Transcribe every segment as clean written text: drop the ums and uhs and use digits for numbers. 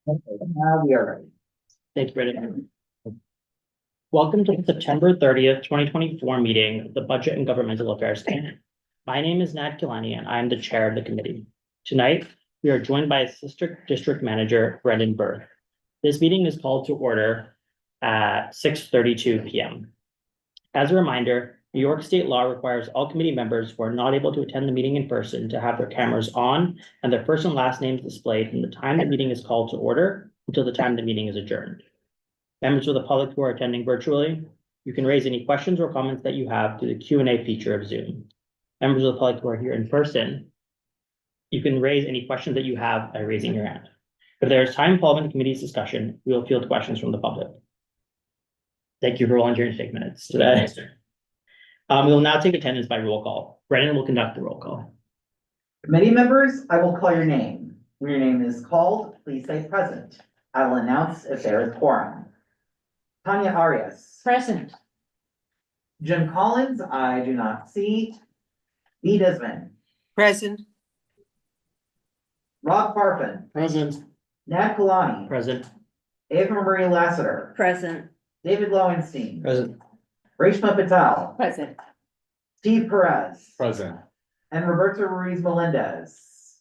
Okay, now we are ready. Thank you, Brendan. Welcome to the September 30th, 2024 meeting of the Budget and Governmental Affairs Committee. My name is Nat Kilani and I am the chair of the committee. Tonight, we are joined by Assistant District Manager Brendan Berth. This meeting is called to order at 6:32 p.m. As a reminder, New York state law requires all committee members who are not able to attend the meeting in person to have their cameras on and their first and last names displayed from the time the meeting is called to order until the time the meeting is adjourned. Members of the public who are attending virtually, you can raise any questions or comments that you have through the Q&A feature of Zoom. Members of the public who are here in person, you can raise any questions that you have by raising your hand. If there is time following the committee's discussion, we will field questions from the public. Thank you for volunteering to take minutes today. We will now take attendance by roll call. Brendan will conduct the roll call. Committee members, I will call your name. When your name is called, please say present. I will announce if there is quorum. Tanya Arias. Present. Jim Collins, I do not see. Dee Desmond. Present. Rob Farfan. Present. Nat Kalani. Present. Ava Marie Lassiter. Present. David Lowenstein. Present. Reshma Patel. Present. Steve Perez. Present. And Roberto Ruiz Melendez.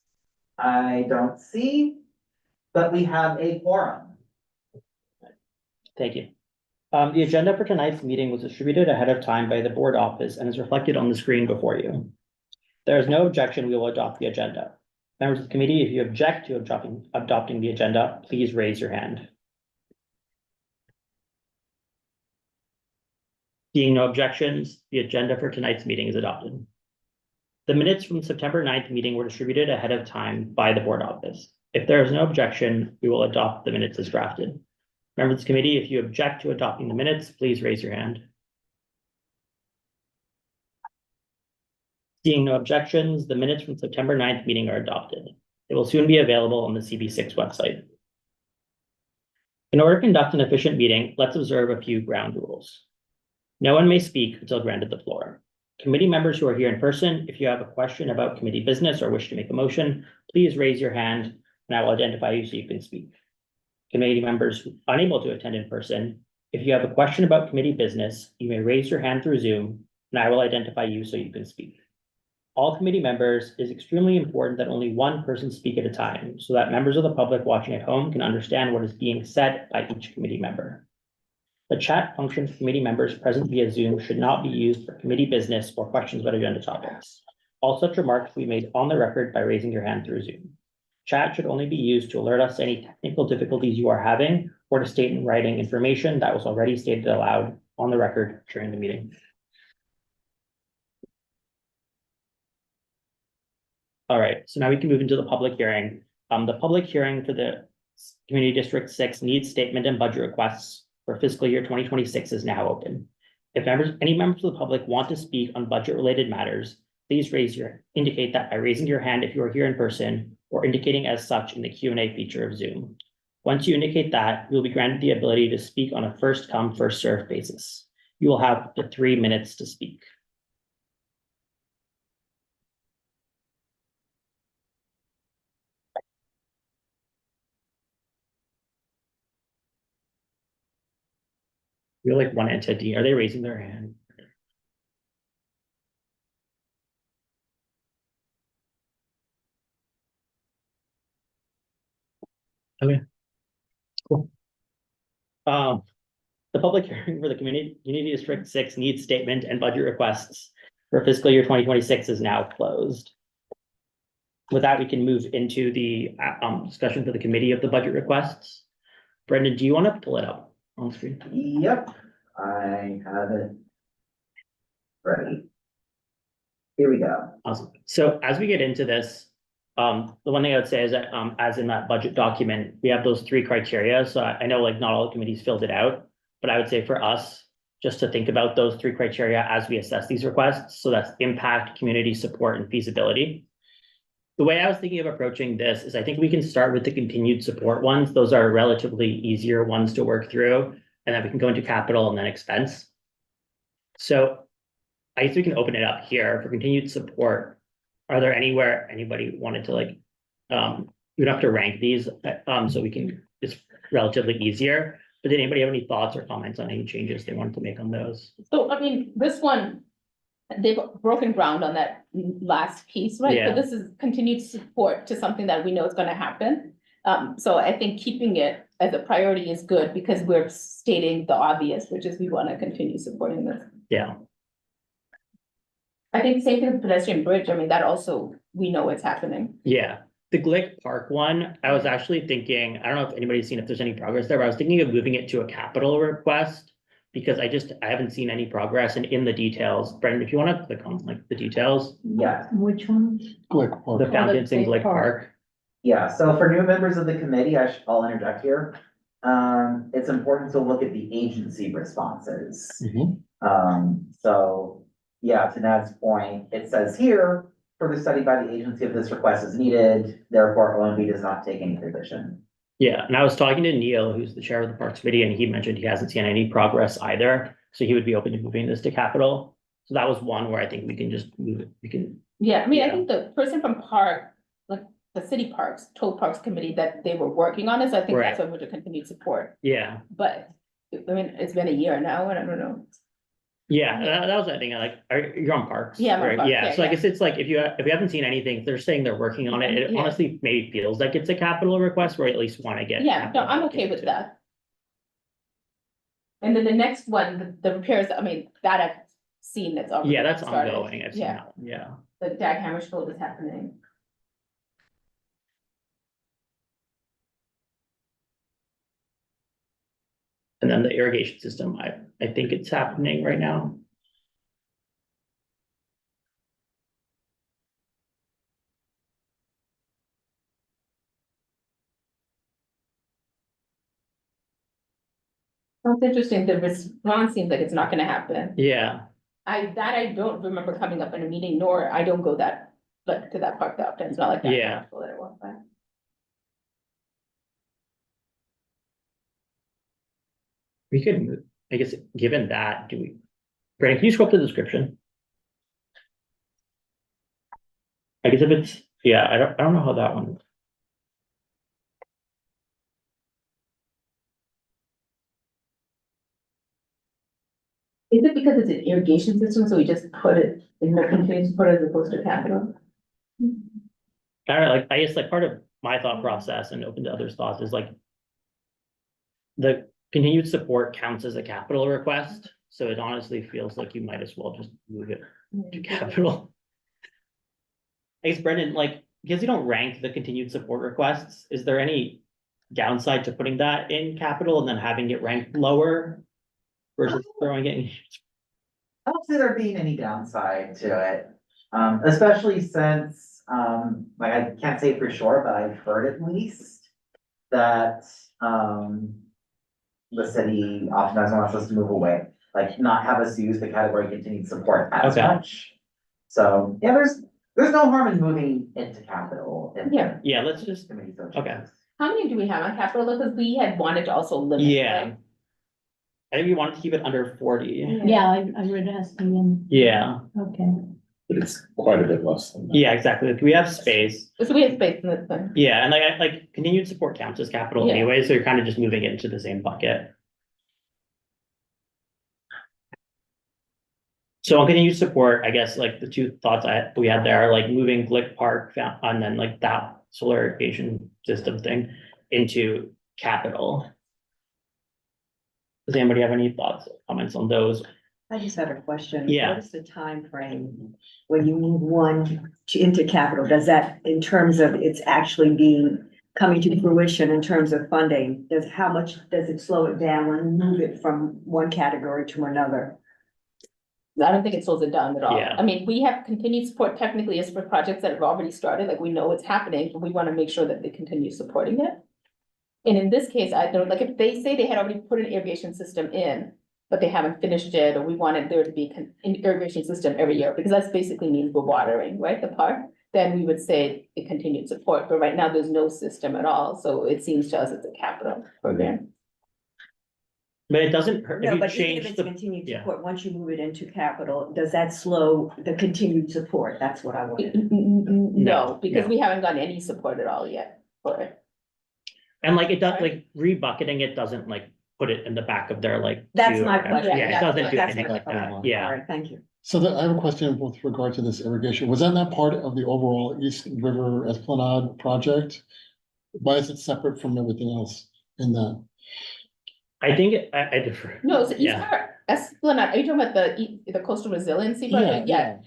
I don't see, but we have a quorum. Thank you. The agenda for tonight's meeting was distributed ahead of time by the board office and is reflected on the screen before you. There is no objection, we will adopt the agenda. Members of the committee, if you object to adopting the agenda, please raise your hand. Seeing no objections, the agenda for tonight's meeting is adopted. The minutes from the September 9th meeting were distributed ahead of time by the board office. If there is no objection, we will adopt the minutes as drafted. Members of the committee, if you object to adopting the minutes, please raise your hand. Seeing no objections, the minutes from September 9th meeting are adopted. They will soon be available on the CB6 website. In order to conduct an efficient meeting, let's observe a few ground rules. No one may speak until granted the floor. Committee members who are here in person, if you have a question about committee business or wish to make a motion, please raise your hand and I will identify you so you can speak. Committee members unable to attend in person, if you have a question about committee business, you may raise your hand through Zoom and I will identify you so you can speak. All committee members, it is extremely important that only one person speak at a time so that members of the public watching at home can understand what is being said by each committee member. The chat function for committee members present via Zoom should not be used for committee business or questions about agenda topics. All such remarks will be made on the record by raising your hand through Zoom. Chat should only be used to alert us to any technical difficulties you are having or to state in writing information that was already stated aloud on the record during the meeting. All right, so now we can move into the public hearing. The public hearing for the Community District 6 needs statement and budget requests for fiscal year 2026 is now open. If any members of the public want to speak on budget related matters, please indicate that by raising your hand if you are here in person or indicating as such in the Q&A feature of Zoom. Once you indicate that, you will be granted the ability to speak on a first come, first served basis. You will have up to 3 minutes to speak. You're like one entity. Are they raising their hand? Okay, cool. The public hearing for the Community District 6 needs statement and budget requests for fiscal year 2026 is now closed. With that, we can move into the discussion for the committee of the budget requests. Brendan, do you want to pull it up on screen? Yep, I have it ready. Here we go. Awesome. So as we get into this, the one thing I would say is that as in that budget document, we have those 3 criteria. So I know like not all the committees filled it out, but I would say for us, just to think about those 3 criteria as we assess these requests. So that's impact, community support, and feasibility. The way I was thinking of approaching this is I think we can start with the continued support ones. Those are relatively easier ones to work through, and then we can go into capital and then expense. So I guess we can open it up here for continued support. Are there anywhere anybody wanted to like, we don't have to rank these, so we can relatively easier. But did anybody have any thoughts or comments on any changes they wanted to make on those? So, I mean, this one, they've broken ground on that last piece, right? Yeah. So this is continued support to something that we know is gonna happen. So I think keeping it as a priority is good because we're stating the obvious, which is we wanna continue supporting this. Yeah, I think same thing with pedestrian bridge, I mean, that also, we know it's happening. yeah. The Glick Park one, I was actually thinking, I don't know if anybody's seen if there's any progress there, but I was thinking of moving it to a capital request. Because I haven't seen any progress and in the details, Brendan, if you wanna click on like the details, Yeah, Which one? the fountains in Glick Park. yeah, so for new members of the committee, I'll interject here. It's important to look at the agency responses. So, yeah, to Nad's point, it says here, further study by the agency if this request is needed, therefore OMB does not take any position. Yeah, and I was talking to Neil, who's the chair of the Parks Committee, and he mentioned he hasn't seen any progress either. So he would be open to moving this to capital. So that was one where I think we can just move it, we can, Yeah, I mean, I Yeah. think the person from Park, like the city parks, told Parks Committee that they were working on this, I think that's Right. what would continue support. yeah. But, I mean, it's been a year now, and I don't know. Yeah, that was that thing, you're on Parks. Yeah, I'm on right? Parks, Yeah, yeah, so I yeah. guess it's like, if you haven't seen anything, if they're saying they're working on it, it Yeah. honestly maybe feels like it's a capital request, where I at least wanna get. Yeah, no, capital I'm back okay with into it. that. And then the next one, the repairs, I mean, that I've seen that's already Yeah, that's started. ongoing, I've seen Yeah. that, yeah. The Dag Hammarskjöld is happening. And then the irrigation system, I think it's happening right now. That's interesting, the response seems like it's not gonna happen. Yeah, I don't remember coming up in a meeting, nor I don't go that, but to that park that often, it's not like that. Yeah. That I walk by. we could, I guess, given that, Brandon, can you scroll up the description? I guess if it's, yeah, I don't know how that one. Is it because it's an irrigation system, so we just put it in the continuous support as opposed to capital? I don't know, like, I guess like part of my thought process and open to others' thoughts is like. The continued support counts as a capital request, so it honestly feels like you might as well just move it to capital. I guess Brendan, like, because you don't rank the continued support requests, is there any downside to putting that in capital and then having it ranked lower? Versus throwing it in? I don't see there being any downside to it, especially since, like, I can't say for sure, but I've heard at least that, the city oftentimes wants us to move away, like not have us use the category continued support as Okay. much. So, yeah, there's no harm in moving into capital. if Yeah. Yeah, let's the just, committee so okay. chooses. How many do we have on capital, because we had wanted to also limit, Yeah. right? I think we wanted to keep it under 40. Yeah, I read asking him, Yeah, okay. But it's quite a bit less than that. yeah, exactly. Like, we have space. So we have space in this thing. Yeah, and like continued support counts as capital Yeah. anyway, so you're kind of just moving it into the same bucket. So on continued support, I guess like the two thoughts we had there are like moving Glick Park and then like that solar irrigation system thing into capital. Does anybody have any thoughts, or comments on those? I just had a question. Yeah. What is the time frame when you move one into capital? Does that, in terms of it's actually coming to fruition in terms of funding, how much does it slow it down when you move it from one category to another? I don't think it slows it down at all. Yeah. I mean, we have continued support technically as for projects that have already started, like we know it's happening, but we wanna make sure that they continue supporting it. And in this case, I don't, like, if they say they had already put an irrigation system in, but they haven't finished it, or we wanted there to be an irrigation system every year, because that's basically means we're watering, right, the park, then we would say it continued support, but right now there's no system at all, so it seems to us it's a capital program. But it doesn't hurt if No, you but even change if it's the, continued yeah. support, once you move it into capital, does that slow the continued support? That's what I wanted. No, because no. we haven't gotten any support at all yet for it. And like it does, like rebucketing it doesn't like put it in the back of their like. That's queue or my whatever. question. Yeah, it doesn't do That's anything my like question. that, All yeah. right, thank you. So I have a question with regard to this irrigation. Was that not part of the overall East River Esplanade project? Why is it separate from everything else in that? I think I differ. No, so East Yeah. River Esplanade, are you talking about the coastal resiliency project? Yeah.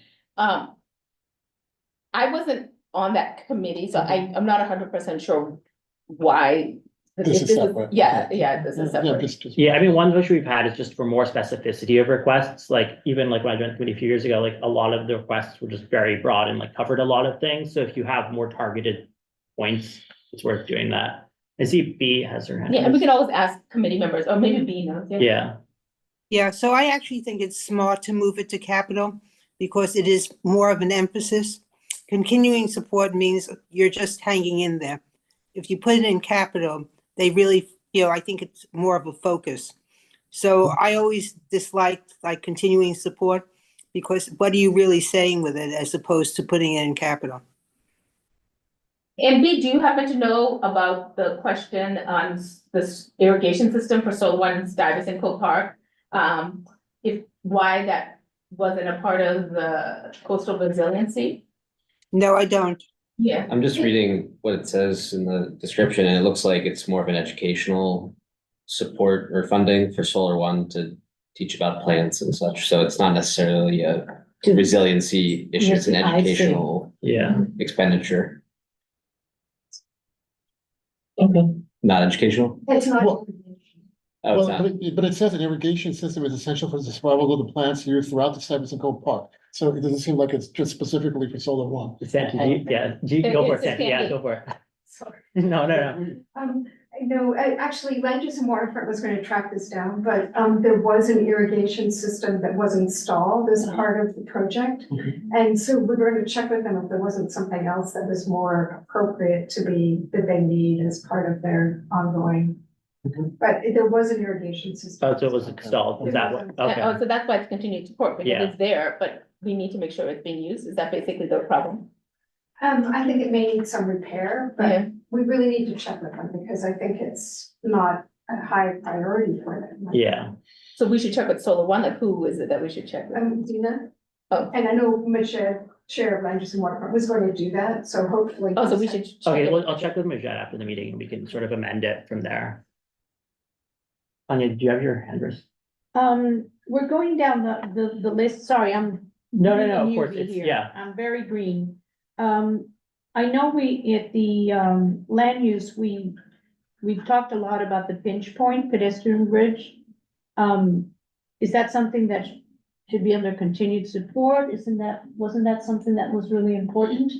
I wasn't on that committee, so I'm not 100% sure why. This is separate, Yeah, okay. yeah, this is Yeah, separate. just. Yeah, I mean, one issue we've had is just for more specificity of requests, like even like when I joined the committee a few years ago, like a lot of the requests were just very broad and like covered a lot of things. So if you have more targeted points, it's worth doing that. I see B has her hand. Yeah, and we raised. can always ask committee members, or maybe B knows, yeah. Yeah, Yeah, so I actually think it's smart to move it to capital because it is more of an emphasis. Continuing support means you're just hanging in there. If you put it in capital, they really, I think it's more of a focus. So I always disliked like continuing support because what are you really saying with it as opposed to putting it in capital? And B, do you happen to know about the question on this irrigation system for Solar One's Stuyvesant Cove Park? Why that wasn't a part of the coastal resiliency? No, I don't. Yeah. I'm just reading what it says in the description, and it looks like it's more of an educational support or funding for Solar One to teach about plants and such. So it's not necessarily a resiliency issue, it's an Yes, I see. educational yeah. expenditure, Okay. not educational. It's not. Well, Oh, it's Well, not. but it says an irrigation system is essential for the survival of the plants used throughout the Stuyvesant Cove Park. So it doesn't seem like it's just specifically for Solar One. Sandy, go for it, Sandy, yeah, go for it. Sorry. No. No, actually, Land Use and Waterfront was going to track this down, but there was an irrigation system that was installed as part of the project. And so we're going to check with them if there wasn't something else that was more appropriate that they need as part of their ongoing. But there was an irrigation system. Oh, so it was installed, is that what, okay, Oh, so that's why it's continued support, because Yeah. it's there, but we need to make sure it's being used. Is that basically the problem? I think it may need some repair, Yeah. but we really need to check with them because I think it's not a high priority for them. yeah. So we should check with Solar One, like who is it that we should check with? Dina? Oh. And I know Michelle, Chair of Land Use and Waterfront, was going to do that, so hopefully. Oh, so we should. check Okay, it. well, I'll check with Majette after the meeting and we can sort of amend it from there. Anya, do you have your hand raised? We're going down the list, sorry, I'm. No, really of course, newbie it's, here. yeah, I'm very green. I know at the, land use, we've talked a lot about the pinch point pedestrian bridge. Is that something that should be under continued support? Wasn't that something that was really important?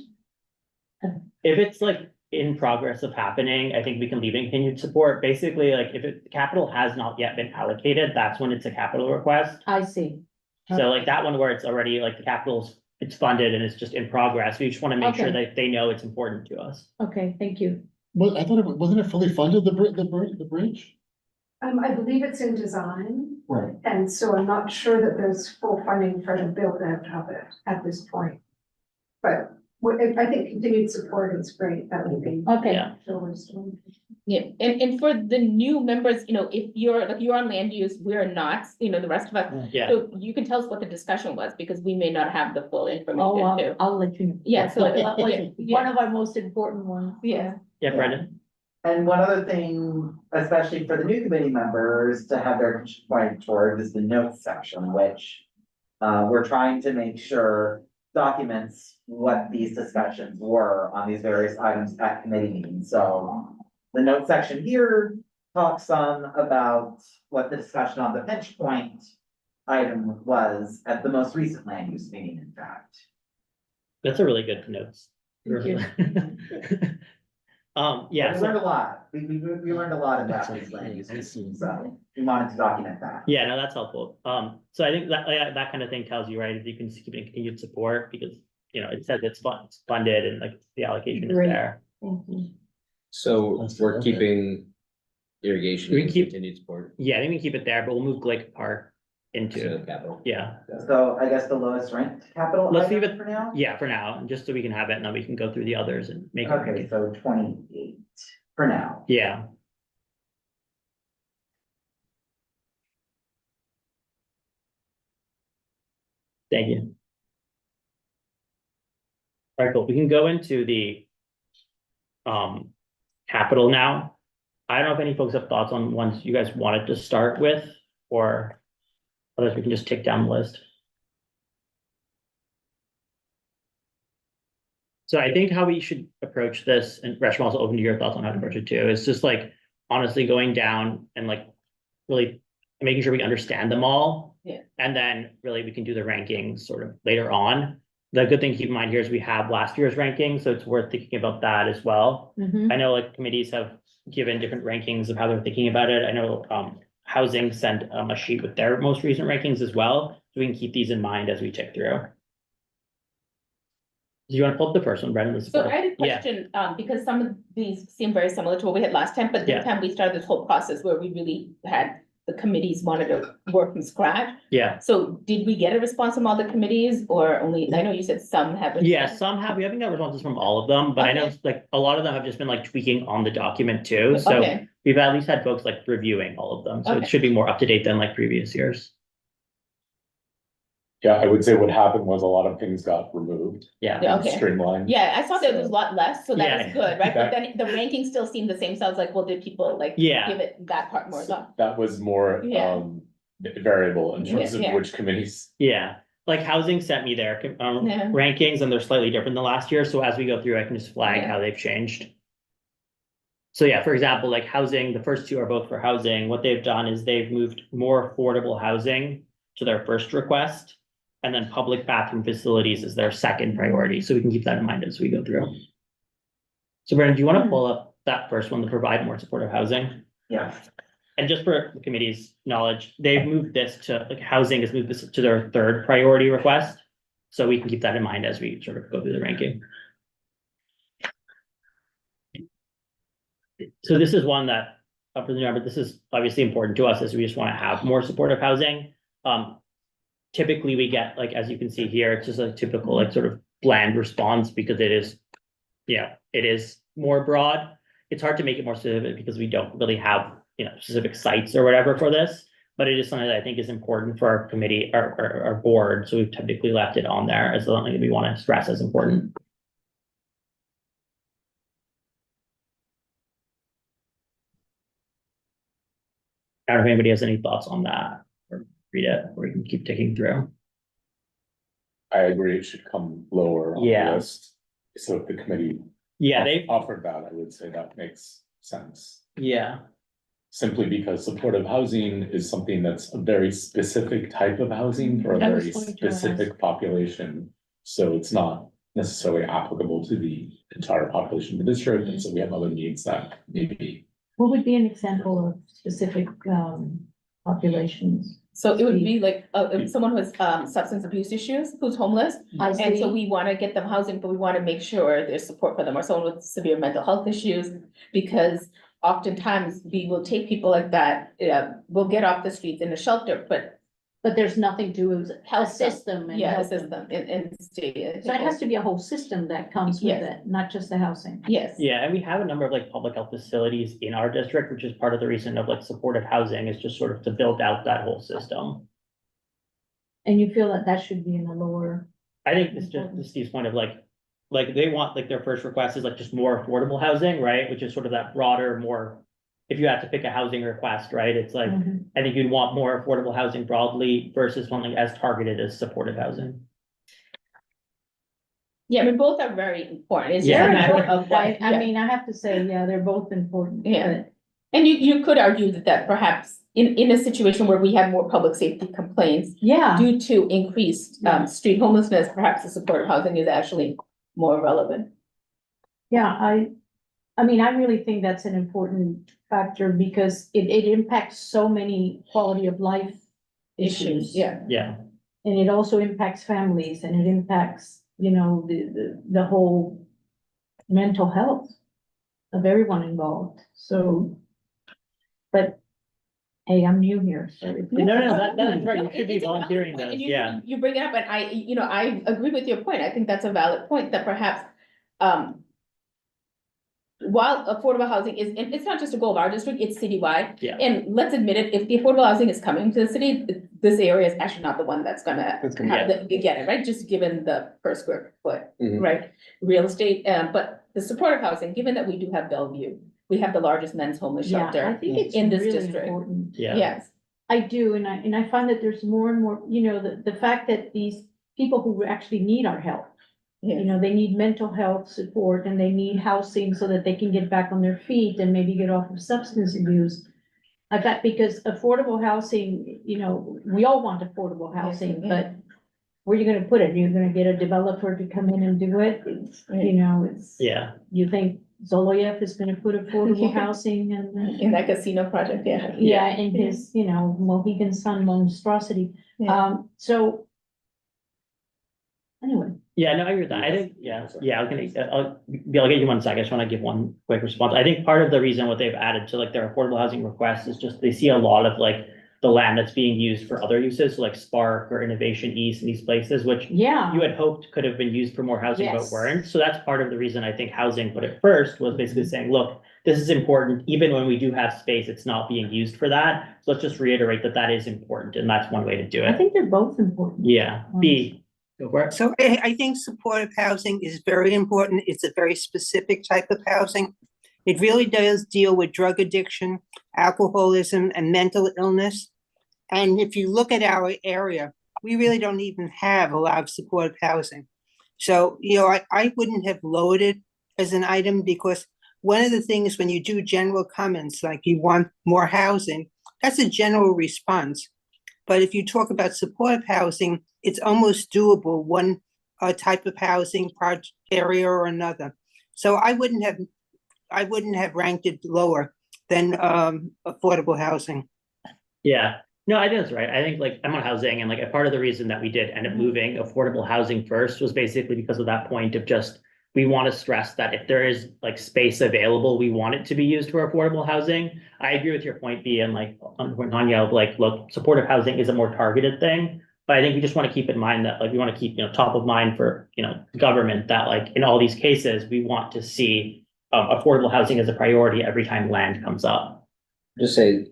if it's like in progress of happening, I think we can leave in continued support, basically, like capital has not yet been allocated, that's when it's a capital request. I see. So like that one where it's already like the it's funded and it's just in progress, we just wanna make sure Okay. that they know it's important to us. Okay, thank you. Well, I thought wasn't it fully funded, the bridge? I believe it's in design, Right. and so I'm not sure that there's full funding for the build out of it at this point. But I think continued support is great, that would be. Okay. Yeah. Yeah, and for the new members, if you're on land use, we're not, the rest of us. Yeah, So you can tell us what the discussion was, because we may not have the full Oh, information too. I'll let you know. Yeah, so, One of our most important ones. yeah. yeah, Brendan, And one other thing, especially for the new committee members to have their attention pointed toward is the notes section, which we're trying to make sure documents what these discussions were on these various items at committee meetings. So the notes section here talks some about what the discussion on the pinch point item was at the most recent land use meeting, in fact. that's a really good notes. Thank you. Yeah, We so, learned a lot. We learned a lot about these land use meetings, so we wanted to document that. yeah, no, that's helpful. So I think that kind of thing tells you, right, if you can just keep it in continued support, because, it says it's funded and like the allocation is Great. there. Thank you. So we're Okay. keeping irrigation We and keep- continued support Yeah, I think we keep it there, but we'll move Glake Park to the into, capital. yeah, So I guess the lowest ranked capital Let's leave item it- for now? yeah, for now, just so we can have it, and then we can go through the others and make Okay, it. so 28. for now. Yeah. Thank you. All right, cool. We can go into the capital now. I don't know if any folks have thoughts on ones you guys wanted to start with, or others we can just tick down the list. So I think how we should approach this, and Resh, I'm also open to your thoughts on how to approach it too, is just like honestly going down and like really making sure we understand them all. Yeah. And then really we can do the rankings sort of later on. The good thing to keep in mind here is we have last year's ranking, so it's worth thinking about that as well. Mhm. I know like committees have given different rankings of how they're thinking about it. I know housing sent a sheet with their most recent rankings as well, so we can keep these in mind as we tick through. Do you want to pull up the first one, Brendan? So I had a Yeah. question, because some of these seem very similar to what we had last time, but Yeah. this time we started this whole process where we really had the committees wanted to work from scratch. Yeah, So did we get a response from all the committees or only, I know you said some have. yeah, some have, we haven't got responses from all of them, but I know Okay. like a lot of them have just been like tweaking on the document too, so Okay, we've at least had folks like reviewing all of them, so it Okay. should be more up to date than like previous years. Yeah, I would say what happened was a lot of things got removed Yeah, Yeah, and okay. streamlined. yeah, I saw there was a lot less, so that Yeah. was good, right? But That- then the ranking still seemed the same, so I was like, well, did people like Yeah. give it that part more thought? That was more Yeah. variable in terms of Yeah. which committees. yeah, like housing sent me their Yeah. rankings and they're slightly different than last year, so as we go through, I can just flag Yeah. how they've changed. So yeah, for example, like housing, the first two are both for housing. What they've done is they've moved more affordable housing to their first request. And then public bathroom facilities is their second priority, so we can keep that in mind as we go through. So Brendan, do you want to pull up that first one to provide more supportive housing? Yeah. And just for the committee's knowledge, they've moved this to, like, housing has moved this to their third priority request. So we can keep that in mind as we sort of go through the ranking. So this is one that, for the number, this is obviously important to us as we just want to have more supportive housing. Typically we get, like, as you can see here, it's just a typical, like, sort of bland response because it is, yeah, it is more broad. It's hard to make it more specific because we don't really have, specific sites or whatever for this, but it is something that I think is important for our committee, our board, so we've typically left it on there as something that we want to stress as important. I don't know if anybody has any thoughts on that, or read it, or we can keep ticking through. I agree, it should come lower on Yeah. the list. So if the committee Yeah, they, offered that, I would say that makes sense. yeah, Simply because supportive housing is something that's a very specific type of housing for a I was very going to specific population. So it's not necessarily applicable to the entire population of the district, and so we have other needs that maybe. What would be an example of specific populations? So it would be like, someone who has, substance abuse issues, who's homeless, I and so see. we wanna get them housing, but we wanna make sure there's support for them, or someone with severe mental health issues. Because oftentimes we will take people like that, we'll get off the streets in a shelter, but But there's nothing to Help assist them and yeah, help assist them. them in stay. So it has to be a whole system that comes with Yes. it, not just the housing. Yes. yeah, and we have a number of like public health facilities in our district, which is part of the reason of like supportive housing is just sort of to build out that whole system. And you feel that that should be in the lower, I think it's just to Steve's point of like they want, like, their first request is like just more affordable housing, right? Which is sort of that broader, more, if you have to pick a housing request, right? It's like, Mhm. I think you'd want more affordable housing broadly versus something as targeted as supportive housing. Yeah, I mean, both are very important, it's just Yeah. a matter of what, I yeah. mean, I have to say, yeah, they're both important. Yeah. And you could argue that perhaps in a situation where we have more public safety complaints Yeah, due to increased, Yeah. street homelessness, perhaps the supportive housing is actually more relevant. yeah, I mean, I really think that's an important factor because it impacts so many quality of life issues. Yeah, Yeah, And it also impacts families and it impacts, the whole mental health of everyone involved, so. But, hey, I'm new here, so. no, that's right, No, you should be it's a valid volunteering point, those, and yeah. You bring it up, and I agree with your point, I think that's a valid point, that perhaps, while affordable housing is, and it's not just a goal of our district, it's citywide. Yeah. And let's admit it, if the affordable housing is coming to the city, this area is actually not the one that's gonna That's gonna- have get it, right? Just given the per square foot, Mhm. right? Real estate, but the supportive housing, given that we do have Bellevue, we have the largest men's homeless Yeah, I shelter. think it's in this really district. important. Yeah. Yes, I do, and I find that there's more and more, you know, the fact that these people who actually need our help, you yes, know, they need mental health support and they need housing so that they can get back on their feet and maybe get off of substance abuse. I bet because affordable housing, you know, we all want affordable housing, yeah. but where are you gonna put it? You're gonna get a developer to come in and do it? It's, you know, it's. Yeah, You think Zoloyev is gonna put affordable housing and, in that casino project, yeah. yeah, in his, you know, Mohegan Sun monstrosity. Yeah. So. Anyway, yeah, no, I agree with that. I think, yeah, I was gonna, I'll get you one second. I just want to give one quick response. I think part of the reason what they've added to like their affordable housing requests is just they see a lot of like the land that's being used for other uses, so like Spark or Innovation East and these places, which yeah, you had hoped could have been used for more housing, but Yes. weren't. So that's part of the reason I think housing put it first was basically saying, look, this is important. Even when we do have space, it's not being used for that. So let's just reiterate that that is important, and that's one way to do I it. think they're both important. Yeah. B, go for it. So I think supportive housing is very important. It's a very specific type of housing. It really does deal with drug addiction, alcoholism, and mental illness. And if you look at our area, we really don't even have a lot of supportive housing. So, you know, I wouldn't have lowered it as an item because one of the things when you do general comments, like you want more housing, that's a general response. But if you talk about supportive housing, it's almost doable, one type of housing project area or another. So I wouldn't have ranked it lower than affordable housing. Yeah, no, I think that's right. I think like I'm on housing and like a part of the reason that we did end up moving affordable housing first was basically because of that point of just, we want to stress that if there is like space available, we want it to be used for affordable housing. I agree with your point, B, and like on point Tanya, like, look, supportive housing is a more targeted thing. But I think we just want to keep in mind that like we want to keep, top of mind for, government that like in all these cases, we want to see affordable housing as a priority every time land comes up. Just say,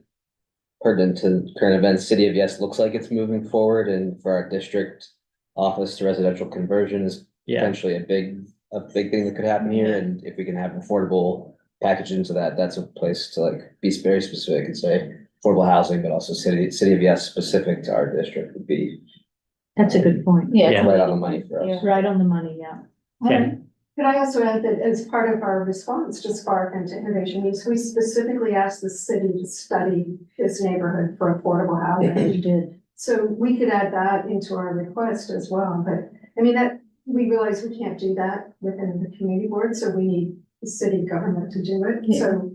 pertinent to current events, City of Yes looks like it's moving forward, and for our district office to residential conversion is Yeah, potentially a big thing that could happen here, and if we can have affordable package into that, that's a place to like be very specific and say affordable housing, but also City of Yes specific to our district would be That's a good point. Yeah. Yeah. right on the money for us. Right on the money, yeah. Okay. Could I also add that as part of our response to Spark and to Innovation Needs, we specifically asked the city to study this neighborhood for affordable housing. We did. So we could add that into our request as well, but I mean, that, we realize we can't do that within the community board, so we need the city government to do it. Yeah. So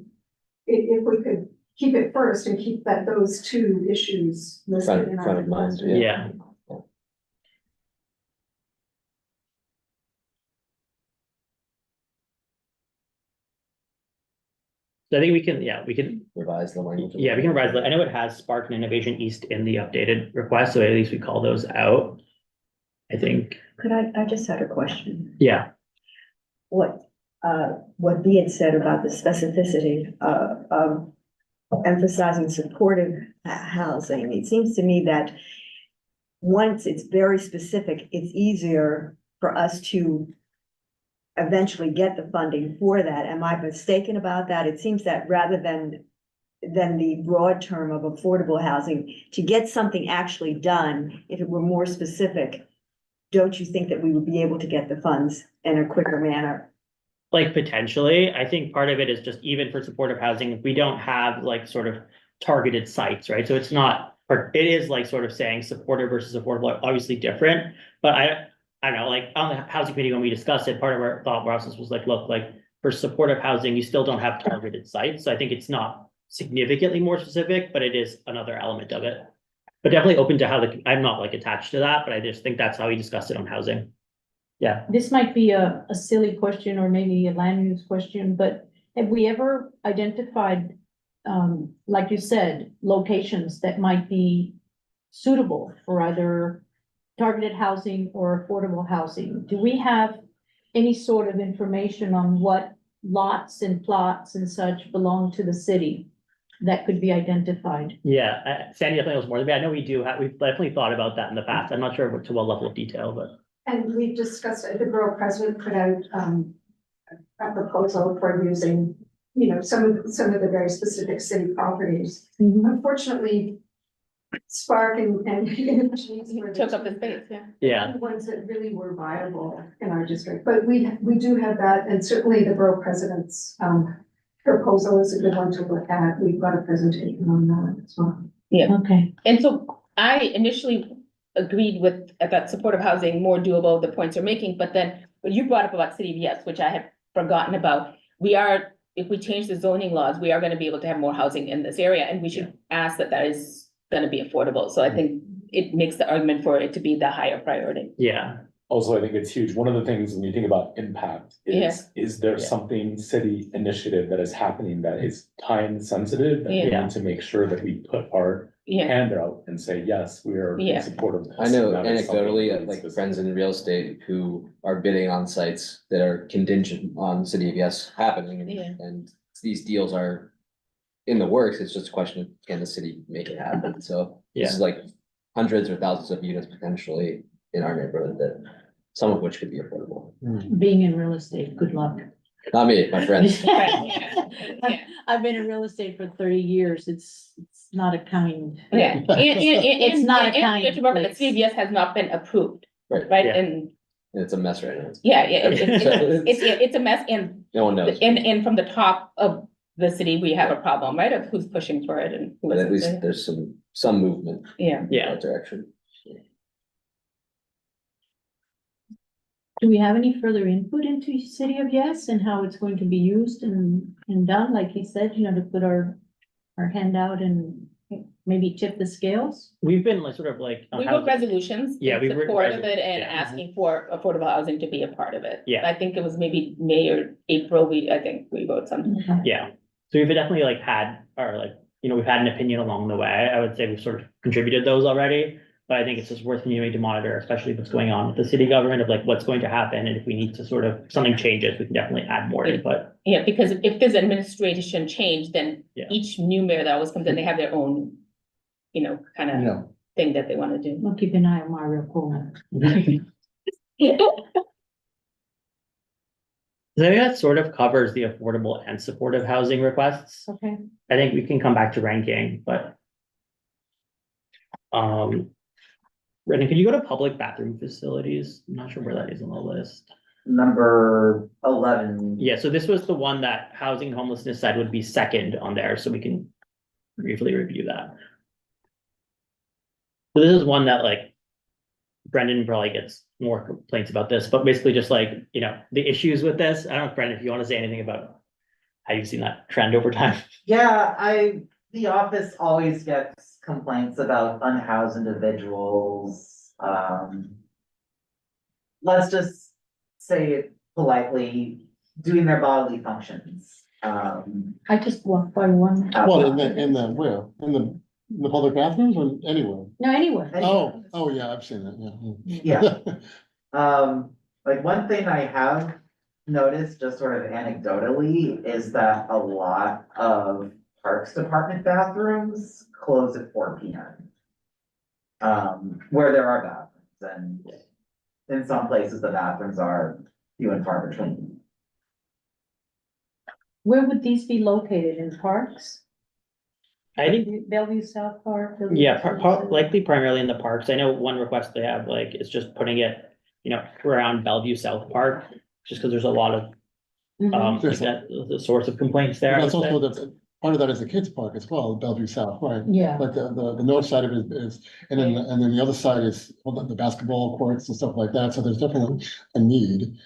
if we could keep it first and keep those two issues listed in our Front of mind, request. yeah. So I think we can, Revise the language. we can revise that. I know it has Spark and Innovation East in the updated request, so at least we call those out. I think, Could I just had a question. yeah, What B had said about the specificity of emphasizing supportive housing, it seems to me that once it's very specific, it's easier for us to eventually get the funding for that. Am I mistaken about that? It seems that rather than the broad term of affordable housing, to get something actually done, if it were more specific, don't you think that we would be able to get the funds in a quicker manner? like potentially, I think part of it is just even for supportive housing, if we don't have like sort of targeted sites, right? So it's not, it is like sort of saying supportive versus affordable, obviously different, but I don't know, like on the housing committee, when we discussed it, part of our thought process was like, look, like for supportive housing, you still don't have targeted sites. So I think it's not significantly more specific, but it is another element of it. But definitely open to how I'm not like attached to that, but I just think that's how we discussed it on housing. Yeah, This might be a silly question or maybe a land use question, but have we ever identified, like you said, locations that might be suitable for either targeted housing or affordable housing? Do we have any sort of information on what lots and plots and such belong to the city that could be identified. Yeah, Sandy definitely knows more than me. I know we've definitely thought about that in the past. I'm not sure to what level of detail, but. And we discussed, the borough president put out, a proposal for using, some of the very specific city properties. Unfortunately, Spark and Energies were Took up the space, yeah. Yeah, the ones that really were viable in our district, but we do have that, and certainly the borough president's, proposal is a good one to look at. We've got a presentation on that as well. Okay. And so I initially agreed with that supportive housing, more doable, the points you're making, but then when you brought up about City of Yes, which I had forgotten about, if we change the zoning laws, we are gonna be able to have more housing in this area, and we should ask that is gonna be affordable. So I think it makes the argument for it to be the higher priority. yeah, Also, I think it's huge. One of the things when you think about impact is there Yeah. something city initiative that is happening that is time sensitive? That we Yeah. need to make sure that we put our Yeah, hand out and say, yes, we are Yeah. in support of this. I know And that is something anecdotally, really like specific. friends in real estate who are bidding on sites that are contingent on City of Yes happening. Yeah. And these deals are in the works. It's just a question of can the city make it happen? So this is like hundreds or thousands of units potentially in our neighborhood that some of which could be affordable. Being in real estate, good luck. Not me, my friends. I've been in real estate for 30 years. It's not a kind. yeah. It's not a and kind you have to remember that place. City of Yes has not been approved, Right, right? Yeah. And it's a mess right now. it's a mess, and No one knows, and from the top of the city, we have a problem, right, of who's pushing for it and who but at least isn't. there's some movement Yeah, in yeah. that direction. Do we have any further input into City of Yes and how it's going to be used and done? Like he said, to put our hand out and maybe tip the scales? We've been like sort of like. we wrote resolutions Yeah, in we've written support of it and yeah. asking for affordable housing to be a part of it. Yeah. I think it was maybe May or April, I think we wrote something. Yeah, so we've definitely like had, or like, we've had an opinion along the way. I would say we've sort of contributed those already. But I think it's just worth continuing to monitor, especially what's going on with the city government of like what's going to happen. And if we need to sort of, something changes, we can definitely add more input. Yeah, because if there's administration change, then Yeah. each new mayor that always comes in, they have their own, kind of Yeah. thing that they want to do. We'll keep an eye on Mario Coleman. So I think that sort of covers the affordable and supportive housing requests. Okay. I think we can come back to ranking, but. Brendan, could you go to public bathroom facilities? I'm not sure where that is on the list. Number 11. Yeah, so this was the one that housing and homelessness said would be second on there, so we can briefly review that. So this is one that like Brendan probably gets more complaints about this, but basically just like, the issues with this. I don't know, Brendan, if you want to say anything about how you've seen that trend over time. Yeah, the office always gets complaints about unhoused individuals. Let's just say it politely, doing their bodily functions. I just walked by one. Well, where? In the public bathrooms or anywhere? No, anywhere. Oh, yeah, I've seen that, yeah. Yeah. Like one thing I have noticed, just sort of anecdotally, is that a lot of Parks Department bathrooms close at 4 p.m. Where there are bathrooms, and in some places the bathrooms are few and far between. Where would these be located? In parks? I think, Bellevue South Park? Bellevue yeah, South- likely primarily in the parks. I know one request they have, like, is just putting it, around Bellevue South Park, just because there's a lot of, Mhm. like that, the source of complaints there. I That's would say. also part of that is the kids park as well, Bellevue South, right? Yeah. Like the north side of it is, and then the other side is, the basketball courts and stuff like that, so there's definitely a need.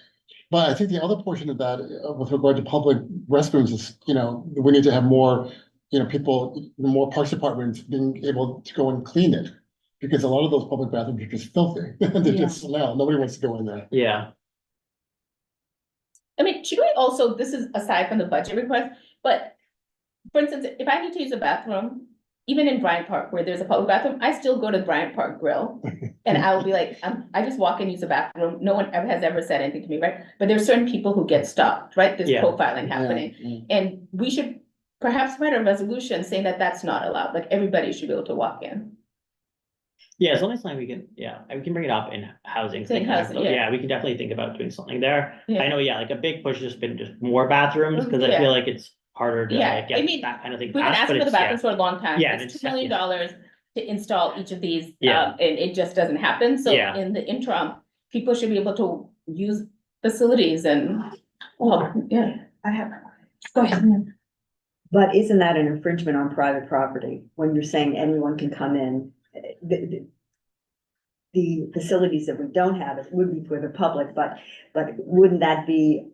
But I think the other portion of that, with regard to public restrooms is, we need to have more, people, more parks departments being able to go and clean it. Because a lot of those public bathrooms are just filthy, they just smell, nobody wants to go in there. Yeah, I mean, should we also, this is aside from the budget request, but for instance, if I need to use a bathroom, even in Bryant Park where there's a public bathroom, I still go to Bryant Park Grill. And I'll be like, I just walk and use the bathroom. No one has ever said anything to me, right? But there's certain people who get stopped, right? There's Yeah. profiling happening. And we should perhaps write a resolution saying that that's not allowed, like everybody should be able to walk in. Yeah, as long as we can, we can bring it up in housing. In housing, yeah. Yeah, we can definitely think about doing something there. Yeah. I know, like a big push has been just more bathrooms, because I Yeah. feel like it's harder to Yeah, like I get mean, that kind of thing We've been passed, but asking for the it's, yeah. bathrooms for a long time. Yeah, It's it's- $2 million to install each of these, Yeah. and it just doesn't happen. So Yeah. in the interim, people should be able to use facilities and, well, yeah. I have, Go ahead. but isn't that an infringement on private property when you're saying anyone can come in? The facilities that we don't have, it would be for the public, but wouldn't that be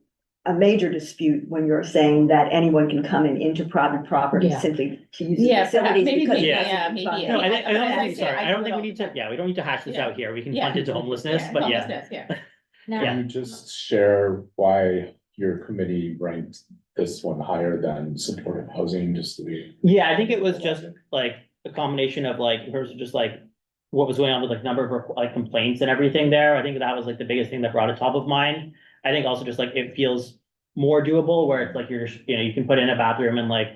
a major dispute when you're saying that anyone can come in into private property Yeah. simply to use the Yeah, perhaps, facilities? maybe, because it yeah, doesn't maybe. fund- No, I I don't think, say sorry, I I don't do think it we need to, we don't need to hash this Yeah. out here. We can Yeah. punt it to homelessness, Yeah, but yeah. homelessness, yeah. Now, Can you just share why your committee ranked this one higher than supportive housing, just to be? Yeah, I think it was just like a combination of like, in terms of just like what was going on with like number of like complaints and everything there. I think that was like the biggest thing that brought it top of mind. I think also just like it feels more doable where it's like you're just, you can put in a bathroom and like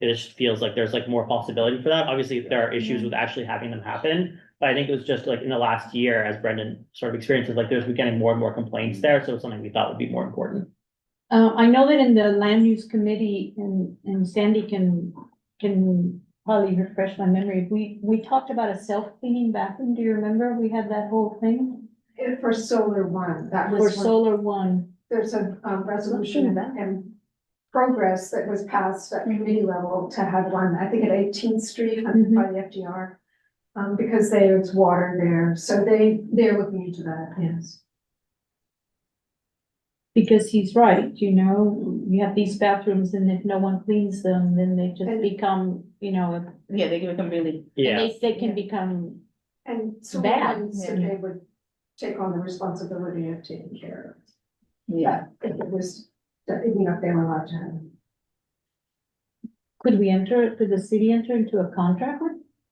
it just feels like there's like more possibility for that. Obviously, there are issues with actually having them happen. But I think it was just like in the last year, as Brendan sort of experiences, like we're getting more and more complaints there. So it's something we thought would be more important. I know that in the land use committee, and Sandy can probably refresh my memory, we talked about a self-cleaning bathroom, do you remember? We had that whole thing For solar one, that for was one, solar one. there's a resolution and progress that was passed at committee level to have one, I think at 18th Street by the FDR. Because there's water there, so they're looking into that, yes. Because he's right, you have these bathrooms and if no one cleans them, then they just become, Yeah, they can become really, and Yeah, they can become, And so Bad, said yeah. they would take on the responsibility of taking care of it. yeah. But if it was, if they were allowed to have it. could the city enter into a contract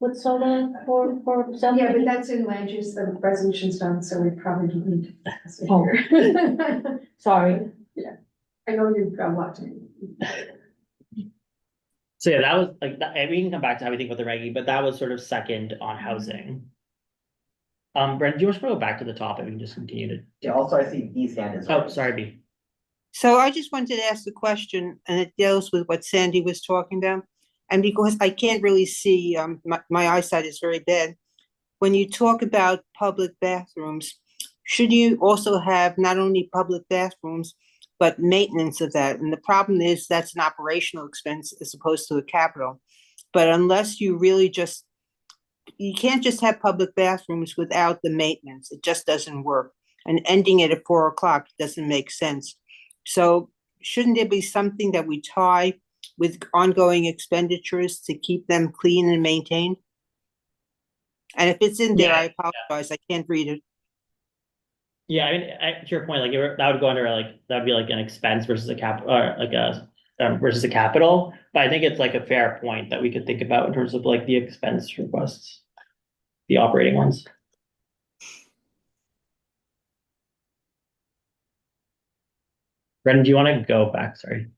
with solar for self? Yeah, but that's in land use, the resolution's done, so we probably don't need to discuss it Oh. here. Sorry. I know you've got a lot to do. so yeah, that was like, and we can come back to how we think about the ranking, but that was sort of second on housing. Brendan, do you want to go back to the topic? We can just continue to, Yeah, also, I see B's hand is. oh, sorry, B. So I just wanted to ask a question, and it deals with what Sandy was talking about. And because I can't really see, my eyesight is very bad. When you talk about public bathrooms, should you also have not only public bathrooms, but maintenance of that? And the problem is that's an operational expense as opposed to a capital. But unless you really you can't just have public bathrooms without the maintenance. It just doesn't work. And ending it at 4 o'clock doesn't make sense. So shouldn't there be something that we tie with ongoing expenditures to keep them clean and maintained? And if it's in there, I apologize, I can't read it. Yeah, I mean, to your point, like that would go under like, that would be like an expense versus a or like a versus a capital. But I think it's like a fair point that we could think about in terms of like the expense requests, the operating ones. Brendan, do you want to go back? Sorry,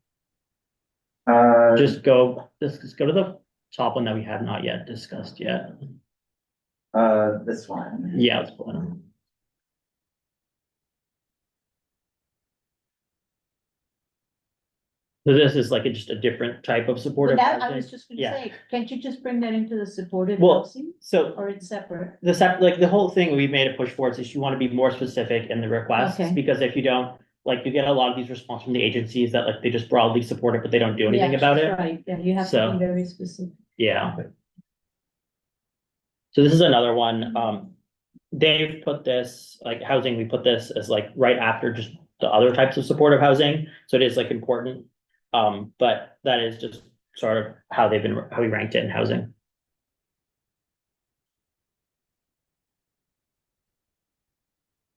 just go to the top one that we have not yet discussed yet. This one. Yeah, let's pull it on. So this is like just a different type of Well, supportive that, I housing. was just gonna Yeah. say, can't you just bring that into the supportive Well, housing, So or it's separate? like the whole thing we made a push for is you want to be more specific in the requests, Okay. because if you don't, like you get a lot of these responses from the agencies that like they just broadly support it, but they don't do anything Yeah, about it. Right, yeah, you have to So- be very specific. Yeah. So this is another one, Dave put this, like housing, we put this as like right after just the other types of supportive housing, so it is like important. But that is just sort of how how we ranked it in housing.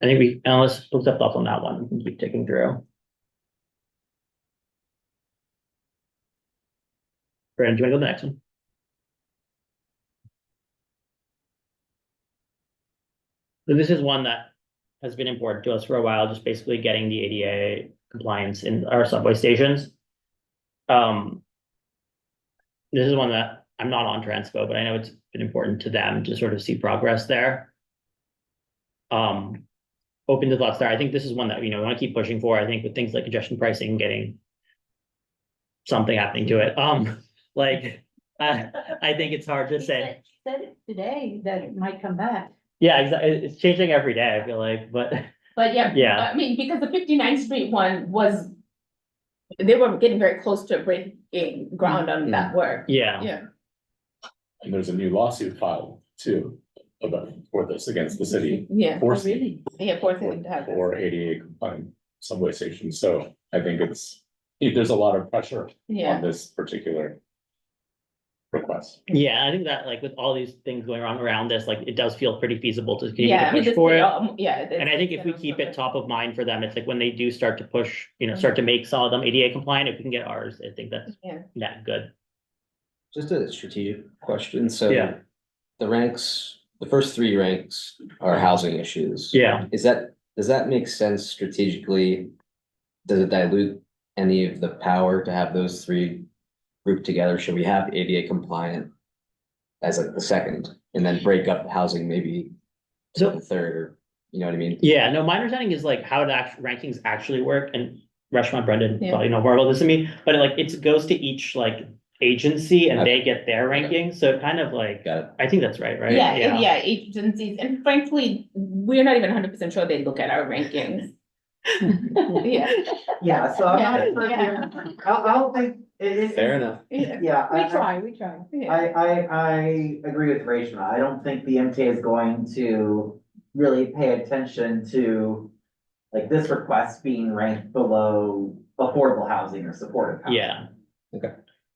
I think let's have thoughts on that one, we can keep ticking through. Brandon, do you want to go to the next one? So this is one that has been important to us for a while, just basically getting the ADA compliance in our subway stations. This is one that I'm not on Transpo, but I know it's been important to them to sort of see progress there. Open to thoughts there. I think this is one that, we want to keep pushing for. I think with things like congestion pricing, getting something happening to it. I think it's hard to say. She said it today that it might come back. Yeah, exactly. It's changing every day, I feel like, but But yeah. Yeah. I mean, because the 59th Street one was, they were getting very close to breaking ground on that work. yeah. Yeah, And there's a new lawsuit filed too for this against the city. yeah, Forcing forcing them to have this. for ADA compliant subway stations. So I think there's a lot of pressure Yeah, on this particular request. Yeah, I think that like with all these things going on around this, like it does feel pretty feasible to continue yeah, to I mean, push this, for it. yeah. And I think if we keep it top of mind for them, it's like when they do start to push, start to make some of them ADA compliant, if we can get ours, I think that's Yeah. good. Just a strategic question, so. Yeah. The first three ranks are housing issues. Yeah. Does that make sense strategically? Does it dilute any of the power to have those three grouped together? Should we have ADA compliant as like the second, and then break up housing maybe to the third, or, you know what I mean? Yeah, no, my understanding is like how the rankings actually work, and Reshma, Brendan Yeah. probably know more about this than me, but like it goes to each like agency and they get their rankings, so it kind of like, Got it. I think that's right? Yeah, agencies, and frankly, we're not even 100% sure they look at our rankings. Yeah, Yeah, so I'm Yeah, not, yeah. I'll think, it, Fair enough. yeah. yeah. We I- try. I agree with Reshma. I don't think the MTA is going to really pay attention to like this request being ranked below affordable housing or supportive housing. Yeah. Okay.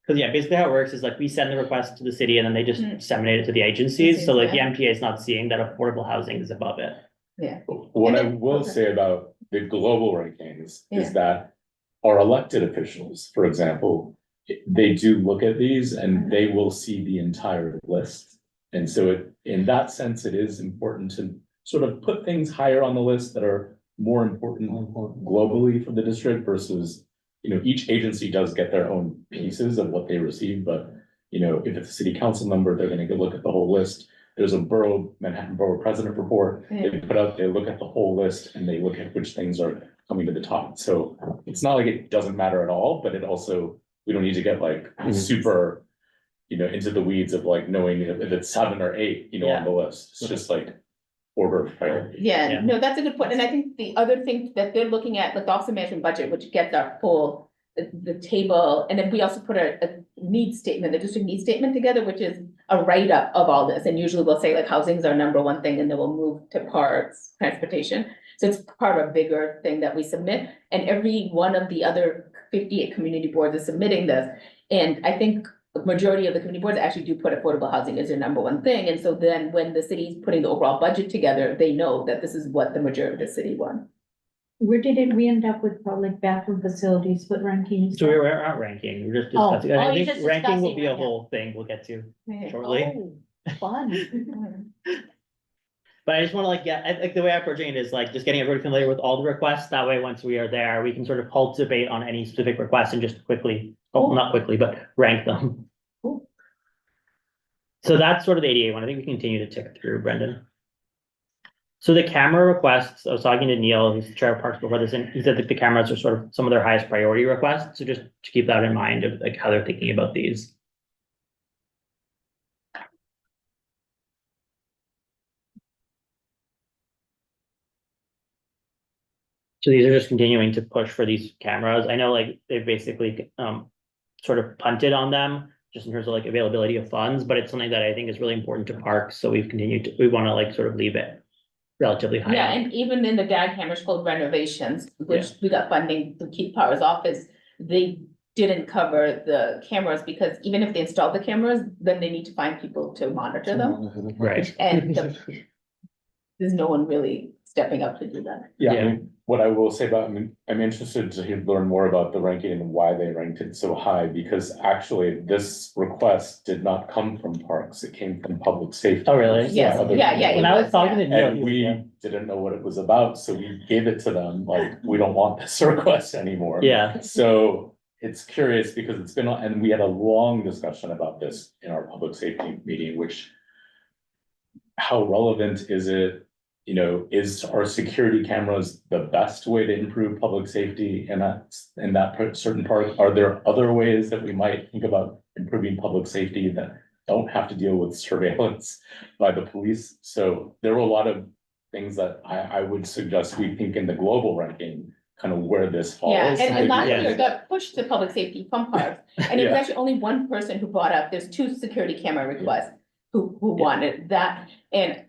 Cause yeah, basically how it works is like we send the request to the city and then they just Mm. disseminate it to the agencies, so like the Yeah. MTA is not seeing that affordable housing is above it. What And I then- will okay. say about the global rankings Yeah. is that our elected officials, for example, they do look at these and they will see the entire list. And so in that sense, it is important to sort of put things higher on the list that are more important globally for the district versus, each agency does get their own pieces of what they receive, but, if it's a city council member, they're gonna go look at the whole list. There's a Manhattan Borough President report, they look at the whole list and they look at which things are coming to the top. So it's not like it doesn't matter at all, but it also, we don't need to get like super, into the weeds of like knowing if it's 7 or 8, on the list. It's just like order of priority. Yeah. Yeah, no, that's a good point, and I think the other thing that they're looking at, like the Office of Management Budget, which gets our full, the table, and then we also put a needs statement, the district needs statement together, which is a write-up of all this, and usually we'll say like housing's our number one thing, and then we'll move to parks, transportation. So it's part of a bigger thing that we submit, and every one of the other 58 community boards is submitting this. And I think the majority of the community boards actually do put affordable housing as their number one thing, and so then when the city's putting the overall budget together, they know that this is what the majority of the city wants. Where did we end up with public bathroom facilities, what rankings? So we're not ranking, we're just Oh, discussing, and oh, I you're think just ranking will discussing be a right now. whole thing we'll get to Yeah. shortly. Oh, fun. But I just wanna like the way I'm approaching it is like just getting everybody familiar with all the requests, that way, once we are there, we can sort of halt debate on any specific request and just quickly, not quickly, but rank them. Cool. So that's sort of the ADA one, I think we continue to tick through, Brendan. So the camera requests, I was talking to Neil, who's the chair of Parks before this, and he said that the cameras are sort of some of their highest priority requests, so just to keep that in mind of like how they're thinking about these. So these are just continuing to push for these cameras. I know like they've basically sort of punted on them just in terms of like availability of funds, but it's something that I think is really important to parks. So we've continued to, we want to like sort of leave it relatively high. Yeah, up. and even in the Gag Hammer School renovations, which we got funding to keep Power's office, they didn't cover the cameras because even if they install the cameras, then they need to find people to monitor them. Right. And there's no one really stepping up to do that. Yeah, Yeah. I mean, what I will say about, I'm interested to learn more about the ranking and why they ranked it so high, because actually this request did not come from parks, it came from public safety. Oh, really? Yes, Other yeah, people. it When I was was, talking to Neil, And he was, we yeah. didn't know what it was about, so we gave it to them, like, we don't want this request anymore. Yeah, So it's curious because it's been, and we had a long discussion about this in our public safety meeting, which. How relevant is it? You know, is our security cameras the best way to improve public safety in that certain part? Are there other ways that we might think about improving public safety that don't have to deal with surveillance by the police? So there were a lot of things that I would suggest we think in the global ranking, kind of where this falls. Yeah, and last Yeah. year it got pushed to public safety from parks, and it was Yeah. actually only one person who brought up, there's 2 security camera requests. Who Yeah. wanted that, and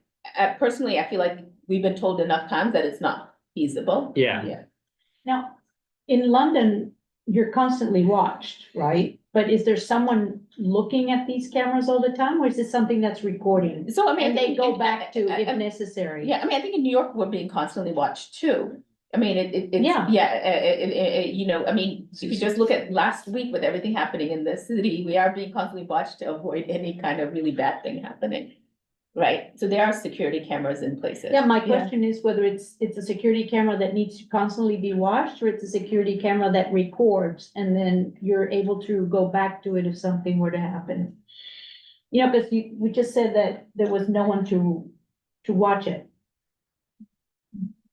personally, I feel like we've been told enough times that it's not feasible. yeah. Now, in London, you're constantly watched, right? But is there someone looking at these cameras all the time, or is it something that's recording? So I mean. And I they think go in- back to if I- necessary? Yeah, I mean, I think in New York, we're being constantly watched too. I mean, it's, Yeah. you know, I mean, if you just look at last week with everything happening in the city, we are being constantly watched to avoid any kind of really bad thing happening. Right, so there are security cameras in places. Yeah, my question is whether it's a security camera that needs to constantly be watched, or it's a security camera that records, and then you're able to go back to it if something were to happen. You know, because we just said that there was no one to watch it.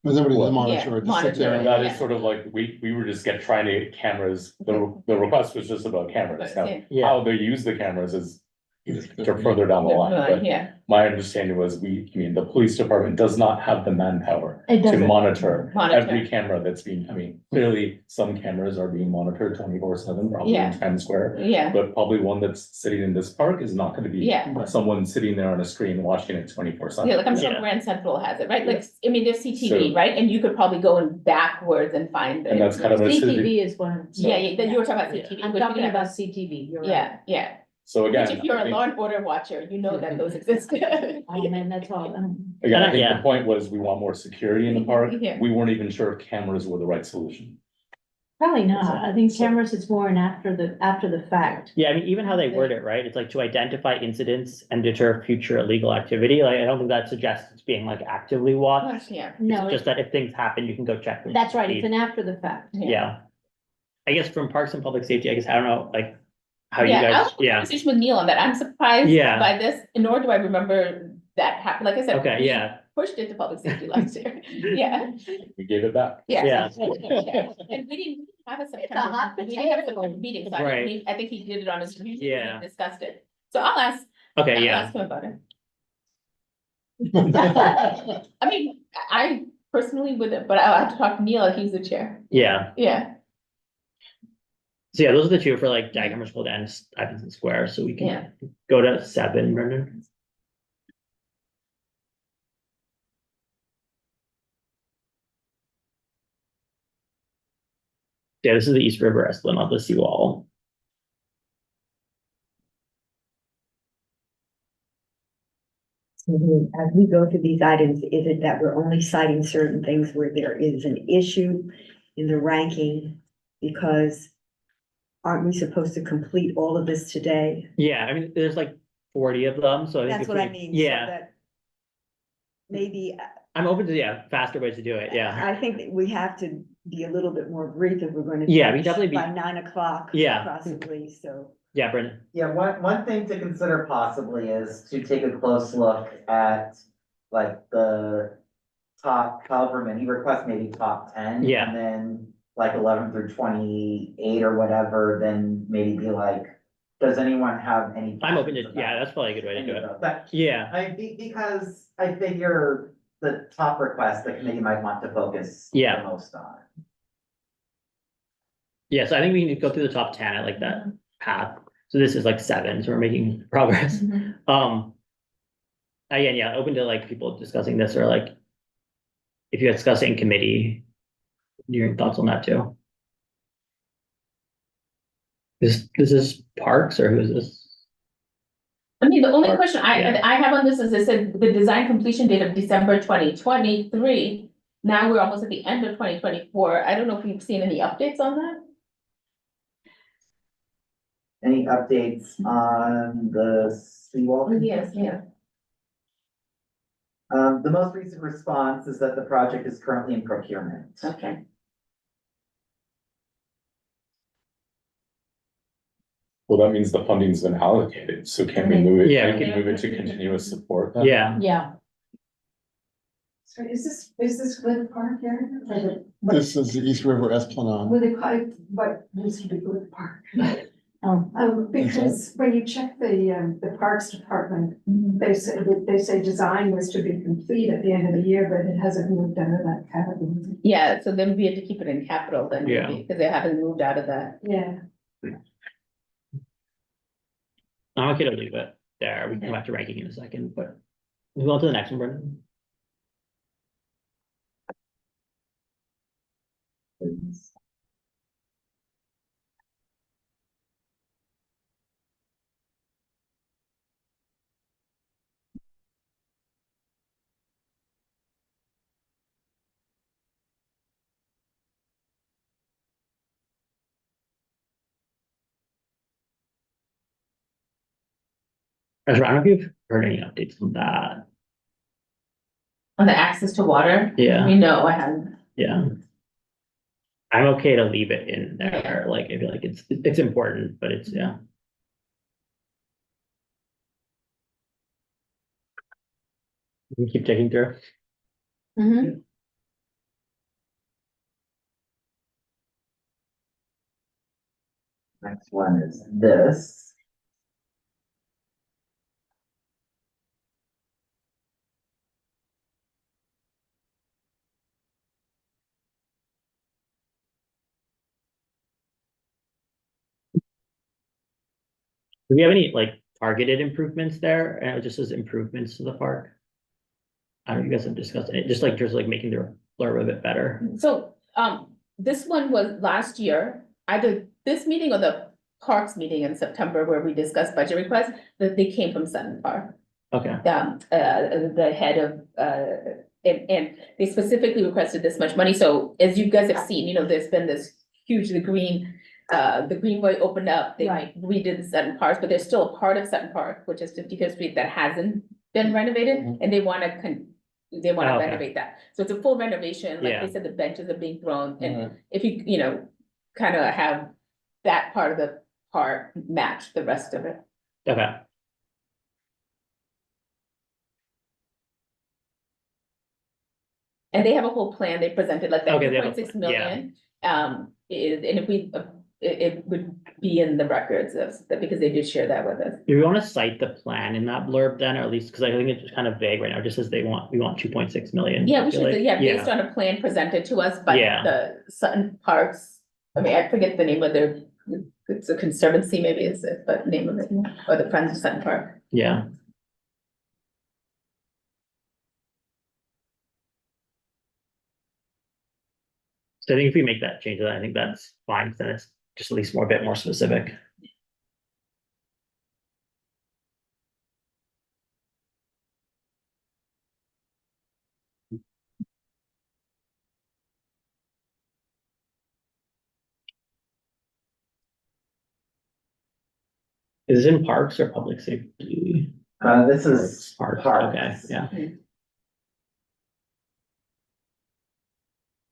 But somebody Well, to monitor it, to sit there. And that is sort of like, we were just trying to get cameras, the request was just about cameras. Now, Yeah. how they use the cameras is they're further down the line, but Yeah, my understanding was the police department does not have the manpower It to doesn't. monitor Monitor. every camera that's being, clearly some cameras are being monitored 24/7, probably in Yeah. Times Square. yeah, But probably one that's sitting in this park is not gonna be Yeah. someone sitting there on a screen watching it 24/7. yeah, like I'm sure Yeah. Grand Central has it, right? Like, I mean, there's CTV, So- right? And you could probably go in backwards and find it. And that's kind of a city. CTV is one. Yeah, yeah, you were talking about Yeah. CTV. I'm which we talking can have- about CTV, you're right. Yeah, yeah, So which again, if you're I a think- Law and Order watcher, you know that those exist. Oh, man, that's all. Again, I think Yeah. the point was we want more security in the park. Yeah. We weren't even sure if cameras were the right solution. Probably not. I think So- cameras is more an after the fact. Yeah, I mean, even how they word it, right? It's like to identify incidents and deter future illegal activity. Like, I don't think that suggests it's being like actively watched. Yeah, No, It's just that if things happen, you can go check them. that's right. It's an after the fact. Yeah. I guess from Parks and Public Safety, I guess, I don't know, like, how you yeah, I guys, was in yeah, conversation with Neil on that. I'm surprised Yeah. by this, nor do I remember that happened. Like I said. okay, we yeah, Pushed it to public safety last year. Yeah, We gave it back. yeah. Yeah. And we didn't have a a September, hot we didn't have a potato. September meeting, so Right. I think he did it on his. Yeah. Discussed it. So I'll ask okay, yeah. him about it. I mean, I personally would, but I'll have to talk to Neil, he's the chair. Yeah, Yeah, so yeah, those are the two for like Dagenham School and Stuyvesant Square, so we Yeah. can go to 7, Brendan. Yeah, this is the East River Esplin of the seawall. So as we go through these items, is it that we're only citing certain things where there is an issue in the ranking? Because aren't we supposed to complete all of this today? Yeah, I mean, there's like 40 of them, so I think That's if what I we, mean. so yeah, that Maybe, I'm open to, yeah, faster ways to do it, yeah. I think that we have to be a little bit more brief if we're gonna. Yeah, we finish definitely be- By 9 o'clock. Yeah. Possibly, so. Yeah, Brendan, Yeah, one thing to consider possibly is to take a close look at like the top, however many requests, maybe top 10. Yeah. And then like 11 through 28 or whatever, then maybe be like, does anyone have any? I'm open to, questions yeah, about that's probably a good way to any do of it. those? But Yeah, because I figure the top request, the committee might want to focus Yeah. the most on. yeah, so I think we need to go through the top 10 at like that path. So this is like 7, so we're making progress. Again, yeah, open to like people discussing this or like if you're discussing committee, your thoughts on that too. This is Parks or who is this? I mean, the only question I have on this is, it said the design completion date of December 2023. Now we're almost at the end of 2024. I don't know if you've seen any updates on that? Any updates on the seawall? Yes, yeah. The most recent response is that the project is currently in procurement. Okay. Well, that means the funding's been allocated, so can we move it, Yeah, can we move it to continuous support then? Yeah, Yeah, So is this Glen Park area? Or the- This is the East River Esplanade. What they call it, what used to be Glen Park? oh, Because when you check the Parks Department, they say design was to be complete at the end of the year, but it hasn't moved out of that category. Yeah, so then we had to keep it in capital then, Yeah. because they haven't moved out of that. Yeah. I'm okay to leave it there. We can come back to ranking in a second, but move on to the next one, Brendan. I don't know if you've heard any updates on that. On the access to water? Yeah. We know, I haven't. Yeah. I'm okay to leave it in there, like, I feel like it's important, but it's, yeah. We can keep taking through. Mm-hmm. Next one is this. Do we have any like targeted improvements there? And it just says improvements to the park. I don't know if you guys have discussed it, just like making the blurb a bit better. So, this one was last year, either this meeting or the Parks meeting in September where we discussed budget requests, that they came from Sutton Park. Okay, The head of, and they specifically requested this much money, so as you guys have seen, there's been this huge, the Greenway opened up, they Right. redid the Sutton Park, but there's still a part of Sutton Park, which is 55th Street, that hasn't been renovated, and they wanna Oh, okay. renovate that, so it's a full renovation, like Yeah. they said, the benches are being thrown, and Alright. if you kind of have that part of the park match the rest of it. okay, And they have a whole plan, they presented like that Okay, they two have a point six plan, yeah. million. And if we, it would be in the records of, that, because they did share that with us. do we want to cite the plan in that blurb then, or at least, because I think it's kind of vague right now, it just says we want 2.6 million. Yeah, I we feel should, like. yeah, based on a plan presented to us by Yeah. the Sutton Parks. I mean, I forget the name of it's a conservancy maybe is it, but name of it, or the Friends of Sutton Park. Yeah. So I think if we make that change, then I think that's fine, 'cause then it's just at least a bit more specific. Is it in parks or public safety? This is Parks, parks. okay, yeah.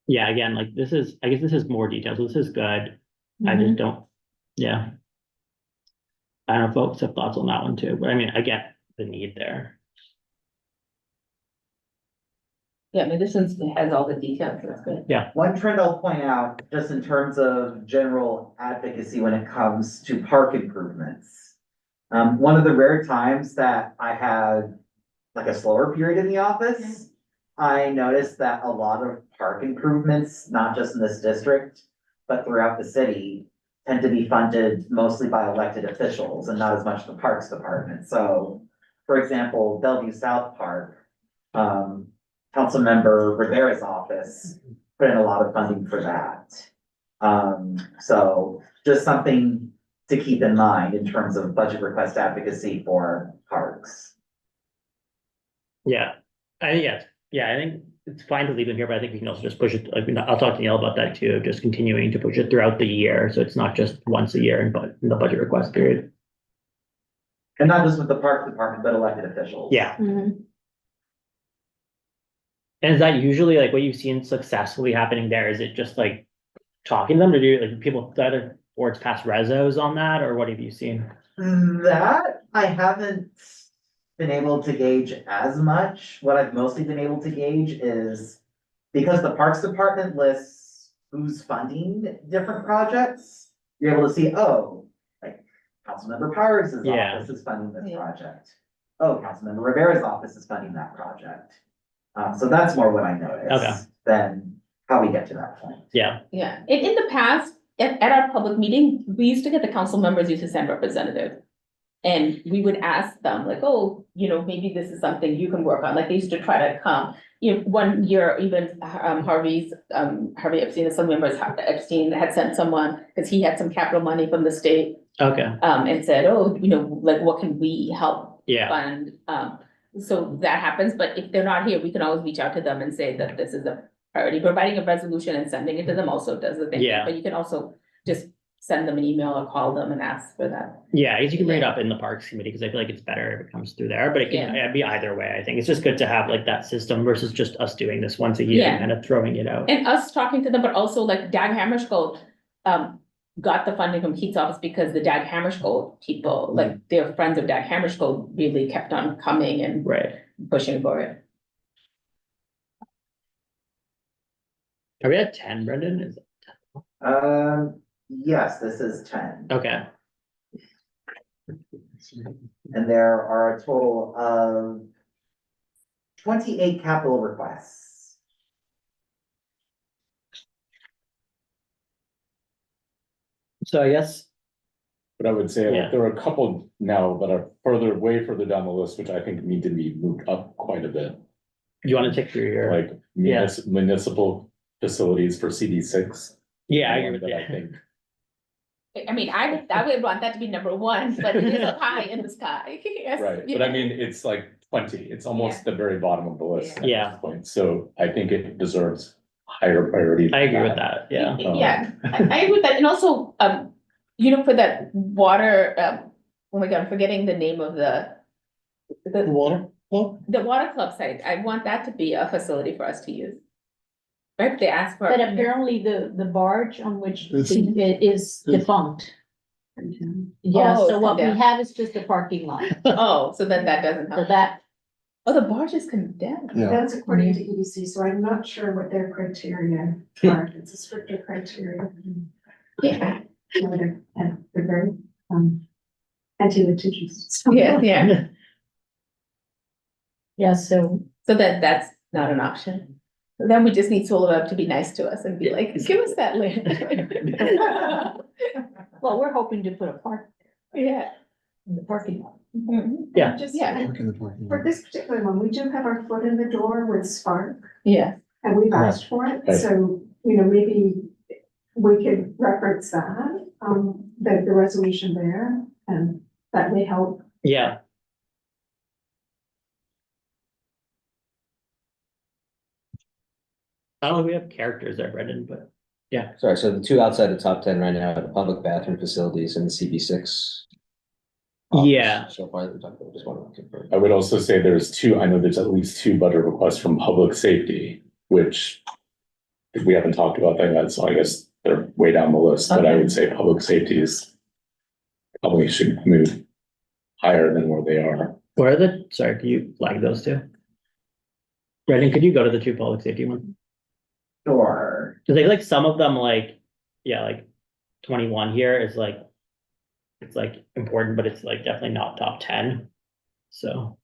Yeah, again, like I guess this is more details, so this is good. I just don't, yeah. I don't know if folks have thoughts on that one too, but I mean, I get the need there. Yeah, I mean, this one has all the details, that's good. One trend I'll point out, just in terms of general advocacy when it comes to park improvements. One of the rare times that I had like a slower period in the office, I noticed that a lot of park improvements, not just in this district, but throughout the city, tend to be funded mostly by elected officials and not as much the Parks Department. So, for example, Bellevue South Park, Councilmember Rivera's office put in a lot of funding for that. So just something to keep in mind in terms of budget request advocacy for parks. Yeah, I think it's fine to leave it here, but I think we can also just push it, like, I'll talk to Neil about that too, just continuing to push it throughout the year, so it's not just once a year in the budget request period. And not just with the park department, but elected officials. Yeah, Mhm. and is that usually like what you've seen successfully happening there? Is it just like talking to them, or do like people, the other boards pass rezos on that, or what have you seen? That I haven't been able to gauge as much. What I've mostly been able to gauge is because the Parks Department lists who's funding different projects, you're able to see, oh, like Councilmember Powers' Yeah. office is funding this Yeah. project. Oh, Councilmember Rivera's office is funding that project. So that's more what I Okay. noticed than how we get to that point. Yeah, Yeah, in the past, at our public meeting, we used to get the council members used to send representatives. And we would ask them like, oh, maybe this is something you can work on, like they used to try to come. One year, even Harvey Epstein and some members, Epstein had sent someone, because he had some capital money from the state. okay, And said, oh, like what can we help yeah, fund? So that happens, but if they're not here, we can always reach out to them and say that this is a priority. Providing a resolution and sending it to them also does the thing. Yeah. But you can also just send them an email or call them and ask for that. yeah, I guess you can bring it up in the Parks Committee, because I feel like it's better if it comes through there, but it can it'd be either way. I think it's just good to have like that system versus just us doing this once a year and Yeah. kind of throwing it out. And us talking to them, but also like Dag Hammarskjöld, got the funding from Keith's office because the Dag Hammarskjöld people, like they're friends of Dag Hammarskjöld, really kept on coming and Right. pushing for it. Are we at 10, Brendan? Is Yes, this is 10. okay. And there are a total of 28 capital requests. So I guess, But I would say Yeah. like there are a couple now that are way further down the list, which I think need to be moved up quite a bit. you want to take through your, Like Yeah. municipal facilities for CD6. yeah, I agree with That I that. think, I mean, I would want that to be number one, but it is up high in the sky. Yes, right, you but I know. mean, it's like 20, it's almost the very bottom of the list at Yeah. this point, so I think it deserves higher priority. I than agree with that, yeah. Yeah, I agree with that, and also, for that water, oh my God, I'm forgetting the name of the Water, well, the water club site, I want that to be a facility for us to use. Right, they ask for. But apparently the barge on which It's- it is defunct. Yeah, Oh, so it's what we condemned. have is just a parking lot, Oh, so then that doesn't so help. that, Oh, the barge is condemned. yeah, That's according to EDC, so I'm not sure what their criteria are. It's a stricter criteria. Yeah, And they're very, anti-litigious. yeah, yeah, so. so that's not an option. Then we just need Soloweb to be nice to us and be like, give us that land. Well, we're hoping to put a park Yeah. in the parking lot. Mhm. Yeah. Just, Yeah. park in the parking for lot. this particular one, we do have our foot in the door with Spark, Yeah, and we've asked for it, Right. so, maybe we could reference that, the resolution there, and that may help. Yeah. I don't know if we have characters there, Brendan, but Sorry, so the two outside the top 10 right now are the public bathroom facilities and the CB6. Yeah. So far, that we talked about, just want to confirm. I would also say I know there's at least 2 budget requests from public safety, which we haven't talked about that yet, so I guess they're way down the list, but I Okay. would say public safety is probably should move higher than where they are. where are sorry, can you flag those two? Brendan, could you go to the two public safety ones? Sure. Cause like some of them like 21 here is like, it's like important, but it's like definitely not top 10. So,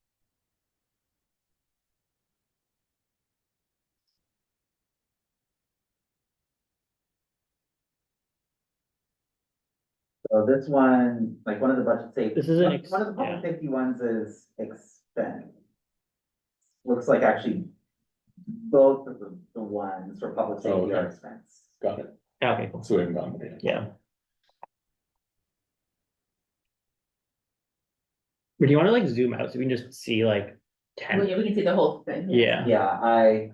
So this one, like one of the budget safety. This is an One of the public safety ones is expense. Looks like actually both of the ones for public safety okay. are expense. Got it, okay, cool. so we haven't gone there yet. Yeah. But do you wanna like zoom out so we can just see like Well, 10? yeah, we can see the whole thing. Yeah, Yeah, I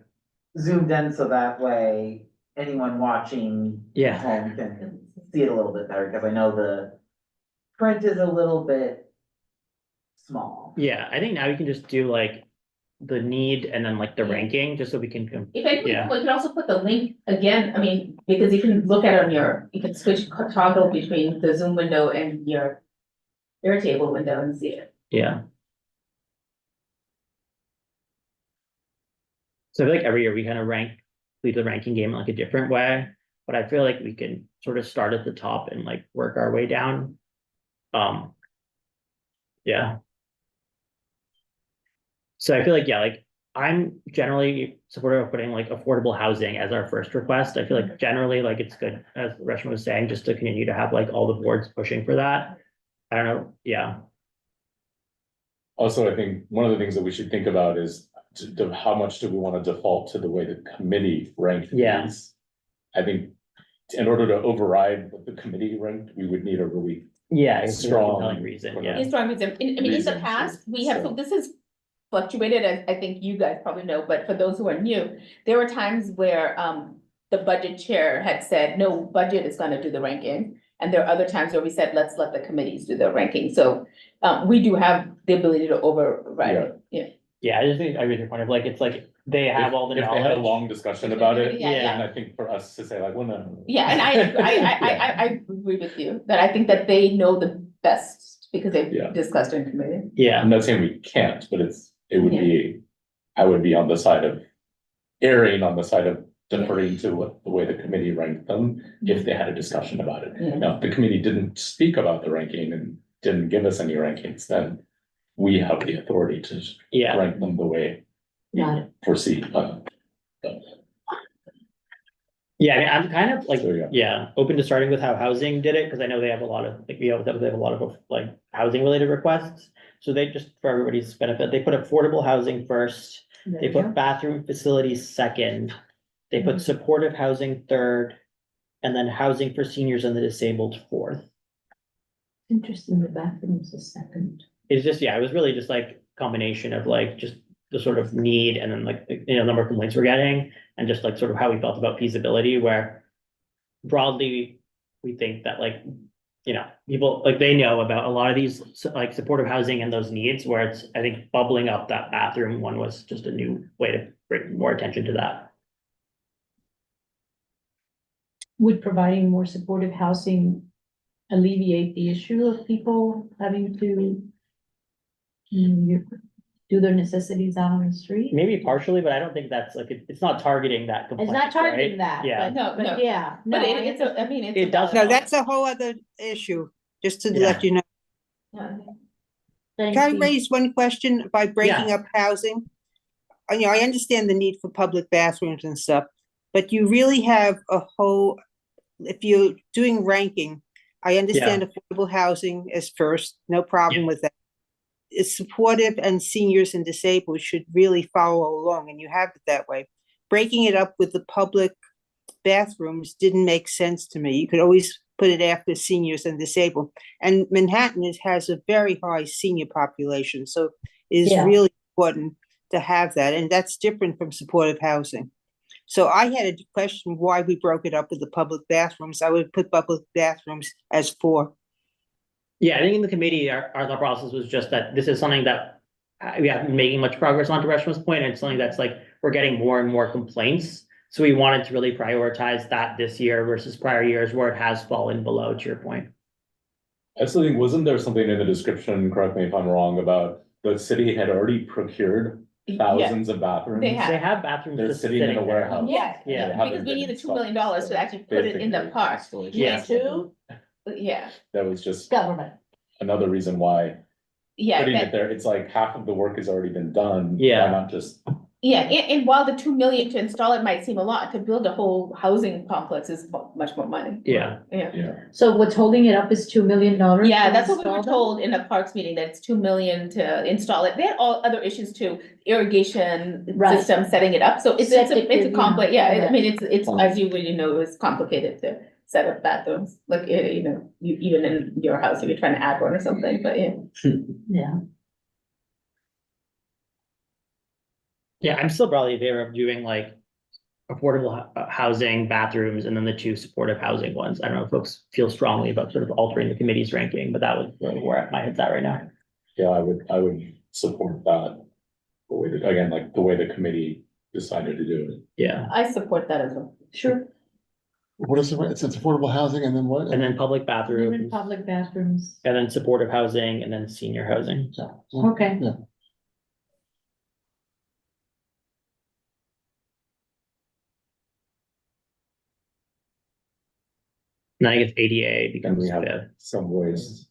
zoomed in so that way anyone watching at Yeah. home can see it a little bit better, because I know the print is a little bit small. yeah, I think now we can just do like the need and then like the ranking, just so we can, If anything, Yeah. we could also put the link again, I mean, because you can look at it on your, you can switch toggle between the Zoom window and your Airtable window and see it. yeah. So I feel like every year we kind of lead the ranking game in like a different way, but I feel like we can sort of start at the top and like work our way down. Yeah. So I feel like, yeah, like I'm generally supportive of putting like affordable housing as our first request. I feel like generally like it's good, as Reshma was saying, just to continue to have like all the boards pushing for that. I don't know, yeah, Also, I think one of the things that we should think about is how much do we want to default to the way the committee ranked Yeah. these? I think in order to override what the committee ranked, we would need a really yeah, it's a Strong. compelling reason, yeah. It's strong reason, I mean, in the Reasons, past, we have, so so- this is fluctuated, as I think you guys probably know, but for those who are new, there were times where, the budget chair had said, no, budget is gonna do the ranking. And there are other times where we said, let's let the committees do the ranking, so, we do have the ability to override it, yeah. Yeah, I just think I read your point of like, it's like, they have all the If they had a knowledge. long discussion about it, Yeah, and I think for us to say like, well, no. Yeah, and I agree with you, that I think that they know the best, because they've Yeah. discussed in committee. Yeah, I'm not saying we can't, but it would be, I would be on the side of erring on the side of deferring to what the way the committee ranked them if they had a discussion about it. Yeah. Now, if the committee didn't speak about the ranking and didn't give us any rankings, then we have the authority to yeah, rank them the way Got it. foresee. yeah, I mean, I'm kind of like, So, yeah. yeah, open to starting with how housing did it, because I know they have a lot of, like, they have a lot of like housing related requests. So they just, for everybody's benefit, they put affordable housing first, they put bathroom facilities second, they put supportive housing third, and then housing for seniors and the disabled fourth. Interesting, the bathrooms is second. It's just, yeah, it was really just like combination of like just the sort of need and then like, you know, number of complaints we're getting and just like sort of how we felt about feasibility, where broadly, we think that like, you know, people, like they know about a lot of these like supportive housing and those needs, where it's, I think bubbling up that bathroom one was just a new way to bring more attention to that. Would providing more supportive housing alleviate the issue of people having to do their necessities out on the street? Maybe partially, but I don't think that's like, it's not targeting that It's complaint, not targeting right? that, Yeah. No, no. but yeah. no, But I it's, I mean, it's. It does about- No, that's a whole other issue, just to Yeah. let you know. Yeah. Thank Can I you. raise one question by breaking up housing? You know, I understand the need for public bathrooms and stuff, but you really have a whole, if you're doing ranking, I understand affordable housing is first, no problem with that. It's supportive and seniors and disabled should really follow along, and you have it that way. Breaking it up with the public bathrooms didn't make sense to me. You could always put it after seniors and disabled. And Manhattan has a very high senior population, so it is Yeah. really important to have that, and that's different from supportive housing. So I had a question why we broke it up with the public bathrooms. I would put public bathrooms as 4. Yeah, I think in the committee, our thought process was just that this is something that we haven't been making much progress on, to Reshma's point, and it's something that's like, we're getting more and more complaints. So we wanted to really prioritize that this year versus prior years where it has fallen below, to your point. I still think, wasn't there something in the description, correct me if I'm wrong, about the city had already procured thousands of bathrooms? They have. They have bathrooms They're just sitting in a there. warehouse. Yeah, Yeah. They haven't because we been needed $2 installed, million to so actually put it in the basically, park. installation. Yeah. Two, Yeah, That was just government. another reason why yeah, putting that- it there, it's like half of the work has already been done. Yeah. Why not just, yeah, and while the 2 million to install it might seem a lot, to build a whole housing complex is much more money. Yeah, Yeah. yeah, So what's holding it up is $2 million? Yeah, to that's what we install were them? told in the parks meeting, that it's 2 million to install it. They had all other issues too, irrigation Right. system, setting it up, so it's Septic, a you know, complex, yeah, I yeah. mean, it's, as you really know, it's complicated to set of bathrooms, like, you know, you, even in your house, if you're trying to add one or something, but yeah. Yeah. Yeah, I'm still probably in favor of doing like affordable housing, bathrooms, and then the two supportive housing ones. I don't know if folks feel strongly about sort of altering the committee's ranking, but that was where my head's at right now. Yeah, I would support that. The way that, again, like the way the committee decided to do it. Yeah, I support that as well. Sure. What is it? It's affordable housing and then what? and then public Even bathrooms, public bathrooms. and then supportive housing, and then senior housing. Okay. Yeah. And I guess ADA And becomes we have fifth. some ways.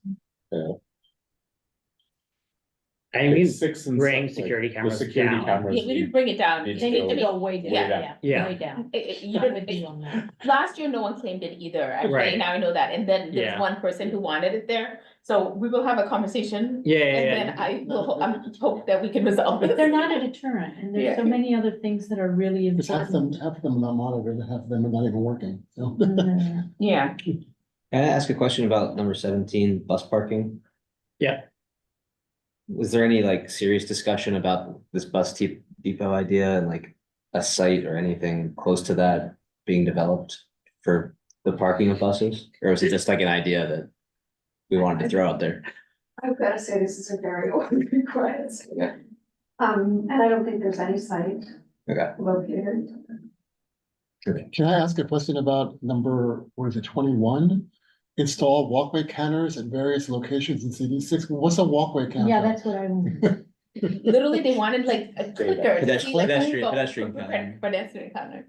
I mean, Six and bring seven, security the cameras security down. cameras Yeah, we need- didn't bring it down. needs They to need to go be, way down. yeah. Yeah. Way down. You I'm don't, with you on that. last year, no one claimed it either, actually, Right. now I know that, and then there's Yeah. one person who wanted it there, so we will have a conversation. Yeah, And yeah, then yeah. I will, hope that we can resolve But it. they're not a deterrent, and there's so Yeah. many other things that are really Because half of important. them are not monitored, and half of them are not even working, so. Mm, Yeah, Can I ask a question about number 17, bus parking? Yeah. Was there any like serious discussion about this depot idea and like a site or anything close to that being developed for the parking of buses? Or was it just like an idea that we wanted to throw out there? I've got to say, this is a very old request. Yeah. And I don't think there's any site Okay. located. Can I ask a question about number, what is it, 21? Install walkway counters at various locations in CD6. What's a walkway counter? Yeah, that's what I want. literally, they wanted like a clicker. to see, like, who go- Pedestrian counter. Pedestrian counter,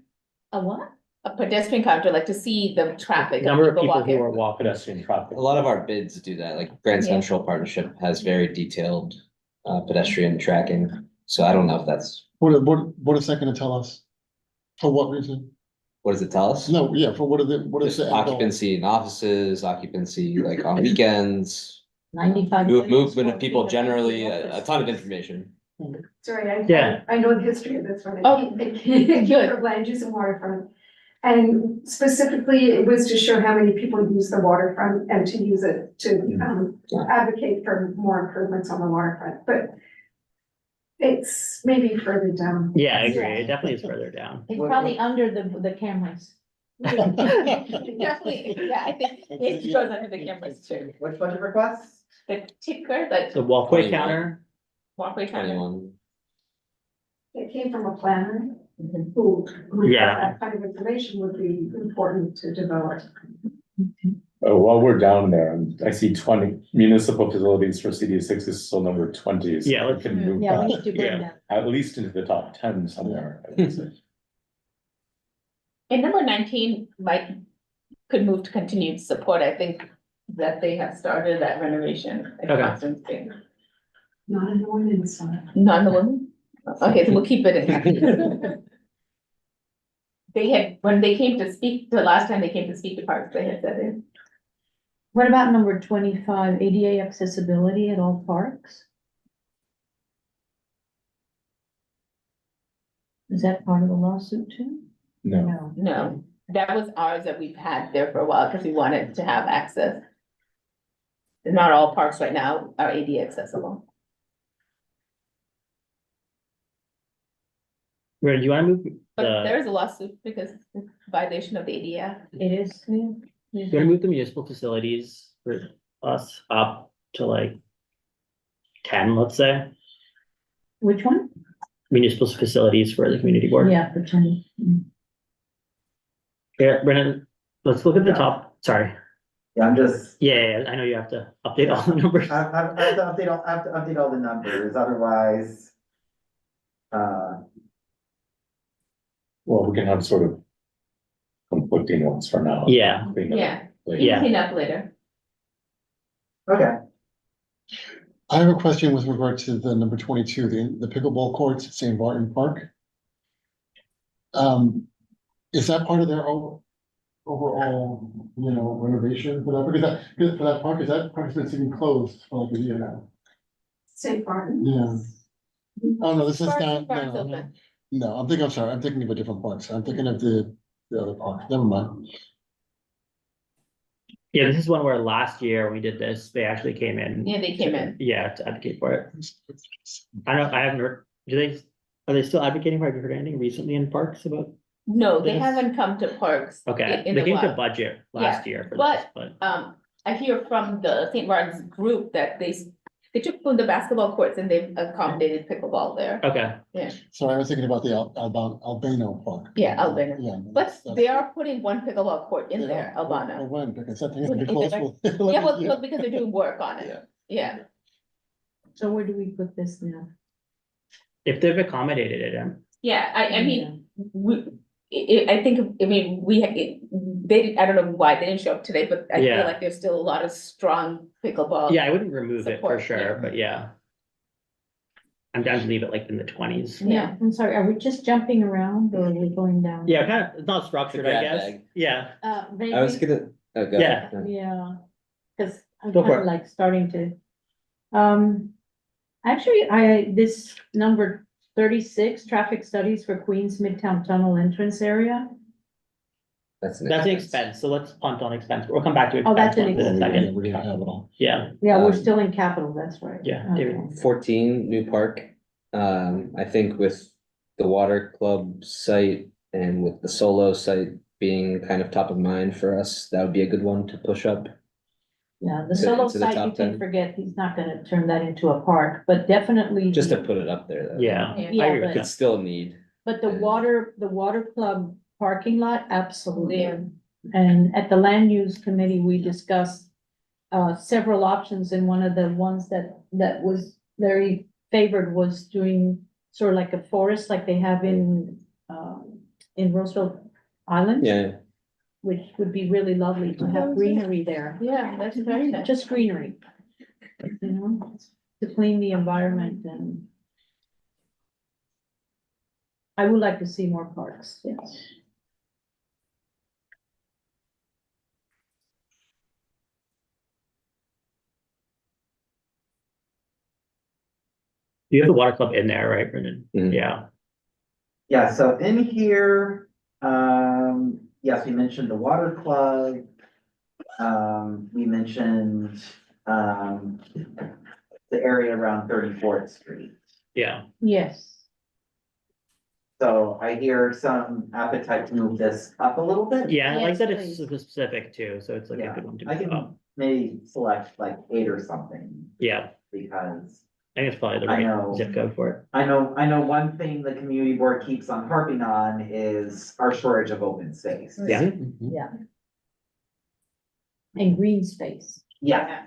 A what? a pedestrian counter, like to see the traffic. Number of people walking. who are walking. Pedestrian traffic. A lot of our bids do that, like Grand Yeah. Central Partnership has very detailed pedestrian tracking. So I don't know if that's, What is that gonna tell us? For what reason? what does it tell us? No, yeah, for what is Just the end goal? occupancy in offices, occupancy like on weekends, 95. movement of people generally, a ton of information. Sorry, Yeah. I know the history of this one. Oh, It came good. from land use and waterfront. And specifically, it was to show how many people use the waterfront and to use it to advocate for more improvements on the waterfront, but it's maybe further down. Yeah, I agree. Yeah. It definitely is further down. It's probably under the cameras. Definitely, yeah, I think it goes under the cameras too. Which budget requests? The ticker, the The walkway 21. counter, walkway counter. 21. It came from a planner Mhm. who Yeah. thought that kind of information would be important to develop. Oh, while we're down there, I see 20 municipal facilities for CD6 is still number 20. So Yeah, we let's- can move Yeah, we that need to bring Yeah. that. at least into the top 10 somewhere. I would say. And number 19 could move to continued support, I think that they have started that renovation at Okay. Constance Street. Not in the women's side. Not in the women? Okay, so we'll keep it in. They had, when they came to speak, the last time they came to speak to parks, they had said it. What about number 25, ADA accessibility at all parks? Is that part of the lawsuit too? No, No, that was ours that we've had there for a while because we wanted to have access. Not all parks right now are ADA accessible. where do you wanna move But the, there's a lawsuit because it's violation of the ADA. It is. you wanna move the municipal facilities for us up to like 10, let's say, Which one? municipal facilities for the community board? Yeah, for 10. Yeah, Brennan, let's look at the Yeah. top, sorry. Yeah, I'm just, Yeah, I know you have to update all the numbers. I have to update all the numbers, otherwise. well, we can have sort of conflicting ones for now. Yeah. Clean up Yeah. later. Yeah. Clean up later. Okay, I have a question with regard to the number 22, the pickleball courts at St. Barton Park. Is that part of their overall, renovation for that? Because for that park, is that park's been sitting closed for like a year now? St. Barton. Yeah. Oh, no, this is Parks- not, parks no, open. I'm thinking of a different park. So I'm thinking of the other park. Never mind. Yeah, this is one where last year we did this, they actually came in. Yeah, they came in. Yeah, to advocate for it. I haven't heard, are they still advocating for it? Have you heard anything recently in parks about? No, they Yes. haven't come to parks. Okay, in they a came to while. budget last year for but- this, but, I hear from the St. Martin's group that they took from the basketball courts and they've accommodated pickleball there. okay, So I was thinking about the Albano Park. Yeah, Albano. Yeah. But they are putting one pickleball court in They there, are. Albano. When, because that thing is When- close. Yeah, well, because they're doing work on Yeah. it. Yeah, So where do we put this now? if they've accommodated it, yeah, I mean, I think, I mean, I don't know why they didn't show up today, but I feel Yeah. like there's still a lot of strong pickleball. yeah, I wouldn't remove it for Support, sure, yeah. but yeah. I'm down to leave it like in the 20s. Yeah, I'm sorry, are we just jumping around or are we going down? Yeah, kind of, it's not structured, I grab guess, bag. yeah, I was gonna, oh, go Yeah. ahead. Yeah, cause I'm Go for kind it. of like starting to. Actually, this number 36, traffic studies for Queens Midtown Tunnel entrance area. That's an that's an expense. expense, so let's punt on expense, we'll come back to Oh, expense that's an ones in a Yeah, second, we're gonna have it all. yeah, Yeah, we're Um, still in capital, that's right. Yeah, Okay. David. 14 New Park. I think with the water club site and with the solo site being kind of top of mind for us, that would be a good one to push up. Yeah, the To- solo to the site, you top can 10. forget, he's not gonna turn that into a park, but definitely. Just to the- put it up there though. yeah. Yeah. I Yeah, agree with but- It's still a need. But the Yeah. water club parking lot, absolutely. Yeah. And at the land use committee, we discussed several options, and one of the ones that was very favored was doing sort of like a forest like they have in Roosevelt Island. Yeah, Which would be really lovely to have greenery there, Yeah, that's very nice. just greenery. You know, to clean the environment and. I would like to see more parks, yes. You have the water club in there, right, Brendan? Mhm. Yeah, Yeah, so in here, yes, we mentioned the water club. We mentioned, the area around 34th Street. yeah, Yes. So I hear some appetite to move this up a little bit. yeah, I like Yes, that it's please. specific too, so it's like a Yeah, good one to I move up, can maybe select like 8 or something, yeah, because I think it's probably the I right know. zip code for it. I know one thing the community board keeps on harping on is our shortage of open space. Yeah. Mhm. And green space. Yeah.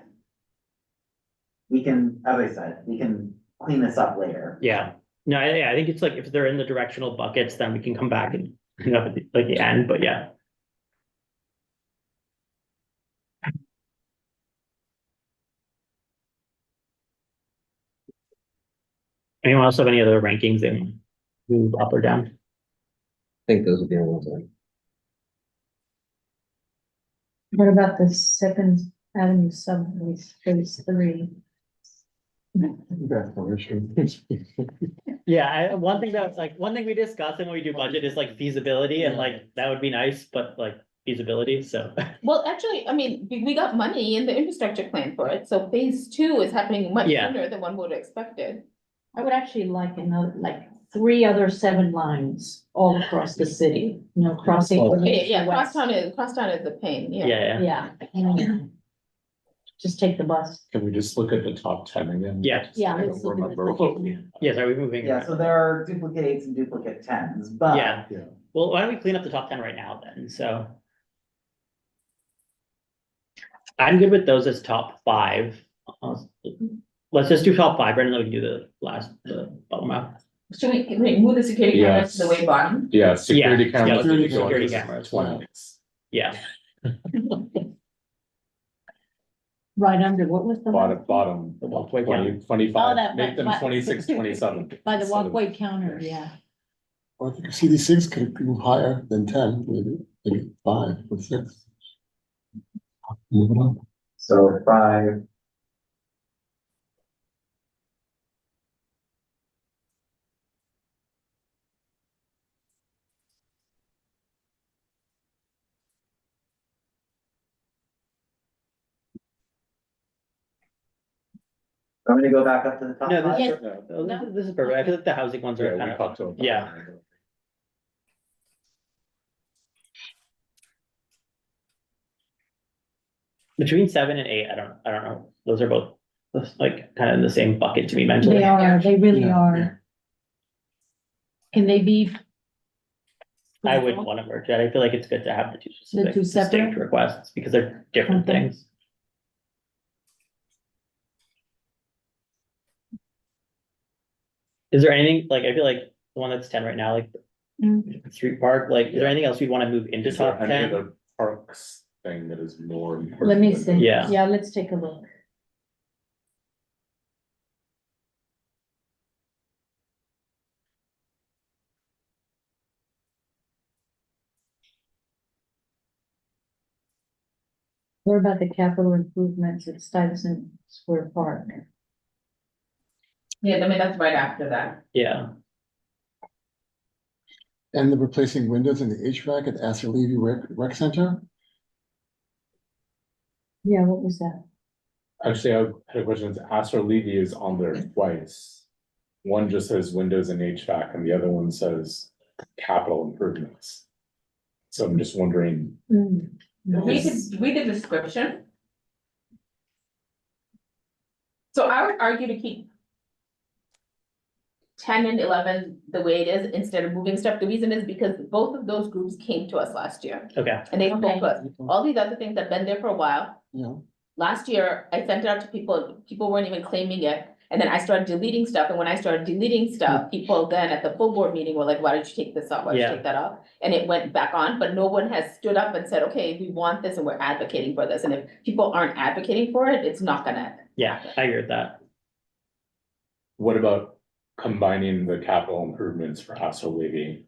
We can, as I said, we can clean this up later. Yeah, no, I think it's like if they're in the directional buckets, then we can come back and, you know, at the end, but yeah. Anyone else have any other rankings they want to move up or down? I think those would be the ones. I- What about the Second Avenue subway, phase 3? That's no issue. Yeah, one thing we discussed when we do budget is like feasibility and like, that would be nice, but like feasibility, so. Well, actually, I mean, we got money in the infrastructure plan for it, so phase 2 is happening much Yeah. sooner than one would have expected. I would actually like another, like 3 other 7 lines all across the city, you know, crossing. Well- from east to Yeah, west. crosstown is a pain, yeah. Yeah, Yeah. Just take the bus. Can we just look at the top 10 again? Yeah. Yeah, I let's don't look at the remember top what we. 10. yes, are we moving? Yeah, around? so there are duplicate 8s and duplicate 10s, but. Yeah. Yeah. Well, why don't we clean up the top 10 right now then, so. I'm good with those as top 5. Let's just do top 5, Brendan, then we can do the bottom up. Should we move the security cameras to the Yes. way bottom? Yeah, security Yeah, cameras. security need to go security into cameras. 20s. Yeah, Right under, what was the? Bottom, the walkway 20, count. 25, Oh, that- make them by- 26, 27. By the instead of- walkway counter, yeah. Or I think CD6 could move higher than 10, maybe 5 or 6. Move it up. So 5. I'm gonna go back up to the top No, five. this is, this is perfect. I feel like the housing ones are Yeah, kind we of, talked about. yeah. Between 7 and 8, I don't know. Those are both like kind of in the same bucket to me mentally. They really Yeah, are. Can they be? I wouldn't want to merge that. I feel like it's good to have the two specific two distinct separate? requests because they're different Okay. things. Is there anything, like, I feel like the one that's 10 right now, like Street Park, like, is there anything else we'd want to move into Is there top any 10? other parks thing that is more important? Let me than see. those? Yeah. Yeah, let's take a look. What about the capital improvements at Stuyvesant Square Park? Yeah, I mean, that's right after that. Yeah, and the replacing windows in the HVAC at Astor Levy Rec Center. Yeah, what was that? Actually, I had a question. Astor Levy is on there twice. One just says windows and HVAC and the other one says capital improvements. So I'm just wondering, Read the description. So I would argue to keep 10 and 11 the way it is instead of moving stuff. The reason is because both of those groups came to us last year okay, and they spoke Okay. to us. All these other things have been there for a while. Yeah, Last year, I sent it out to people, people weren't even claiming it. And then I started deleting stuff, and when I started deleting stuff, people then at the full board meeting were like, why did you take this off? Why did you Yeah. take that off? And it went back on, but no one has stood up and said, okay, we want this and we're advocating for this. And if people aren't advocating for it, it's not gonna. yeah, I agree with that. what about combining the capital improvements for Astor Levy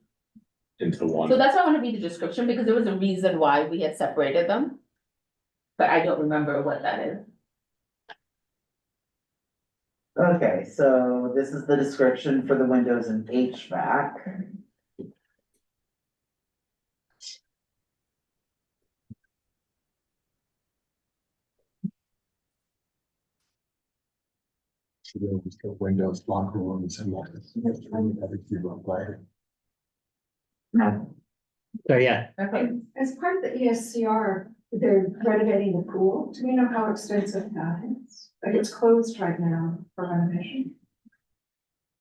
into one? So that's why I wanna read the description, because there was a reason why we had separated them. But I don't remember what that is. Okay, so this is the description for the windows and HVAC. so there was the windows, locker rooms and like. So yeah, Okay. As part of the ESCR, they're renovating the pool. Do we know how extensive that is? Like it's closed right now for renovation.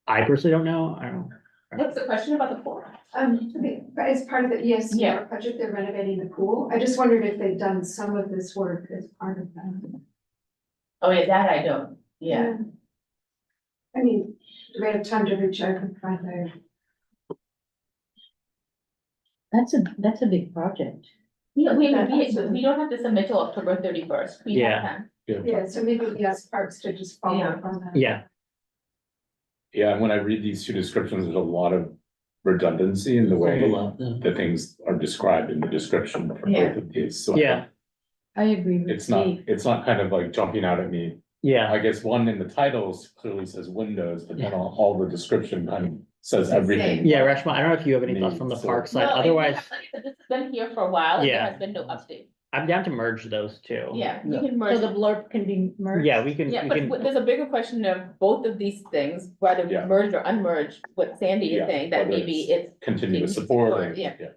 I personally don't know. I don't know. What's the question about the pool? As part of the Yeah. ESCR budget, they're renovating the pool. I just wondered if they've done some of this work as part of that. Oh, yeah, that I don't, yeah. I mean, do we have time to reach out and find out? That's a big project. Yeah, we don't have to submit till October 31st. We have Yeah. time. Yeah, so maybe we ask parks to just follow up on that. Yeah, Yeah, and when I read these two descriptions, there's a lot of redundancy in the way Overlap, yeah. the things are described in the description for Yeah. both of these. So yeah, I agree with it's not, Steve. it's not kind of like jumping out at me. yeah, I guess one in the titles clearly says windows, but then Yeah. all the description kind of says It's the everything. same. yeah, Rashma, I don't know if you have any thoughts from the So- park side, No, otherwise, This has been here for a while, and there Yeah. has been no update. I'm down to merge those two. Yeah, we Yeah. can So merge. the blurb can be merged? Yeah, we can, Yeah, we but can, there's a bigger question of both of these things, whether we Yeah. merge or unmerge, what Sandy is Yeah, saying, that whether maybe it's. Continue to Continue support, support, and- yeah.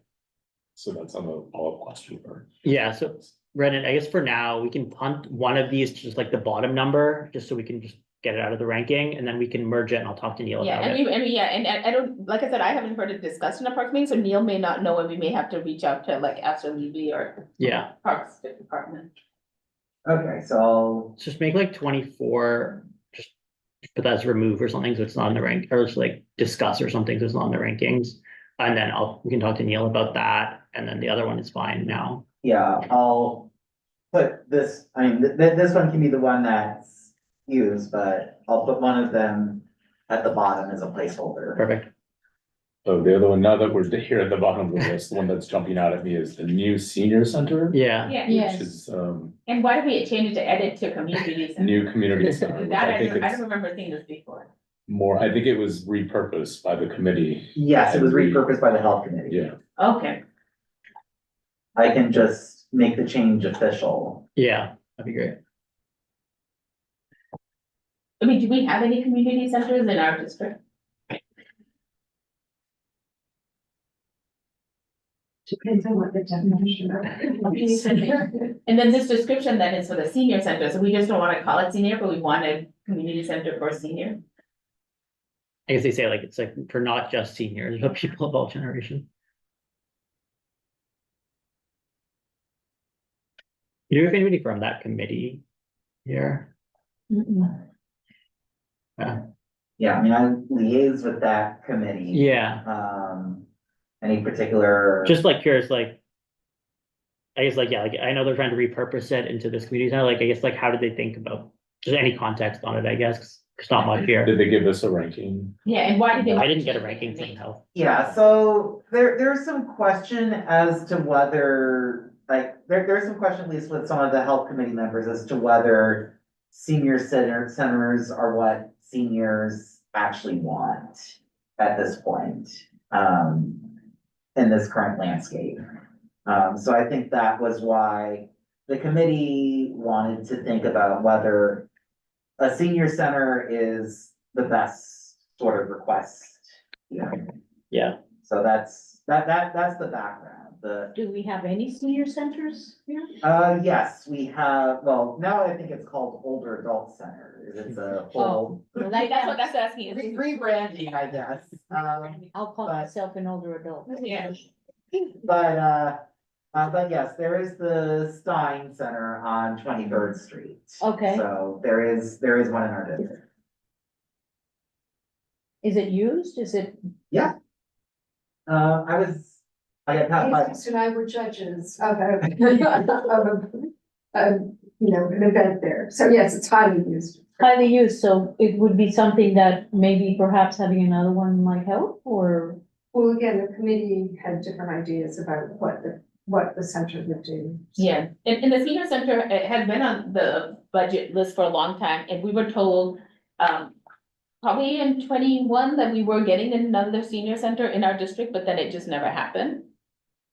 So that's on the follow-up question for. yeah, so Brennan, I guess for now, we can punt one of these to just like the bottom number, just so we can just get it out of the ranking, and then we can merge it and I'll talk to Neil Yeah, about it. and I don't, like I said, I haven't heard it discussed in a parks meeting, so Neil may not know, and we may have to reach out to like Astor Levy or Yeah, Parks Department. Okay, so I'll let's just make like 24, just put that as remove or something, so it's not in the rank, or just like discuss or something, so it's not in the rankings. And then we can talk to Neil about that, and then the other one is fine now. Yeah, I'll put this, I mean, this one can be the one that's used, but I'll put one of them at the bottom as a placeholder. Perfect. So the other one, now that we're here at the bottom of the list, the one that's jumping out at me is the new senior center. Yeah, Yeah, Yes. Which is, and why did we change it to edit to community center? new community center, which That I think I don't it's remember seeing this before. more, I think it was repurposed by the committee. Yes, it was repurposed by the health committee. Yeah, Okay, I can just make the change official. yeah, that'd be great. I mean, do we have any community centers in our district? Depends on what the definition of. Community center. And then this description then is for the senior center, so we just don't wanna call it senior, but we want a community center for senior. I guess they say like, it's like for not just seniors, but people of all generations. You know, if anybody from that committee here? Yeah, I mean, I liaise with that committee. Yeah, Any particular? just like curious, like. I guess like, yeah, like I know they're trying to repurpose it into this community center, like, I guess like, how did they think about, just any context on it, I guess, 'cause there's not much here. Did they give us a ranking? Yeah, and why did they? I didn't get a ranking from health. Yeah, so there's some question as to whether, like, there's some question, at least with some of the health committee members, as to whether senior centers are what seniors actually want at this point, in this current landscape. So I think that was why the committee wanted to think about whether a senior center is the best sort of request, you know? Yeah, So that's the background. Do we have any senior centers here? Yes, we have, well, now I think it's called Older Adult Center. It's a whole Well, That's what that's asking, is rebranding, I guess. I'll call but- myself an older adult. Yeah. But yes, there is the Stein Center on 23rd Street. Okay. So there is one in our district. Is it used? Is it? Yeah. I got passed by. Jesus and I were judges of an event there. So yes, it's highly used. Highly used, so it would be something that maybe perhaps having another one might help, or? Well, again, the committee had different ideas about what the center would do. Yeah, and the senior center, it has been on the budget list for a long time, and we were told, probably in 21 that we were getting another senior center in our district, but then it just never happened.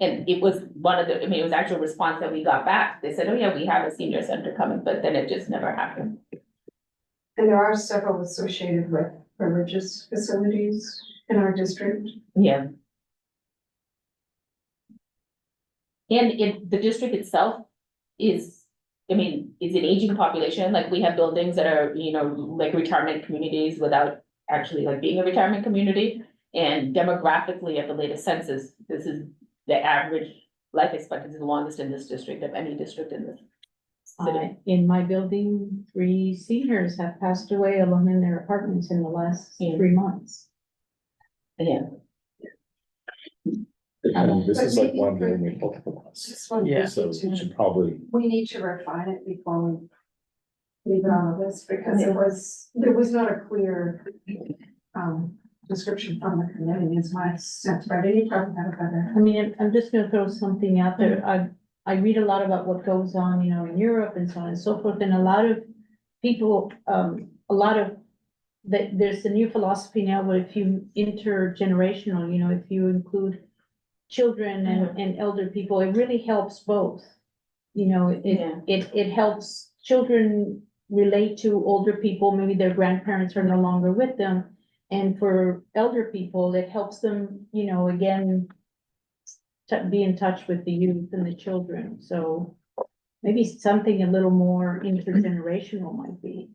And it was one of the, I mean, it was actual response that we got back. They said, oh yeah, we have a senior center coming, but then it just never happened. And there are several associated with religious facilities in our district. Yeah. And the district itself is, I mean, is an aging population, like we have buildings that are, like retirement communities without actually like being a retirement community. And demographically, at the latest census, this is the average life expectancy, the longest in this district of any district in this city. In my building, 3 seniors have passed away alone in their apartments in the last Yeah. 3 months. Yeah, This is like maybe one for- room we both of us, Just one Yeah. so thing we to- should probably, we need to refine it before we leave it on the list, because there was not a clear description from the committee, is my sense, but I need to talk about it better. I mean, I'm just gonna throw something out there. I read a lot about what goes on, in Europe and so on and so forth, and a lot of people, there's a new philosophy now where if you intergenerational, if you include children and elder people, it really helps both. It helps children relate to older people, maybe their grandparents are no longer with them. And for elder people, it helps them, again, be in touch with the youth and the children, so maybe something a little more intergenerational might be.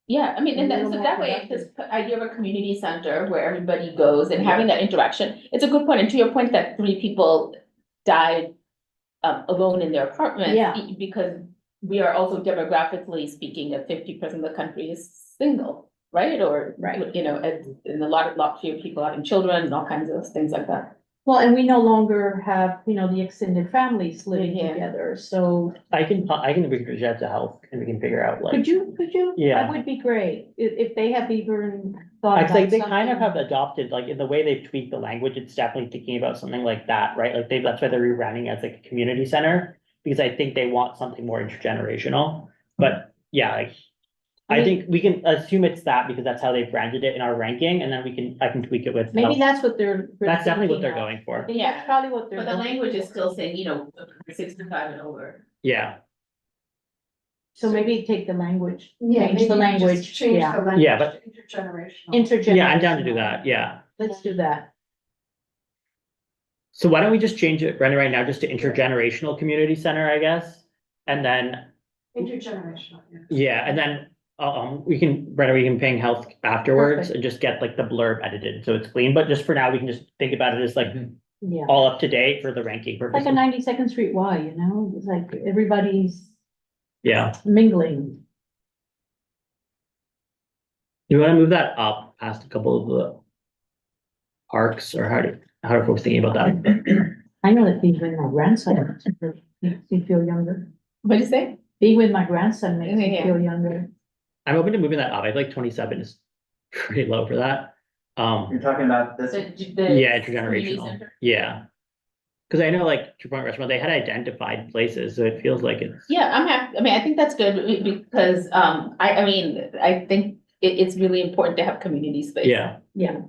yeah, I mean, and A then, little so more that way, productive. this idea of a community center where everybody goes and having that interaction, it's a good point, and to your point that 3 people died alone in their apartment. Yeah. Because we are also demographically speaking, that 50% of the country is single, right? Or, Right. and a lot fewer people having children and all kinds of things like that. Well, and we no longer have, the extended families living Yeah. together, so we can reach out to health and we can figure out like. could you? Yeah. That would be great, if they have even thought Actually, about they kind of something. have adopted, like, in the way they've tweaked the language, it's definitely thinking about something like that, right? Like, that's why they're rebranding as like a community center. Because I think they want something more intergenerational, but yeah, like. I think we can assume it's that because that's how they branded it in our ranking, and then I can tweak it with. Maybe health. that's what they're. That's definitely what they're thinking of. going for. I think that's probably what they're. But the going language for. is still saying, 65 and over. Yeah, So maybe take the language, Yeah, change the maybe just language, change yeah. the language. Yeah, but- to Intergenerational. Intergenerational. Yeah, I'm down to do that, yeah. Let's do that. So why don't we just change it, Brenda, right now, just to intergenerational community center, I guess? And then, Intergenerational, yeah. yeah, and then, we can, Brenda, we can ping health afterwards Perfect. and just get like the blurb edited, so it's clean, but just for now, we can just think about it as like Yeah. all up to date for the ranking Like a purposes. 92nd Street Y, you know, it's like everybody's Yeah, mingling. do you wanna move that up past a couple of the arcs, or how are folks thinking about that? I know that being with my grandson makes me feel younger. What'd you say? Being with my grandson makes me Yeah. feel younger. I'm open to moving that up, I feel like 27 is pretty low for that. You're talking about this, Yeah, intergenerational, yeah. Cause I know like Two Point Restaurant, they had identified places, so it feels like it's, Yeah, I'm happy, I mean, I think that's good because, I mean, I think it's really important to have community space. yeah, Yeah,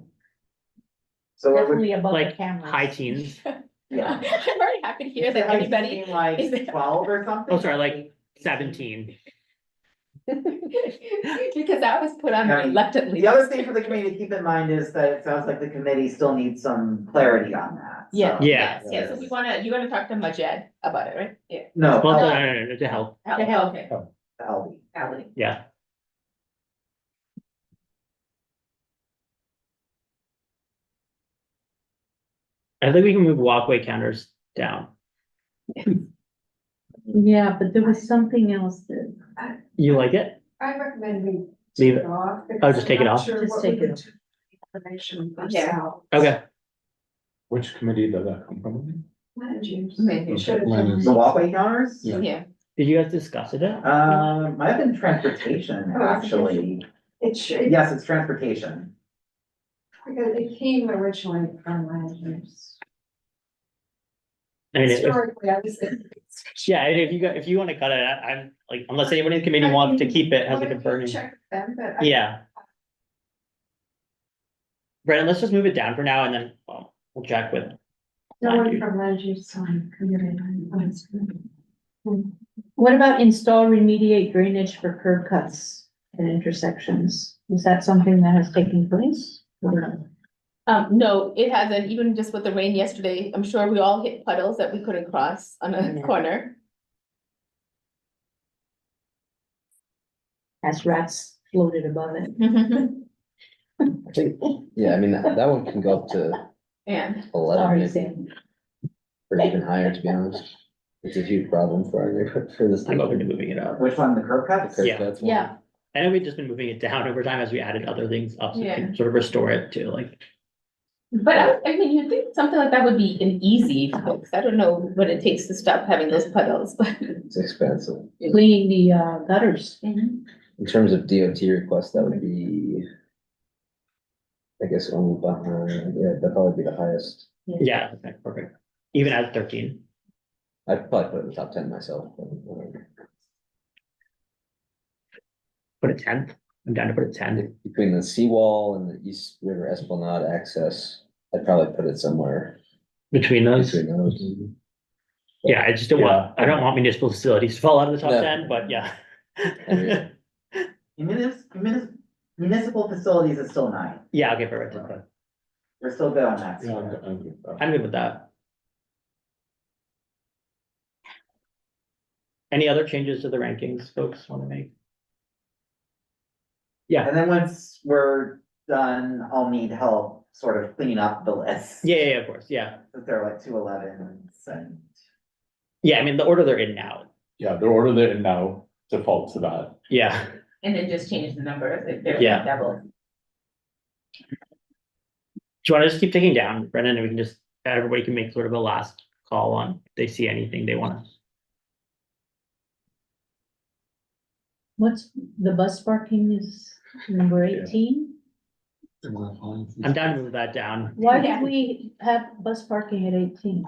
so what would, definitely above the like cameras. high teens. yeah. I'm very happy to hear that anybody, Seem like is it- 12 or something? Oh, sorry, like 17. because that was put on I mean, reluctantly. The other thing for the committee to keep in mind is that it sounds like the committee still needs some clarity on that. Yeah. so- Yeah. Yes, so you wanna talk to Majed about it, right? Yeah. No, Well, Al- no, to help, Oh, To help. okay. Albie. Ally. yeah. I think we can move walkway counters down. Yeah, but there was something else that, You like it? I recommend we Leave take it. it off. Oh, just take it off? Sure Just what take we it would off. do with information for Yeah. Sal. Okay, Which committee does that come from? Land use. Maybe. It should have Land been- use. The walkway counters? Yeah. Yeah, did you guys discuss it? Might have been transportation, Oh, it's actually. It should, Yes, it's transportation. because it came originally from land use. I mean, Historically, I was. yeah, and if you wanna cut it, I'm like, unless anybody in the committee wants to keep it as like a burning. Check them, but. I- Yeah. Brendan, let's just move it down for now and then, we'll check with. No land one use. from land use on committee. what about install remediate drainage for curb cuts and intersections? Is that something that has taken place? no, it hasn't, even just with the rain yesterday, I'm sure we all hit puddles that we couldn't cross on a Yeah. corner. As rats floated above it. I think, yeah, I mean, that one can go up to And, 11, Sorry, maybe, Sam. or even higher, to be honest. It's a huge problem for our neighborhood, for this. I'm open to moving it up. Which one, the curb cuts? Curb Yeah. cuts one. Yeah, I know we've just been moving it down over time as we added other things up, so we can Yeah. sort of restore it to like, but I mean, you'd think something like that would be an easy fix, I don't know what it takes to stop having those puddles, but. It's expensive. cleaning the gutters. In terms of DOT requests, that would be, I guess, only behind, yeah, that'd probably be the highest. yeah, okay, perfect. Even at 13, I'd probably put it in the top 10 myself. But, put a 10, I'm down to put a 10. between the seawall and the East River Esplanade access, I'd probably put it somewhere Between those, between those. yeah, I just don't want, I don't want municipal facilities to fall out of the top No. 10, but yeah. Agreed. Municipal facilities is still 9. Yeah, okay, perfect. We're still good on that. Yeah, I'm good with that. I'm good with that. Any other changes to the rankings folks wanna make? Yeah, And then once we're done, I'll need help sort of cleaning up the list. yeah, of course, yeah. Because there are like 211s and. Yeah, I mean, the order they're in now, Yeah, the order they're in now default to that. yeah. And then just change the number if they're Yeah. double. Do you wanna just keep taking down, Brendan, and we can just, everybody can make sort of a last call on if they see anything they wanna. What's the bus parking is number 18? I'm down to move that down. Why did we have bus parking at 18?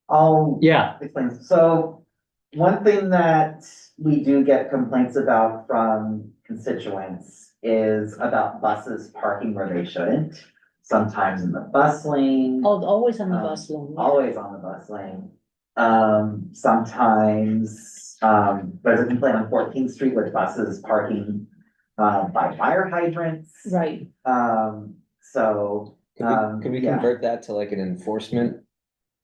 I'll Yeah, explain. So one thing that we do get complaints about from constituents is about buses parking where they shouldn't. Sometimes in the bus lane, Oh, always on the bus lane. yeah. always on the bus lane. Sometimes resident complaint on 14th Street with buses parking by fire hydrants. Right. So, Could we yeah. convert that to like an enforcement?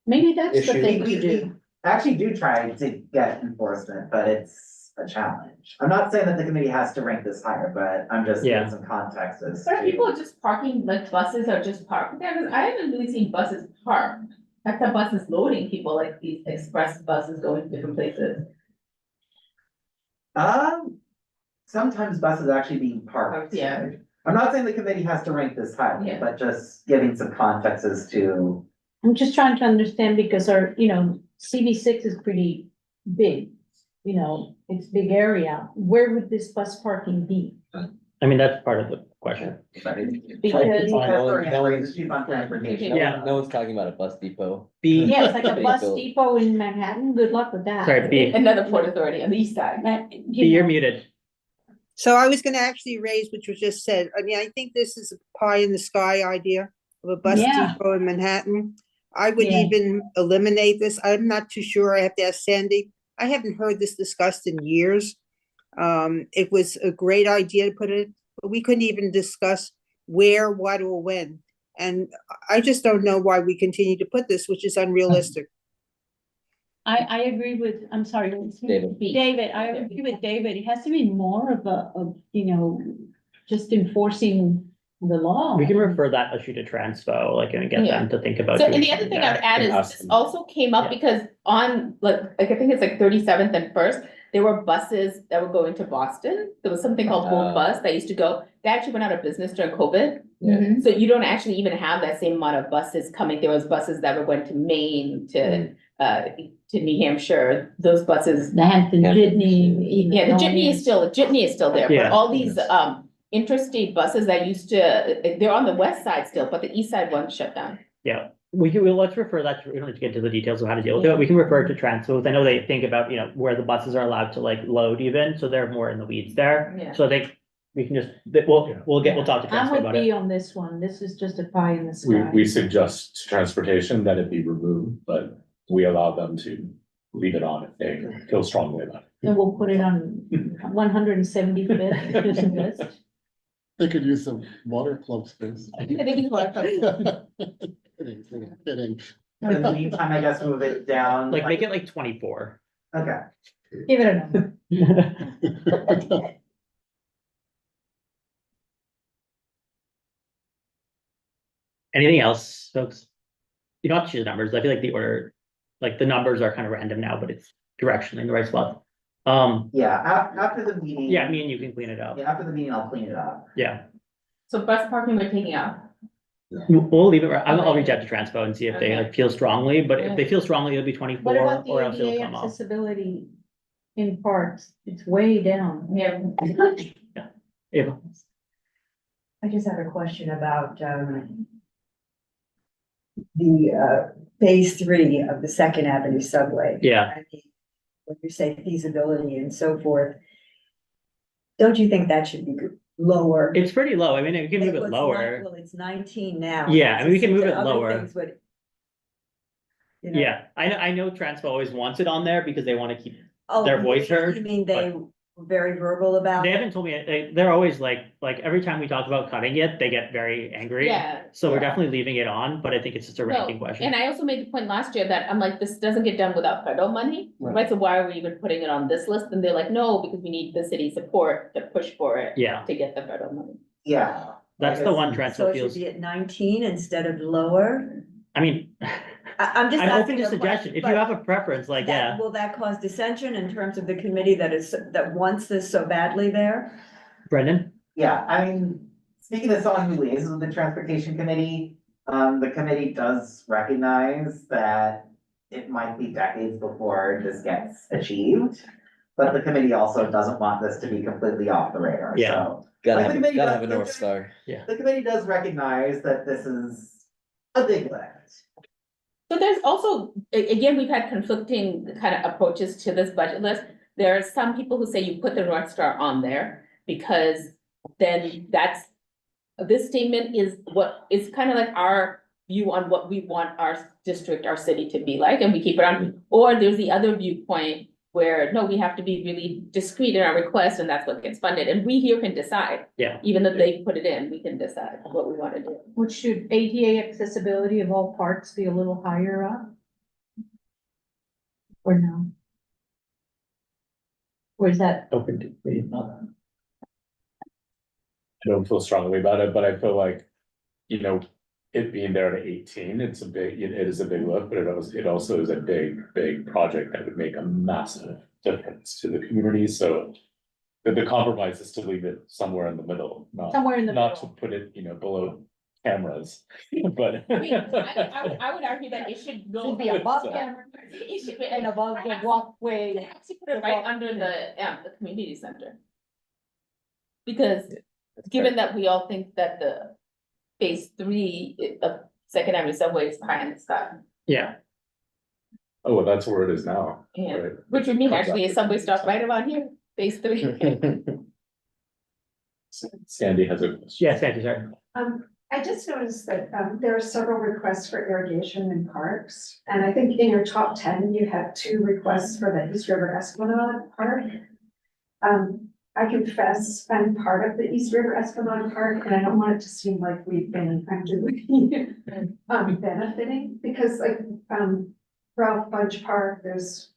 Maybe that's the Issue. thing We to do. actually do try to get enforcement, but it's a challenge. I'm not saying that the committee has to rank this higher, but I'm just Yeah. giving some context as But are to. people just parking, like buses are just parked there? 'Cause I haven't really seen buses parked. I've had buses loading people, like these express buses going to different places. Sometimes buses actually being parked. Yeah. I'm not saying the committee has to rank this highly, Yeah. but just giving some context as to. I'm just trying to understand because our, CB6 is pretty big. It's big area. Where would this bus parking be? I mean, that's part of the question. Because, Yeah. No one's talking about a bus depot. B, yeah, it's like a bus Built. depot in Manhattan. Good luck with that. sorry, B, Another port authority on the east side. B, you're muted. So I was gonna actually raise, which was just said, I mean, I think this is a pie in the sky idea of a bus Yeah. depot in Manhattan. I would Yeah. even eliminate this. I'm not too sure. I have to ask Sandy. I haven't heard this discussed in years. It was a great idea to put it, but we couldn't even discuss where, what, or when. And I just don't know why we continue to put this, which is unrealistic. I agree with, I'm sorry. David. David, I agree with David. It has to be more of just enforcing the law. We can refer that issue to Transpo, like, and get Yeah. them to think about. So, and doing the other something thing I there. would add Can is ask this them. also came up Yeah. because on, like, I think it's like 37th and First, there were buses that were going to Boston. There was something called Gold Bus that used to go, they actually went out of business during COVID. Mhm. So you don't actually even have that same amount of buses coming. There was buses that were going to Maine, to New Hampshire, those buses. The Hampton Yeah. Jitney. Yeah, the jitney is still there, but Yeah. all these, interstate buses that used to, they're on the west side still, but the east side one shut down. Yeah, let's refer that, we don't need to get into the details of how to deal with it, we can refer to Transpo, I know they think about, where the buses are allowed to like load even, so they're more in the weeds there. Yeah. So we can just, we'll talk to I'm Transpo with about B it. on this one. This is just a pie in the We, sky. we suggest to transportation that it be removed, but we allow them to leave it on if they feel strongly about it. And we'll put it on 175th list. They could use some water club space. I think it's what Kidding. In the meantime, I guess move it down. Like, make it like 24. Okay. Give it a number. Anything else, folks? You don't have to choose numbers, I feel like the order, like the numbers are kind of random now, but it's directionally in the right spot. Yeah, after the meeting. Yeah, me and you can clean it up, Yeah, after the meeting, I'll clean it up. yeah. So bus parking we're taking out. We'll leave it, I'll Okay. reach out to Transpo and see if they Okay. like feel strongly, but Yeah. if they feel strongly, it'll be 24, What about the or else it'll ADA come off. accessibility in parks? It's way down. Yeah. Ava? I just have a question about, the, phase 3 of the Second Avenue subway. Yeah, I mean, when you say feasibility and so forth, don't you think that should be lower? it's pretty low, I mean, we can move it was lower. Well, it's 19 now. Yeah, I mean, we can It move seems it that other lower. things would, you know- Yeah, I know Transpo always wants it on there because they want to keep, Oh, their voice heard, You mean they were very verbal about they it? haven't told me, they're always like every time we talk about cutting it, they get very angry. Yeah. So we're Yeah. definitely leaving it on, but I think it's just a ranking No, question. and I also made the point last year that I'm like, this doesn't get done without federal money, right? So why are we even putting it on this list? And they're like, no, because we need the city support to push for it. Yeah. To get the federal money. Yeah. That's the one Transpo So it should feels, be at 19 instead of lower? I mean, I'm just I'm open asking to a suggestion, if question, you but have a preference, like, yeah. Will that cause dissension in terms of the committee that wants this so badly there? Brendan? Yeah, I mean, speaking of someone who liaises with the transportation committee, the committee does recognize that it might be decades before this gets achieved. But the committee also doesn't want this to be completely off the radar, Yeah. so. Gotta Like, have, the committee gotta does- have a North Star. The committee does recognize that this is a big lift. So there's also, again, we've had conflicting kind of approaches to this budget list. There are some people who say you put the North Star on there because then this statement is what, it's kind of like our view on what we want our district, our city to be like, and we keep it on. Or there's the other viewpoint where, no, we have to be really discreet in our request and that's what gets funded, and we here can decide. Yeah. Even if they put it in, we can decide what we wanna do. Which should ADA accessibility of all parks be a little higher up? Or no? Or is that, Open to, I don't feel strongly about it, but I feel like, you know, it being there at 18, it's a big, it is a big lift, but it also is a big project that would make a massive difference to the community, so. The compromise is to leave it somewhere in the middle, somewhere in the not to middle? put it, you know, below cameras, but. I mean, I would argue that it should go. Should be above So- camera It should be, and above the walkway. actually put it right under the community center. Because given that we all think that the phase 3 of Second Avenue subway is pie in the sky. yeah, Oh, well, that's where it is now. Yeah, right? which would mean Comes actually a after subway community stop right around here, phase 3. center. Sandy has a question. yeah, Sandy, sorry. I just noticed that, there are several requests for irrigation in parks, and I think in your top 10, you have 2 requests for the East River Esplanade Park. I confess, I'm part of the East River Esplanade Park, and I don't want it to seem like we've been unduly benefiting, because like, Ralph Budge Park, there's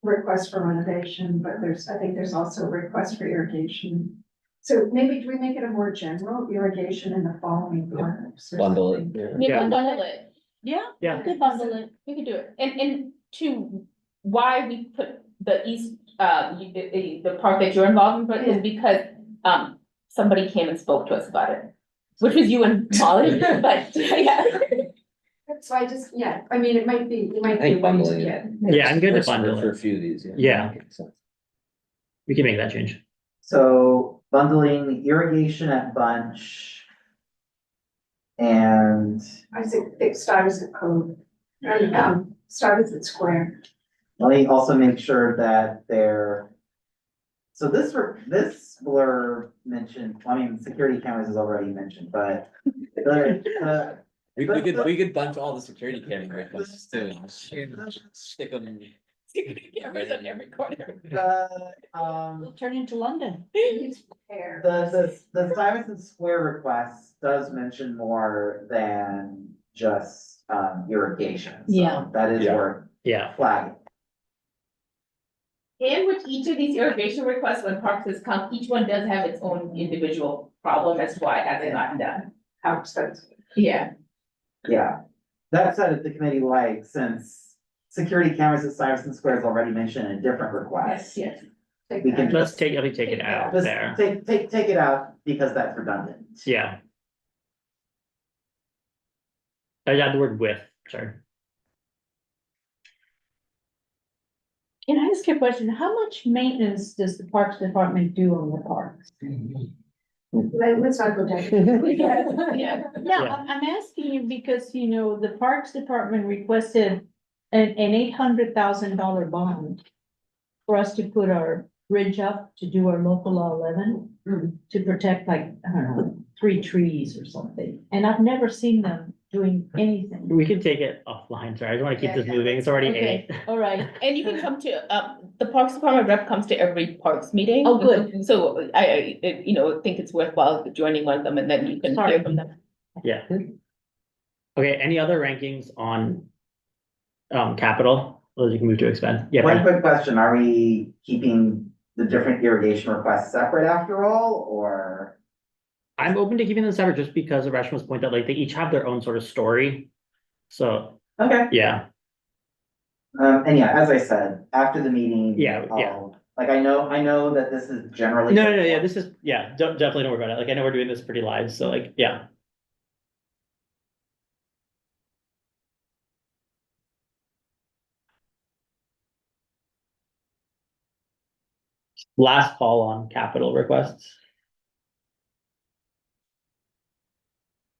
requests for renovation, but I think there's also requests for irrigation. So maybe do we make it a more general irrigation in the following parks? or Bundle it, something? yeah. Yeah, bundle it. Yeah. Yeah. Could bundle it. We could do it. And to why we put the east, the part that you're involved in, is because, somebody came and spoke to us about it. Which was you and Molly, but, yeah. So I just, yeah, I mean, it might be, I a way think to bundling get. Yeah, I'm good to Works bundle for it. a few of these, yeah. Yeah. Makes sense. We can make that change. So bundling irrigation at Bunch. And I think it starts at code, and, starts at square. let me also make sure that they're. So this blur mentioned, I mean, security cameras is already mentioned, but. We could bunch all the security camera requests too, stick them. Cameras on every corner. We'll turn into London. The Stuyvesant Square request does mention more than just irrigation. So Yeah. that is Yeah. worth Yeah, flagging. And with each of these irrigation requests, when parks has come, each one does have its own individual problem as to why it hasn't gotten done. How expensive. Yeah. Yeah. That said, if the committee likes, since security cameras at Stuyvesant Square is already mentioned in a different request. Yes. We can let's just take it out just there. take it out because that's redundant. Yeah. I add the word with, sorry. Can I ask you a question? How much maintenance does the Parks Department do on the parks? Let's not go down. Yeah. No, Yeah. I'm asking you because, you know, the Parks Department requested an $800,000 bond for us to put our bridge up to do our local law 11 to protect like, I don't know, 3 trees or something. And I've never seen them doing anything. We can take it offline, sorry, I just wanna keep this moving, it's already Okay, 8. all right. And you can come to, the Parks Department rep comes to every parks meeting. Oh, good. So I, you know, think it's worthwhile joining one of them and then you can Sorry. hear from them. Yeah. Okay, any other rankings on capital, or you can move to expend? Yeah, One Brad? quick question, are we keeping the different irrigation requests separate after all, or? I'm open to keeping them separate just because of Rashma's point that like they each have their own sort of story. So, Okay, yeah, and yeah, as I said, after the meeting. Yeah, yeah. Like, I know that this is generally. no, yeah, this is, yeah, definitely don't worry about it, like, I know we're doing this pretty live, so like, yeah. Last call on capital requests.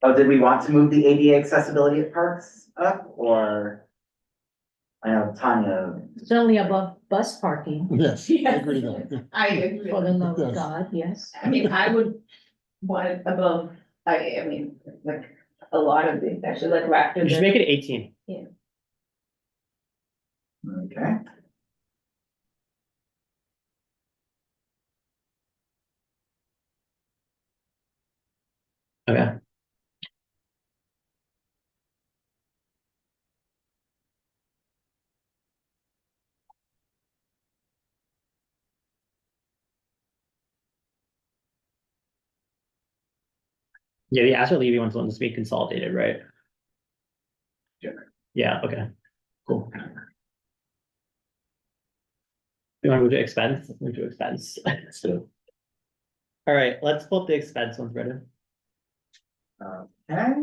Oh, did we want to move the ADA accessibility at parks up, or? I know Tanya, It's only above bus parking, Yes, I agree with that. I agree. for the love of Yes. God, yes. I mean, I would want it above, I mean, like, a lot of these, actually, like after Just the. make it 18. okay. Yeah, the Astor Levy one's one that's being consolidated, right? Yeah. Yeah, okay, cool. You wanna move to expense? Let's move to expense. So, All right, let's pull up the expense ones, Brendan. Okay.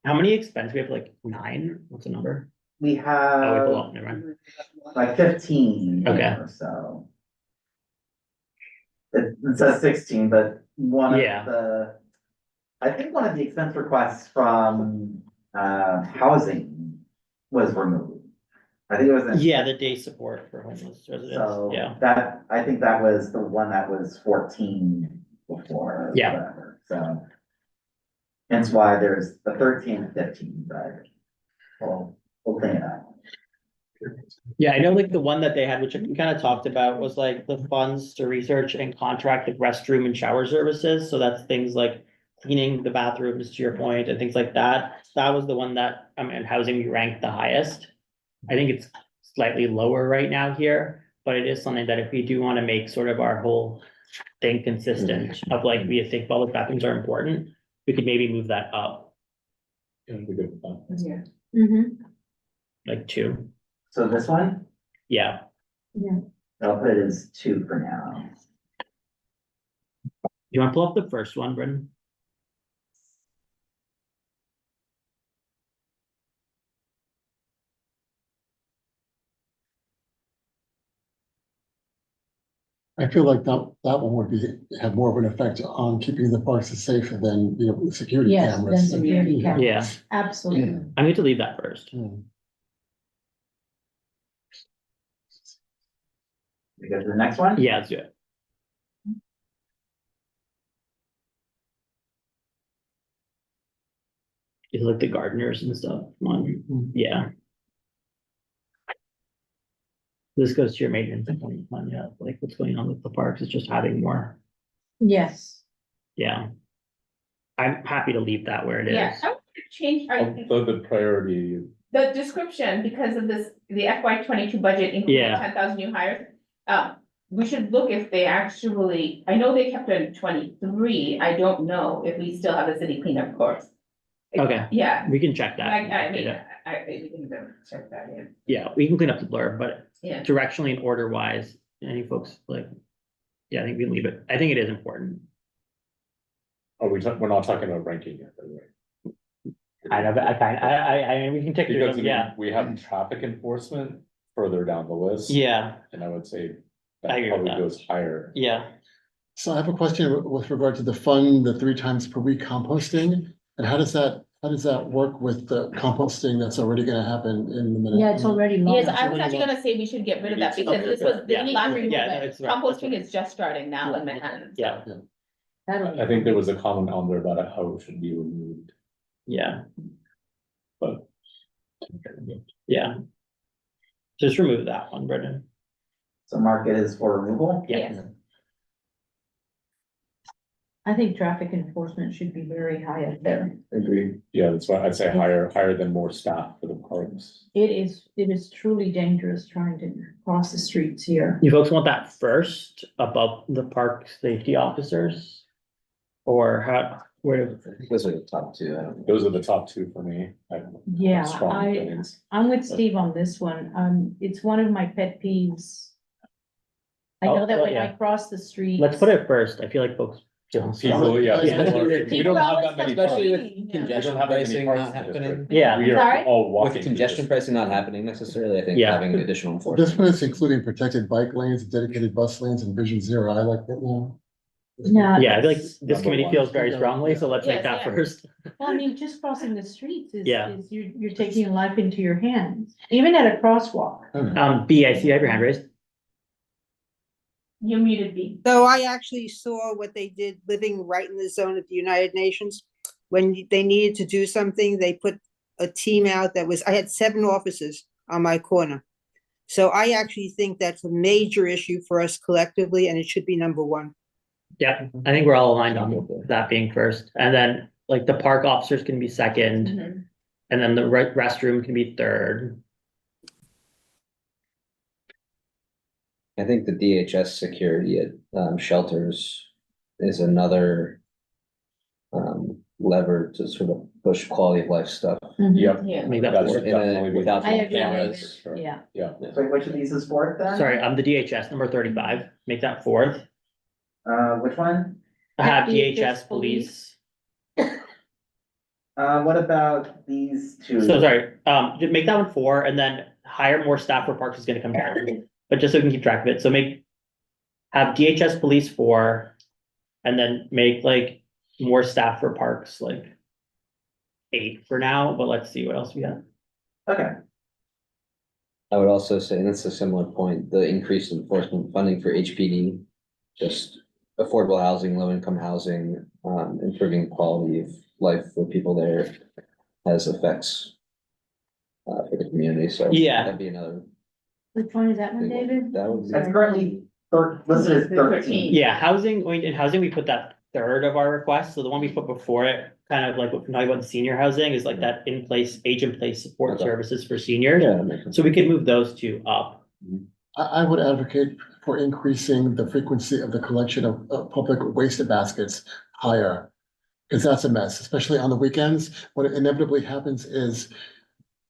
How many expense? We have like 9, what's the number? We Oh, we have pull up, never mind. like 15 Okay. or so. It says 16, but one of Yeah. the, I think one of the expense requests from housing was removed. I think it was. Yeah, the day support for homeless residents, So yeah. that, I think that was the one that was 14 before. or Yeah. whatever, so. Hence why there's the 13 and 15, but we'll clean it up. Yeah, I know like the one that they had, which we kind of talked about, was like the funds to research and contract the restroom and shower services, so that's things like cleaning the bathrooms, to your point, and things like that. That was the one that, in housing, we ranked the highest. I think it's slightly lower right now here, but it is something that if we do want to make sort of our whole thing consistent of like, we think public bathrooms are important, we could maybe move that up, yeah, we're good with that. Mm-hmm. like 2, So this one, yeah. I'll put it as 2 for now. You want to pull up the first one, Brendan? I feel like that one would have more of an effect on keeping the parks safe than, security Yes, then cameras. security cameras. Yeah, Absolutely. I'm going to leave that first. Hmm. We go to the next one? Yeah, let's do it. It's like the gardeners and stuff, one, yeah. This goes to your maintenance plan, yeah, like what's going on with the parks, it's just having more, Yes. yeah. I'm happy to leave that where it Yeah, is. I would change Although the priority, the description because of this, the FY 22 budget including Yeah. 10,000 new hires. We should look if they actually, I know they kept it in 23, I don't know if we still have a city cleanup course. Okay, Yeah, we can check that. I mean, Yeah. we can check that in, Yeah, we can clean up the blur, but yeah. directionally and order wise, any folks like, yeah, I think we can leave it, I think it is important. we're not talking about ranking yet, by the way. I know, but I mean, we can take through Because them, yeah, we have traffic enforcement further down the list. yeah, And I would say I that agree with probably that. goes higher. yeah. So I have a question with regard to the fund, the 3 times per week composting, and how does that work with the composting that's already gonna happen in the minute? Yeah, it's already long. Yes, I was actually gonna say we should get rid of that because Okay, this was, yeah. this last Yeah, no, movement, it's right, that's composting right. is just starting now in Manhattan. Yeah, That'll- I think there was a comment on there about how it should be removed, yeah, but. yeah. Just remove that one, Brendan. So mark it as for removal? Yeah. Yes. I think traffic enforcement should be very high up there. Agreed. Yeah, that's why I'd say higher than more staff for the parks. It is truly dangerous trying to cross the streets here. You folks want that first above the park safety officers? Or how, where, Those are the top 2, I don't. Those are the top 2 for me. I have Yeah, strong feelings. I'm with Steve on this one. It's one of my pet peeves. I Oh, know that well, when I yeah. cross the street. let's put it first, I feel like folks feel. People, yeah. Yeah. people are- We don't have that many. Especially with We don't congestion have that many pricing parks not in the happening. district. Yeah. We Sorry? are all walking. With to congestion this. pricing not happening necessarily, I think Yeah. having additional enforcement. This one is including protected bike lanes, dedicated bus lanes, and Vision Zero. I like that one. No, Yeah, I feel like that's- this Number committee one. feels very strongly, so let's make Yes, that yeah. first. Well, I mean, just crossing the streets Yeah. is you're taking life into your hands, even at a crosswalk. B, I see you have your hand raised. You muted me. So I actually saw what they did living right in the zone of the United Nations. When they needed to do something, they put a team out I had 7 officers on my corner. So I actually think that's a major issue for us collectively, and it should be number 1. Yeah, I think we're all aligned on that being first, and then like the park officers can be second, Mhm. and then the restroom can be third. I think the DHS security at shelters is another lever to sort of push quality of life stuff. Yep. Yeah. Make that That's fourth. definitely what Without I the agree, cameras. David. Yeah. Yeah. So which of these is fourth then? Sorry, I'm the DHS, number 35, make that fourth. Which one? I have DHS DHS police. What about these two? So sorry, just make that one 4 and then hire more staff for parks is gonna come down, but just so we can keep track of it, so have DHS police 4. And then make like more staff for parks, like 8 for now, but let's see what else we got. Okay, I would also say, and it's a similar point, the increased enforcement funding for HPD, just affordable housing, low income housing, improving quality of life for people there has effects for the community, so. Yeah. That'd be another. Which one is that one, big one. David? That would be. it's currently listed as 13. Yeah, housing, in housing, we put that third of our request, so the one we put before it, kind of like what we're talking about the senior housing is like that age-in-place support Okay. services for seniors. Yeah, that makes sense. So we could move those 2 up. I would advocate for increasing the frequency of the collection of public waste baskets higher. Because that's a mess, especially on the weekends. What inevitably happens is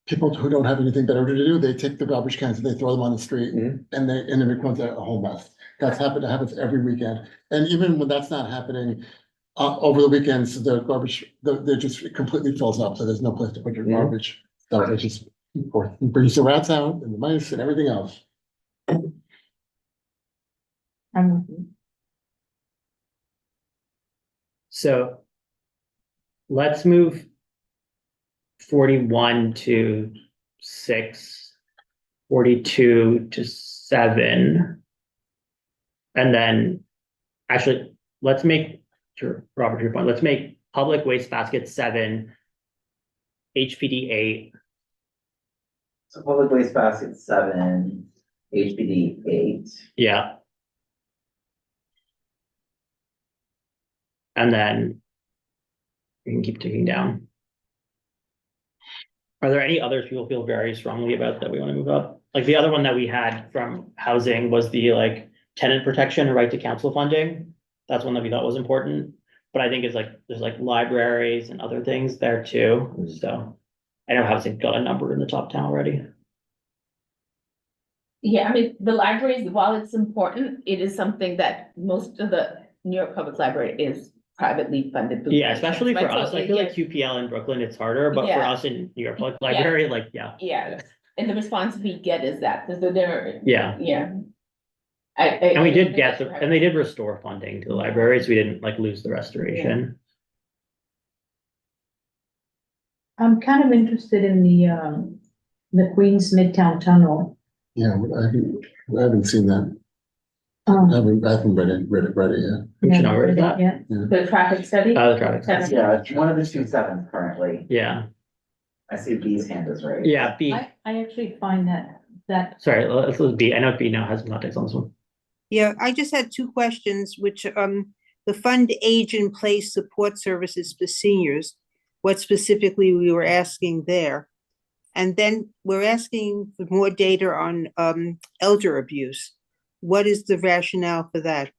people who don't have anything better to do, they take the garbage cans and they throw them on the street Mhm. and it becomes a whole mess. Happens every weekend. And even when that's not happening, over the weekends, the garbage, they just completely fills up. So there's no place to put your Mhm. garbage. So it just brings the rats out and the mice and everything else. So let's move 41 to 6, 42 to 7. And then, actually, let's make, Robert, to your point, let's make public waste basket 7, HPD 8, So public waste basket 7, HPD 8. yeah. And then we can keep ticking down. Are there any others people feel very strongly about that we want to move up? Like the other one that we had from housing was the like tenant protection and right to council funding. That's one that we thought was important. But I think it's like, there's like libraries and other things there too, so. I know housing got a number in the top 10 already. Yeah, I mean, the libraries, while it's important, it is something that most of the New York Public Library is privately funded. through Yeah, especially for donations, us, right? I feel So, like QPL in Brooklyn, it's harder, but for Yeah. us in New York Public Library, like, yeah, Yeah, and the response we get is that, so they're, yeah. yeah. And we I did think get, that's and they did restore funding to the libraries, we didn't like lose the restoration. I'm kind of interested in the Queens Midtown Tunnel. Yeah, I haven't seen that. I haven't read it yet. Which number is that? Yeah. The traffic study. The traffic. Seven. Yeah, it's one of the 2 sevens currently. Yeah, I see B's hand is raised. yeah, B, I actually find that sorry, let's B, I know B now has some context on this one. Yeah, I just had 2 questions, which, the fund age in place support services for seniors, what specifically we were asking there. And then we're asking for more data on, elder abuse. What is the rationale for that?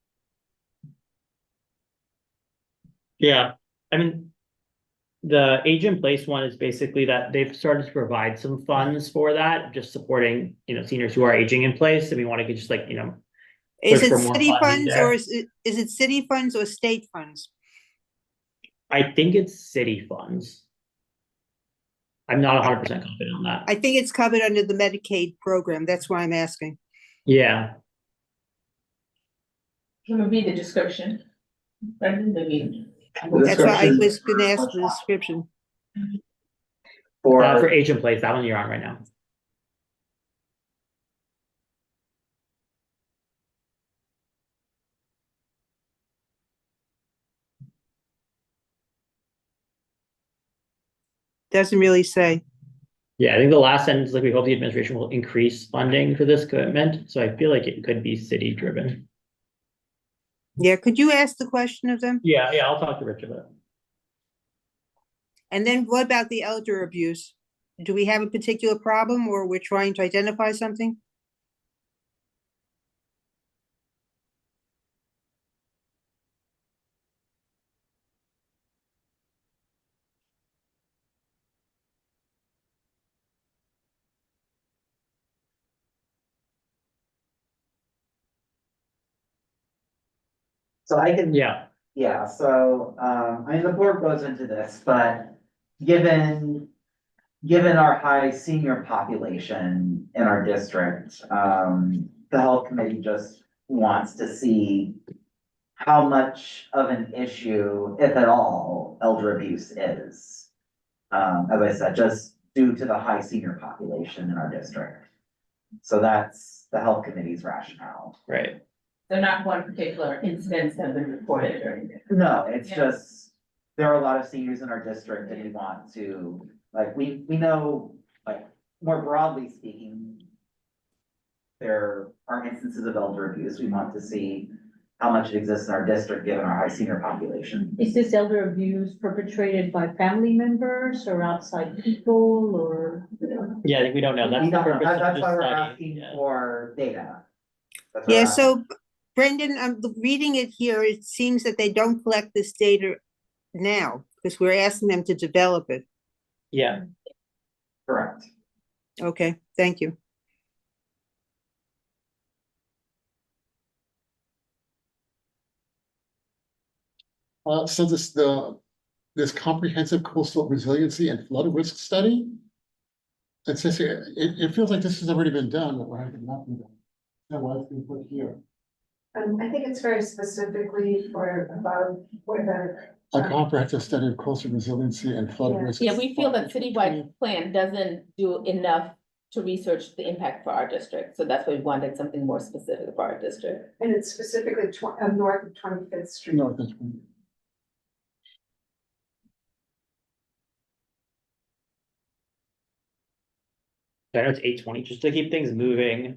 Yeah, I mean. The age in place one is basically that they've started to provide some funds for that, just supporting, seniors who are aging in place, and we want to get just like, Is push it for more city funding funds there. or is it city funds or state funds? I think it's city funds. I'm not 100% confident on that. I think it's covered under the Medicaid program. That's why I'm asking. Yeah, Can we read the description? Brendan, the meeting. That's why I description was gonna ask the description. for For, age in place, that one you're on right now. Doesn't really say. Yeah, I think the last sentence, like, we hope the administration will increase funding for this commitment, so I feel like it could be city driven. Yeah, could you ask the question of them? Yeah, I'll talk to Rich about it. And then what about the elder abuse? Do we have a particular problem or we're trying to identify something? So I can. Yeah, Yeah, so, I mean, the board goes into this, but given, given our high senior population in our district, the health committee just wants to see how much of an issue, if at all, elder abuse is. As I said, just due to the high senior population in our district. So that's the health committee's rationale. right. They're not one particular incidents that have been reported or anything. No, it's Yeah. just, there are a lot of seniors in our district and we want to, like, we know, like, more broadly speaking. There are instances of elder abuse. We want to see how much it exists in our district, given our high senior population. Is this elder abuse perpetrated by family members or outside people or? Yeah, I think we don't know. That's We the don't know. purpose of That's this why we're study. asking Yeah. for data. That's why we're Yeah, asking. so Brendan, I'm reading it here. It seems that they don't collect this data now because we're asking them to develop it. Yeah, Correct. Okay, thank you. So this comprehensive coastal resiliency and flood risk study. It says here, it feels like this has already been done, but why has it not been done? Now, why it's been put here? I think it's very specifically for about whether. A comprehensive study of coastal resiliency and flood Yeah. risk. Yeah, we feel that citywide plan doesn't do enough to research the impact for our district, so that's why we wanted something more specific for our district. And it's specifically north of 25th Street. No, that's one. I know it's 8:20, just to keep things moving.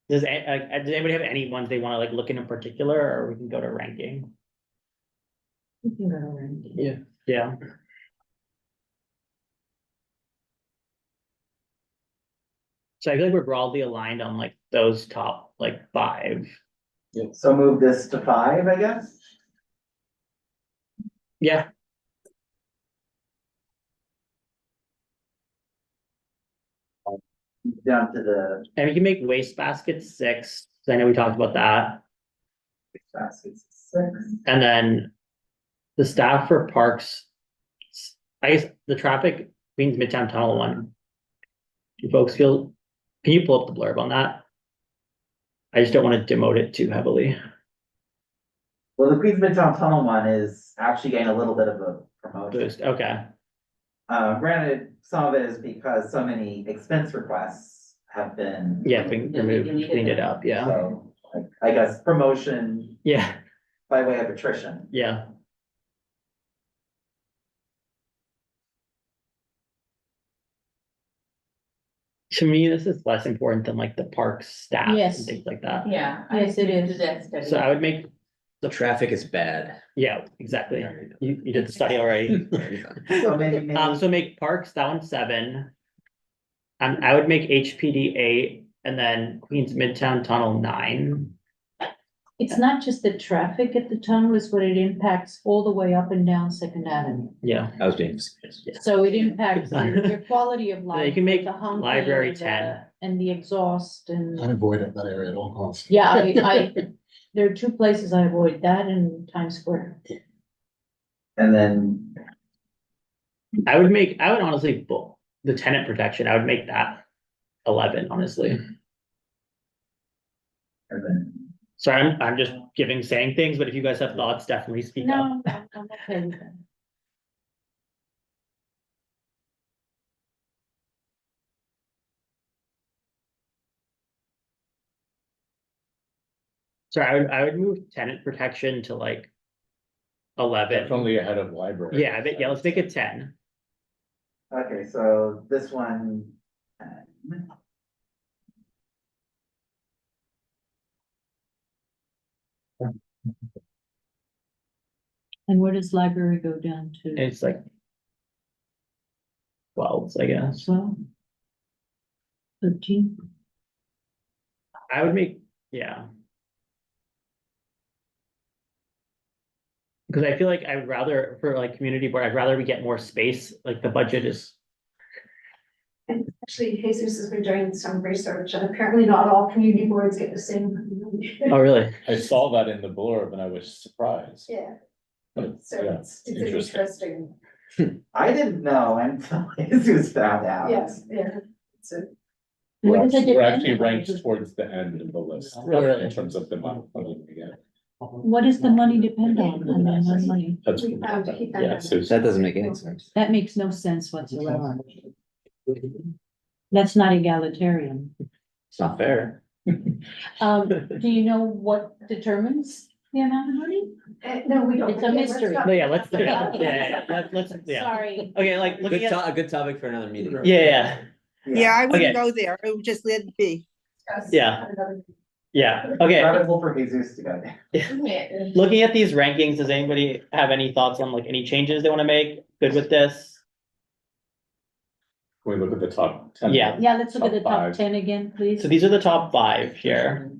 Does anybody have any ones they want to like look in particular, or we can go to ranking? Yeah. So I feel like we're broadly aligned on like those top like 5. So move this to 5, I guess? Yeah, Down to the and we can make waste baskets 6. 'Cause I know we talked about that. baskets 6. And then the staff for parks. I guess the traffic Queens Midtown Tunnel one. Do folks feel, can you pull up the blurb on that? I just don't want to demote it too heavily. Well, the Queens Midtown Tunnel one is actually getting a little bit of a promotion. Boost, okay. Granted, some of it is because so many expense requests have been. Yeah, been removed, cleaned it up, yeah. So, like, I guess promotion Yeah, by way of attrition. yeah. To me, this is less important than like the park staff and Yes. things like that. Yeah. Yes, it is. So I would make, The traffic is bad. yeah, exactly. You did the study already. So maybe, So make parks, that one's 7. And I would make HPD 8 and then Queens Midtown Tunnel 9. It's not just the traffic at the tunnel, it's what it impacts all the way up and down Second Avenue. Yeah, I was being. So it impacts your quality of life. you can make the honking library and the- 10. And the exhaust and, I'd avoid that area at all costs. yeah, there are 2 places I avoid, that and Times Square. and then, I would honestly, the tenant protection, I would make that 11, honestly. and then, Sorry, I'm just saying things, but if you guys have thoughts, definitely speak up. No, I'm okay with that. Sorry, I would move tenant protection to like 11. Definitely ahead of library. Yeah, let's make it 10. okay, so this one. And where does library go down to? It's like 12, I guess. 12? 13? I would make, yeah. Because I feel like I would rather, for like community board, I'd rather we get more space, like the budget is. And actually, Jesus has been doing some research, and apparently not all community boards get the same. Oh, really? I saw that in the blurb and I was surprised. Yeah, But, so yeah, it's interesting. interesting. I didn't know until Jesus found out. Yes, yeah. So, We're What does it actually, we're depend actually on? ranked towards the end of the list. Really? In terms of the amount of funding we get. What does the money depend on? I mean, on money. That's, we found he found yeah, out. so. That doesn't make any sense. That makes no sense whatsoever. That's not egalitarian. It's not fair. Do you know what determines the amount of money? No, we don't. It's a Yeah, let's mystery. not- No, yeah, let's, let's, yeah. Sorry. Okay, like, looking Good at, a good topic for another meeting. yeah, Yeah, I Okay. wouldn't go there. I would just let it be. Yeah. yeah, okay. Rabbit hole for Jesus to go there. Looking at these rankings, does anybody have any thoughts on like any changes they wanna make? Good with this? Can we look at the top 10? Yeah. Yeah, let's look at the Top top five. 10 again, please. So these are the top 5 here.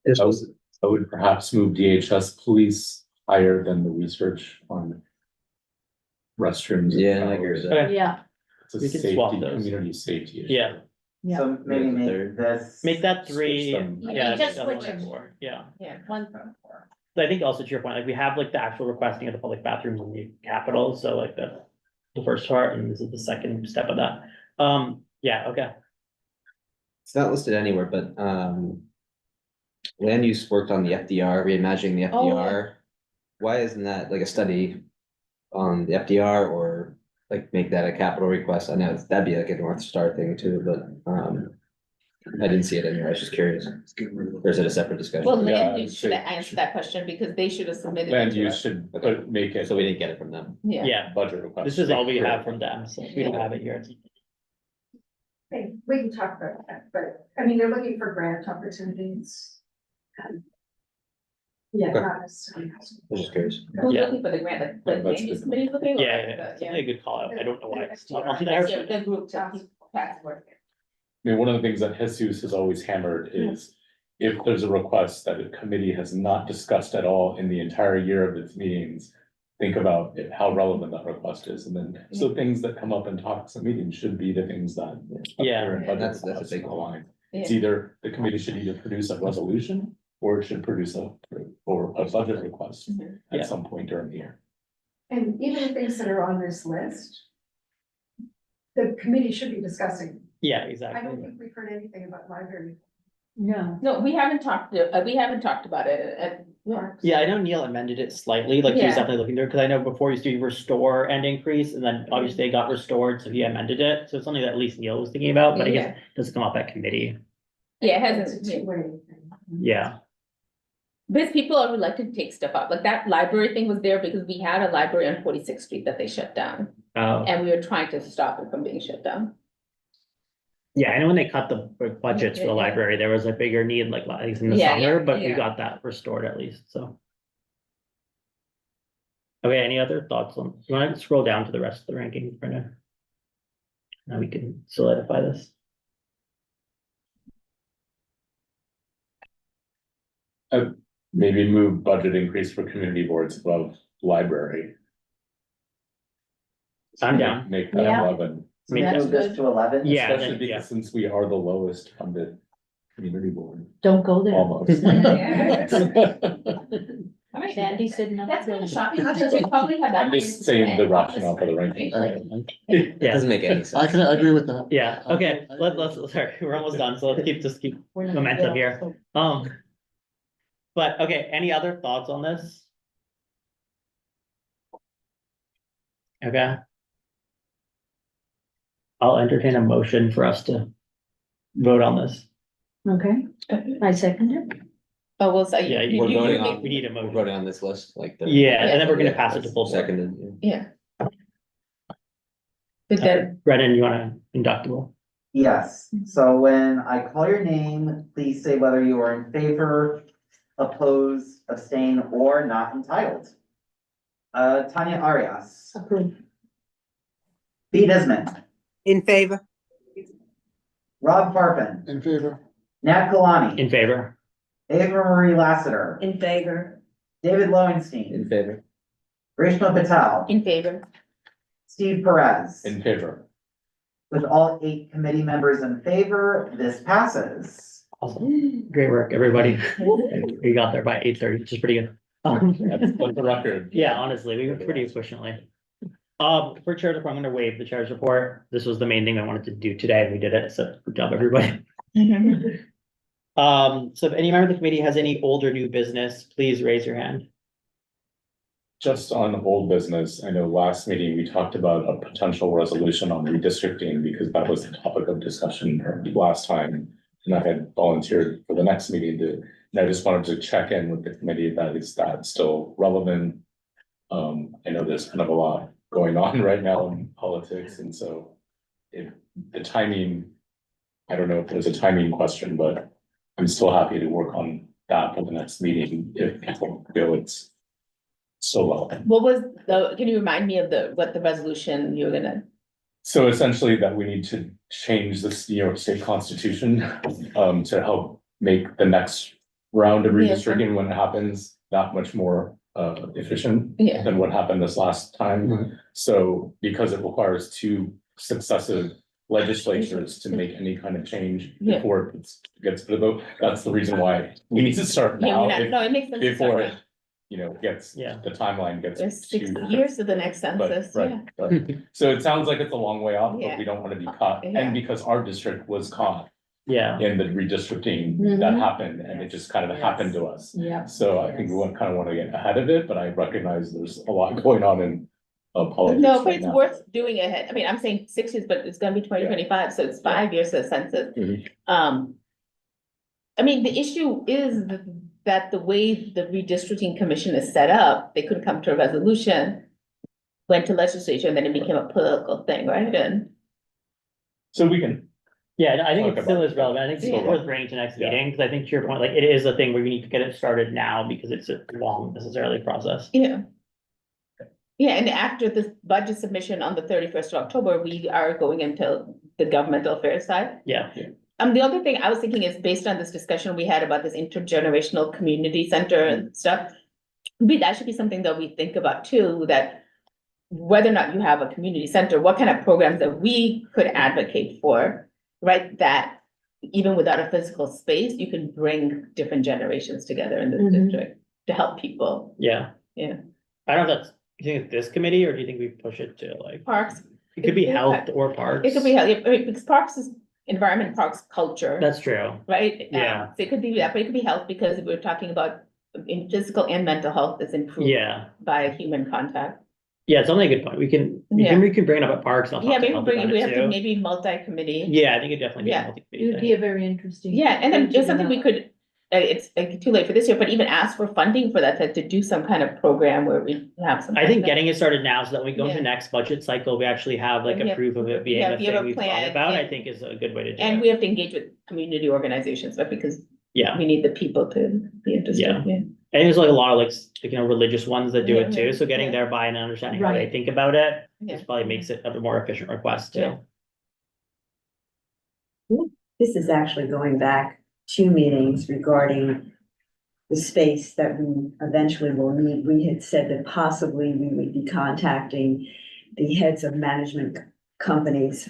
I would perhaps move DHS police higher than the research on restrooms. and Yeah, I agree with showers. that. Okay, Yeah, It's a We can swap safety, those. community safety issue. yeah, yeah. So maybe Make it make third. this. make that Switch 3, them. yeah. Just make that switch one them. 4, yeah. Yeah, one, But I think also to your point, like we have like the actual requesting of the public bathrooms in the capital, so like the first part, and this is the second step of that. Yeah, okay. It's not listed anywhere, but, land use worked on the FDR, reimagining the Oh, yeah. FDR. Why isn't that like a study on the FDR or like make that a capital request? I know that'd be like a North Star thing too, but, I didn't see it in here. I was just curious. Or is it a separate discussion? Well, Yeah, land use should have answered that question because they should have submitted. it Land to use us. should make it So we didn't get it from them. Yeah. Yeah, budget request. this is all we have from them, so we don't have it here. Okay, we can talk about that, but, I mean, they're looking for grant opportunities. Yeah, Okay. not necessarily. I was just curious. Who's Yeah. looking for the grant, like, Yeah, the that's land use good. committee looking? or Yeah, the- yeah, it's a good call out. I don't know why it's not on That's there. the group task force. I mean, one of the things that Jesus has always hammered is if there's a request that a committee has not discussed at all in the entire year of its meetings, think about how relevant that request is. And then, so things that come up in talks and meetings should be the things that. Yeah. appear in budget That's a requests big one. aligned. Yeah. It's either, the committee should either produce a resolution or it should produce or a budget request Mhm. Yeah. at some point during the year. And even the things that are on this list, the committee should be discussing. Yeah, I don't exactly. think we've heard anything about library. no. No, we haven't talked about it at. Yeah, I know Neil amended it slightly, like he was Yeah. definitely looking through, because I know before he used to restore and increase, and then obviously it got restored, so he amended it. So it's something that at least Neil was thinking about, but I guess it doesn't come up at committee. Yeah, it It's a hasn't, yeah. two-way thing. Yeah, Because people are reluctant to take stuff up, like that library thing was there because we had a library on 46th Street that they shut down. And we were trying to stop it from being shut down. yeah, I know when they cut the budgets for the Yeah. library, there was a bigger need, like at least in the Yeah, summer, yeah, but we yeah. got that restored at least, so. Okay, any other thoughts on, you wanna scroll down to the rest of the rankings, Brenda? Now we can solidify this. Maybe move budget increase for community boards above library. I'm down. Make that Yeah. 11, So Make move this to 11. Yeah, especially then, yeah. because since we are the lowest funded community board, Don't go there. almost. Sandy said no. That's kind of shocking, because we probably had that. I'm just saying the rationale for the ranking. It Yeah. doesn't make any I sense. can agree with that. Yeah, okay, I- let's, sorry, we're almost done, so let's just keep We're not- momentum yeah, here. But, okay, any other thoughts on this? Okay. I'll entertain a motion for us to vote on this. Okay, I second it. Oh, well, so. Yeah, We're voting on, we need a we're motion. voting on this list, like the. Yeah, and then we're gonna pass it to full board. Seconded. Yeah. But then, Brennan, you wanna inductible? Yes, so when I call your name, please say whether you are in favor, oppose, abstain, or not entitled. Tanya Arias, Approved. B Desmond, In favor? Rob Parpin, In favor? Nat Kalani, In favor? Ava Marie Lassiter, In favor? David Lowenstein, In favor. Reshma Patel, In favor. Steve Perez. In favor. With all 8 committee members in favor, this passes. Awesome. Great work, everybody. We got there by 8:30, which is pretty good. That's the record. Yeah, honestly, we went pretty efficiently. For chair report, I'm gonna waive the chair's report. This was the main thing I wanted to do today, and we did it, so good job, everybody. So if any member of the committee has any old or new business, please raise your hand. Just on old business, I know last meeting we talked about a potential resolution on redistricting because that was the topic of discussion last time. And I had volunteered for the next meeting and I just wanted to check in with the committee that is that still relevant? I know there's kind of a lot going on right now in politics, and so if the timing, I don't know if there's a timing question, but I'm still happy to work on that for the next meeting if people feel it's so relevant. What was can you remind me of what the resolution you were gonna? So essentially that we need to change this New York State Constitution to help make the next round of Yeah. redistricting when it happens that much more efficient Yeah. than what happened this last time. Right. So because it requires 2 successive legislatures to make any kind of change Yeah. before it gets to the vote, that's the reason why we need to start Yeah, now. we're not, if- no, it makes sense. to Before start it, now. gets, Yeah. the timeline gets. There's 6 too- years to the next But, census, yeah. right, right. So it sounds like it's a long way off, Yeah. but we don't want to be caught, Yeah. and because our district was caught Yeah, in the redistricting that Mhm. happened, and it just kind of happened to us. Yeah. So I think we kind of want to get ahead of it, but I recognize there's a lot going on in politics No, but right it's now. worth doing ahead. I mean, I'm saying 6 years, but it's gonna be 2025, so it's 5 years to the census. Mhm. I mean, the issue is that the way the redistricting commission is set up, they couldn't come to a resolution. Went to legislature and then it became a political thing, right? And So we can, yeah, I think Talk it still about is it. relevant. I think it's Yeah. worth bringing to next Yeah. meeting, because I think to your point, like, it is a thing where you need to get it started now because it's a long necessarily process. yeah. Yeah, and after this budget submission on the 31st of October, we are going into the governmental affairs side. Yeah, The other thing I was thinking is based on this discussion we had about this intergenerational community center and stuff. Maybe that should be something that we think about too, that whether or not you have a community center, what kind of programs that we could advocate for, right? That even without a physical space, you can bring different generations together in the Mhm. district to help people. yeah. Yeah. I don't know if that's, you think it's this committee, or do you think we push it to like, Parks, it could be it- health or parks? it could be, I mean, because parks is environment, parks, culture. That's true. Right? Yeah. So it could be that, but it could be health because we're talking about in physical and mental health is improved Yeah, by human contact. yeah, it's only a good point. We can bring it up at parks. And I'll Yeah, talk to maybe health bring, about we it have to too. maybe multi-committee. Yeah, I think it'd definitely be a Yeah. It multi-committee would thing. be a very interesting. Yeah, and then thing to just something we develop. could, it's too late for this year, but even ask for funding for that, to do some kind of program where we have some. I think getting it started now so that we go into Yeah. next budget cycle, we actually have like a Yeah. proof of it being Yeah, a if you have thing a we've thought plan, about, yeah. I think is a good way to do And it. we have to engage with community organizations, but because Yeah, we need the people to be interested, Yeah. yeah. and there's like a lot of like, religious ones that do Yeah, it too, yeah, so getting yeah. their buy-in and understanding how they Right. think about it, Yeah. just probably makes it a more efficient request Yeah. too. This is actually going back 2 meetings regarding the space that we eventually will need. We had said that possibly we would be contacting the heads of management companies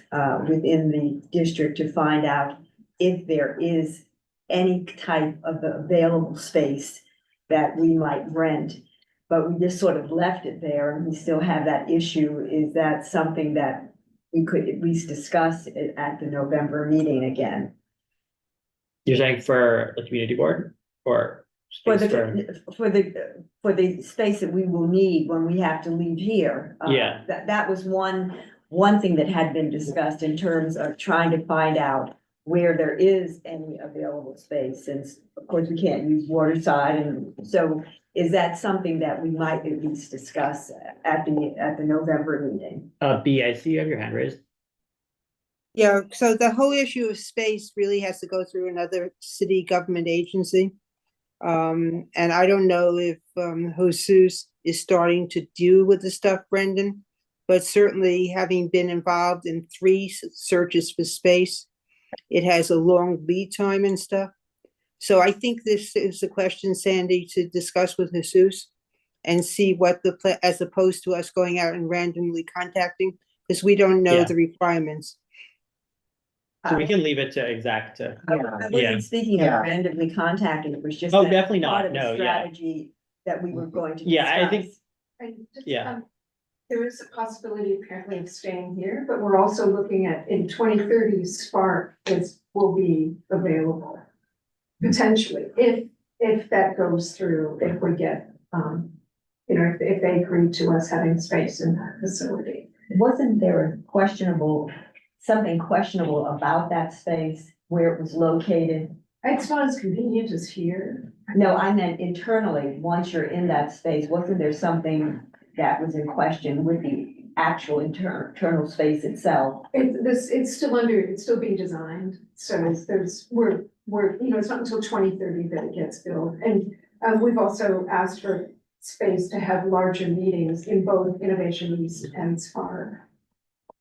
within the district to find out if there is any type of available space that we might rent. But we just sort of left it there, and we still have that issue. Is that something that we could at least discuss at the November meeting again? You're saying for the community board or? For space for the space that we will need when we have to leave here. Yeah. That was one thing that had been discussed in terms of trying to find out where there is any available space, since of course we can't use Waterside, and so is that something that we might at least discuss at the November meeting? B, I see you have your hand raised. Yeah, so the whole issue of space really has to go through another city government agency. And I don't know if Jesus is starting to deal with the stuff, Brendan. But certainly having been involved in 3 searches for space, it has a long lead time and stuff. So I think this is a question, Sandy, to discuss with Jesus and see what as opposed to us going out and randomly contacting, because we don't know Yeah. the requirements. So we can leave it to exact to, I Yeah. wasn't speaking of Yeah. randomly contacting, it was just. Oh, that definitely not. part of the No, yeah. Strategy that we were going to. Yeah, I think- discuss. And just, Yeah. there is a possibility apparently of staying here, but we're also looking at in 2030 Spark will be available. Potentially, if that goes through, if we get, if they agree to us having space in that facility. Wasn't there something questionable about that space where it was located? It's not as convenient as here. No, I meant internally, once you're in that space, wasn't there something that was in question with the actual internal space itself? It's still being designed, so it's not until 2030 that it gets built. And we've also asked for space to have larger meetings in both Innovation East and Spark.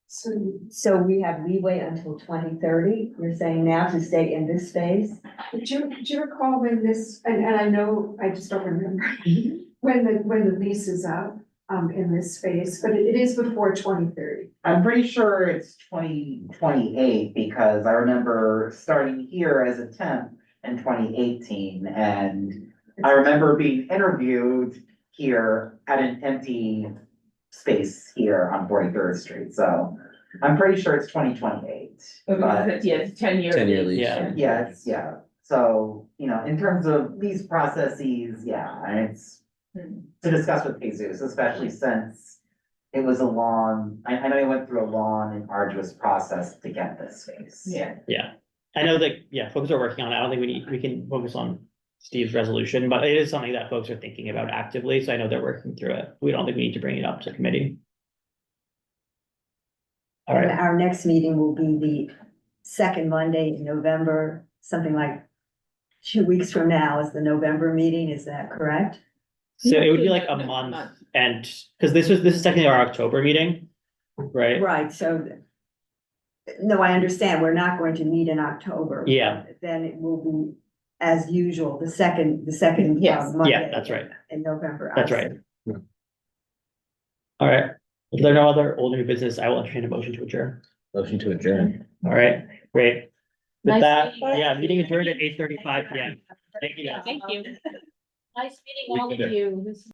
So we have leeway until 2030, you're saying now to stay in this space? Do you recall when this, and I know, I just don't remember, when the lease is up, in this space, but it is before 2030. I'm pretty sure it's 2028 because I remember starting here as a temp in 2018 and I remember being interviewed here at an empty space here on 43rd Street, so I'm pretty sure it's 2028. But Yeah, it's 10 years. 10-year lease. yeah, so, in terms of these processes, and it's to discuss with Jesus, especially since it was a long, I know he went through a long and arduous process to get this space. Yeah. I know that, folks are working on it. I don't think we can focus on Steve's resolution, but it is something that folks are thinking about actively, so I know they're working through it. We don't think we need to bring it up to committee. All And right, our next meeting will be the second Monday in November, something like 2 weeks from now is the November meeting, is that correct? so it would be like a No, month month. and, because this is technically our October meeting, right? Right, so, no, I understand, we're not going to meet in October. Yeah. but Then it will be, as usual, the second, Yes. Monday. Yeah, that's right. In November. That's I right. see. All right, if there are no other old new business, I will entertain a motion to adjourn. Motion to adjourn. All right, great. With Nice that, meeting you. meeting adjourned at 8:35 PM. Thank you guys. Thank you. Nice meeting all of you.